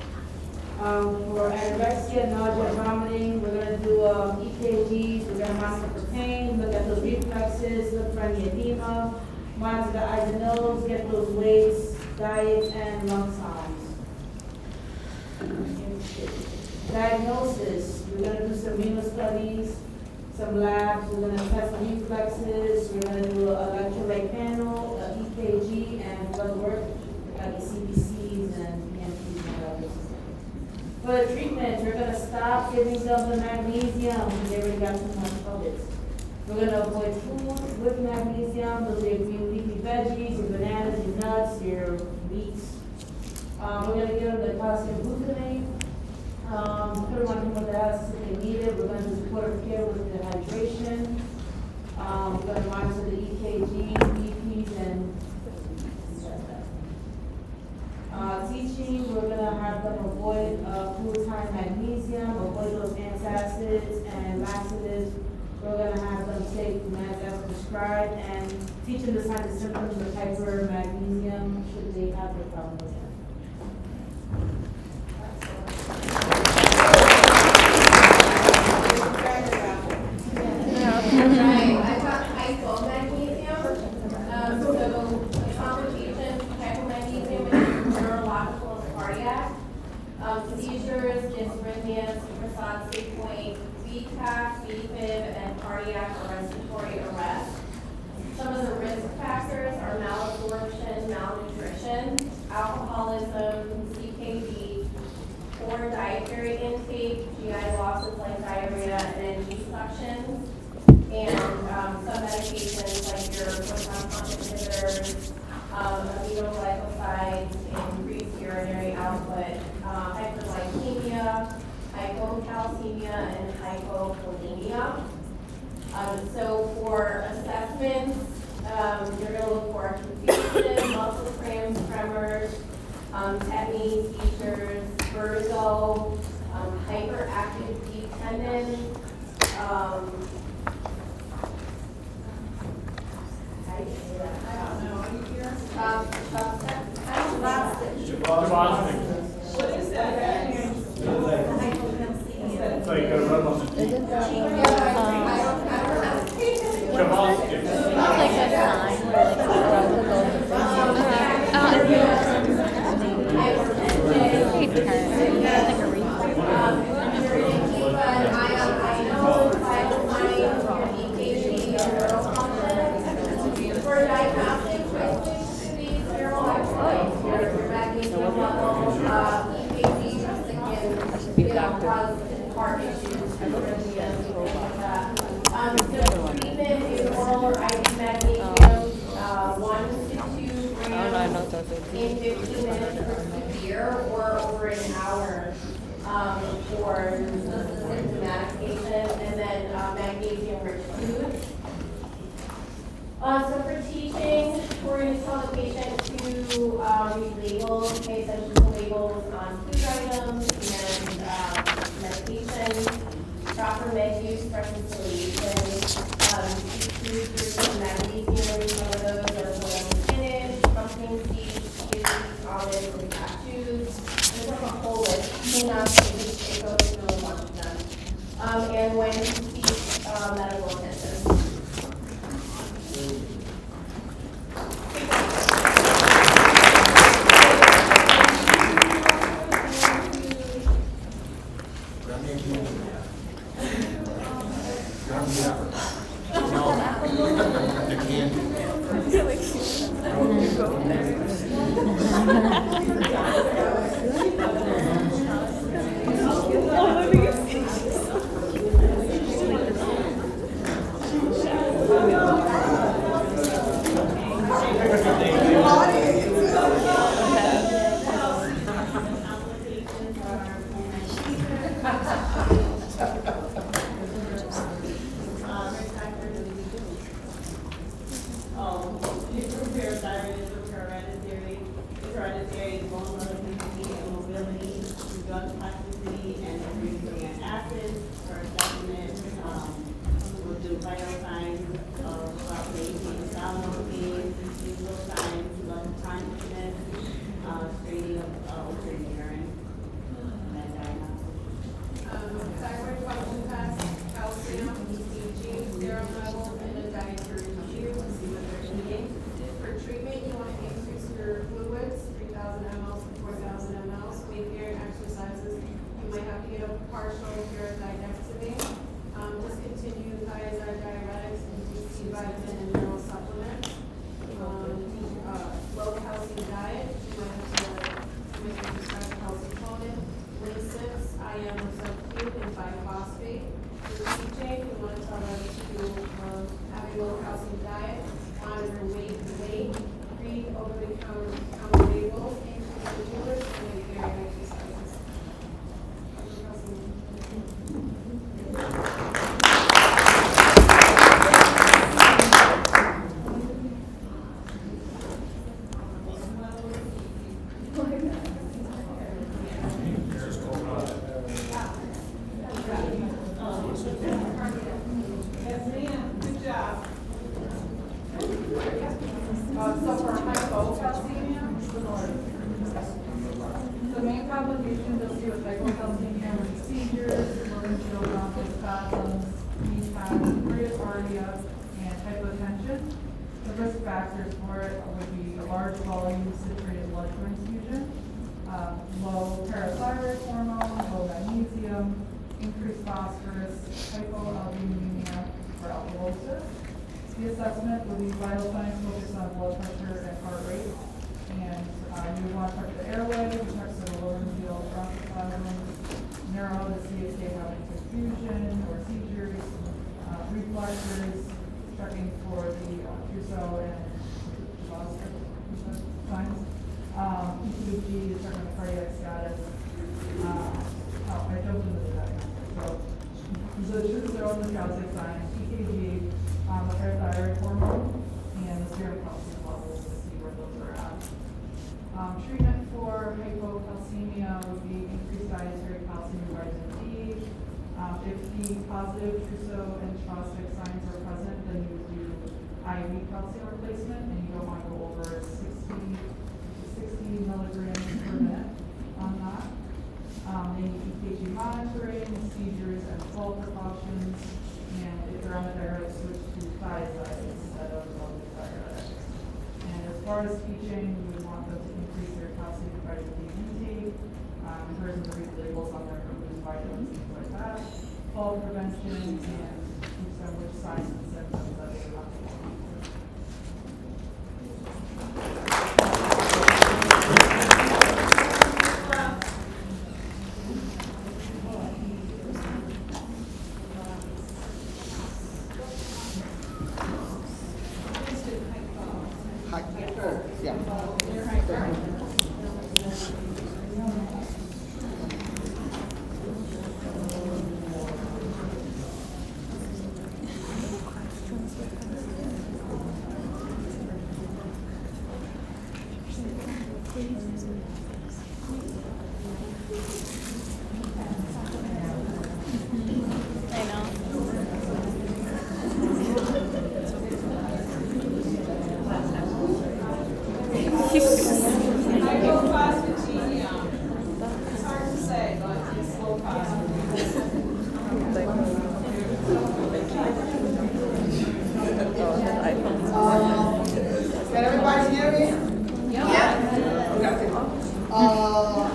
For anorexia, nausea, vomiting, we're gonna do EKGs, we're gonna monitor for pain, look at those reflexes, look for any edema, monitor the eyes and nose, get those weights, diets, and lung sounds. Diagnosis, we're gonna do some renal studies, some labs, we're gonna test some reflexes, we're gonna do an electrolyte panel, EKG, and blood work at the CBCs and EMTs and others. For the treatment, we're gonna stop giving them the magnesium because they already got too much of it. We're gonna avoid food with magnesium, those are your green leafy veggies, your bananas, your nuts, your meats. We're gonna give them the calcium gluconate. Put them on hemodialysis if they need it. We're going to support care with the hydration. We're going to monitor the EKGs, BPs, and teaching. We're going to have them avoid full-time magnesium, avoid those antacids and laxatives. We're going to have them take meds as prescribed and teach them the signs and symptoms of hypermagnesium should they have the problem with it. Right, I've got hypomagnesium. So complications, hypomagnesium is neurological and cardiac. Seizures, dysrhythmia, suprasaltic point, VTAC, VFib, and cardiac or respiratory arrest. Some of the risk factors are malabsorption, malnutrition, alcoholism, CKD, poor dietary intake, GI losses like diarrhea and inductions, and some medications like your proton pump inhibitors, aminoglycosides, increased urinary output, hyperglycemia, hypocalcemia, and hypokalemia. So for assessments, you're going to look for confusion, muscle cramps, tremors, tetany, seizures, vertigo, hyperactive deep tendon, What is that? It's like a run on the Isn't that For diagnostic questions to these neural electrolytes, your magnesium level, EKG, can cause heart issues, arrhythmias, things like that. So treatment is oral or IV magnesium, 1 to 2 grams in 15 minutes for severe or over an hour for symptomatic patients, and then magnesium-rich foods. So for teaching, we're going to tell the patient to read labels, pay attention to labels on food items and medications, proper med use reconciliation, teach through magnesium, some of those are boiled spinach, pumpkin seeds, chia seeds, olives, and cashews. There's like a whole list. It goes through a bunch of them. And when to seek medical attention. Hereditary, bone mobility, immobility, gun toxicity, and breathing and IM substitute in biphosphate. For teaching, we want to tell them to have a low calcium diet, monitor weight, read over-the-counter labels, increase the viewers, and regular exercises. Good job. So for hypocalcemia, the main complications you'll see with hypocalcemia are seizures, laryngeal bronchospasms, bradycardia, and hypotension. The risk factors for it would be a large volume citrated blood transfusion, low parathyroid hormone, low magnesium, increased phosphorus, hypoalbuminemia, or alkalosis. The assessment will be vital signs focused on blood pressure and heart rate. And you want to check the airway, check the laryngeal bronchospasms, narrow to see if they have any confusion or seizures, reflexes, checking for the Trousseau and signs. ECG is checking the cardiac status. I jumped into that. So the Trousseau and the calcium signs, EKG, the parathyroid hormone, and the serum calcium levels to see where those are at. Treatment for hypocalcemia would be increased dietary calcium and vitamin D. If the positive Trousseau and Chopstick signs are present, then you would do IV calcium replacement, and you don't want to go over 60 milligrams per minute on that. They need EKG monitoring, seizures, and fall precautions. And if they're on a diuretic, switch to thiazide instead of diuretics. And as far as teaching, we would want them to increase their calcium and vitamin D intake, encourage them to read labels on their food vitamins, things like that, fall prevention, and teach them which signs and symptoms that they have to monitor. Hypophosphatemia. It's hard to say, but it's low Can everybody hear me? Yeah. Okay.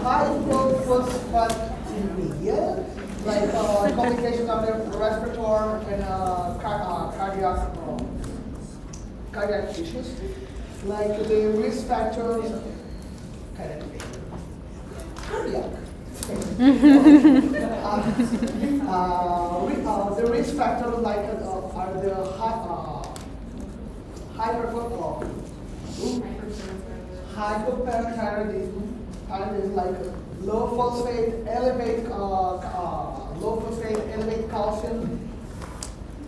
Hypophosphatemia, like complications of the respiratory and cardiac issues, like the risk factors. The risk factors like are the hypoparathyroidism, like low phosphate, elevate calcium,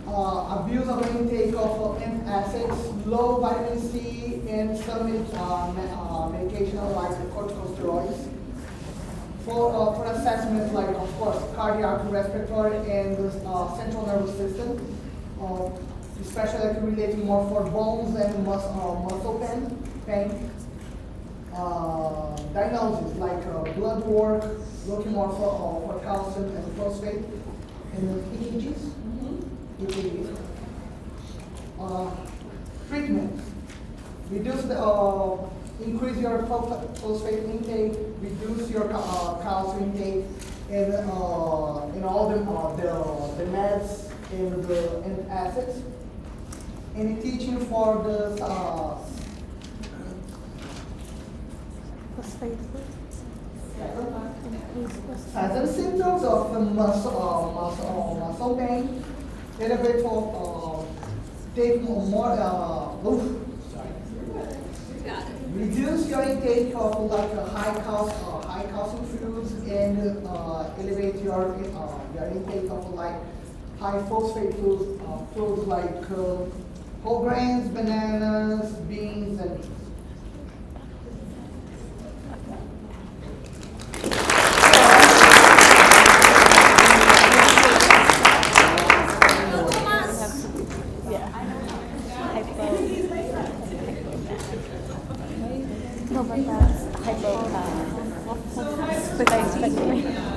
abuse of intake of acids, low vitamin C, and some medication like corticosteroids. For assessment, like of course cardiac, respiratory, and the central nervous system, especially like relating more for bones and muscle pain. Diagnosis like blood work, looking more for calcium and phosphate, and EKGs. Treatment. Reduce the increase your phosphate intake, reduce your calcium intake, and all the meds and the acids. And teaching for the Sudden symptoms of muscle pain, elevate for take more reduce your intake of like high calcium foods and elevate your intake of like high phosphate foods like whole grains, bananas, beans, and meats. No, but that's hypo, but I expect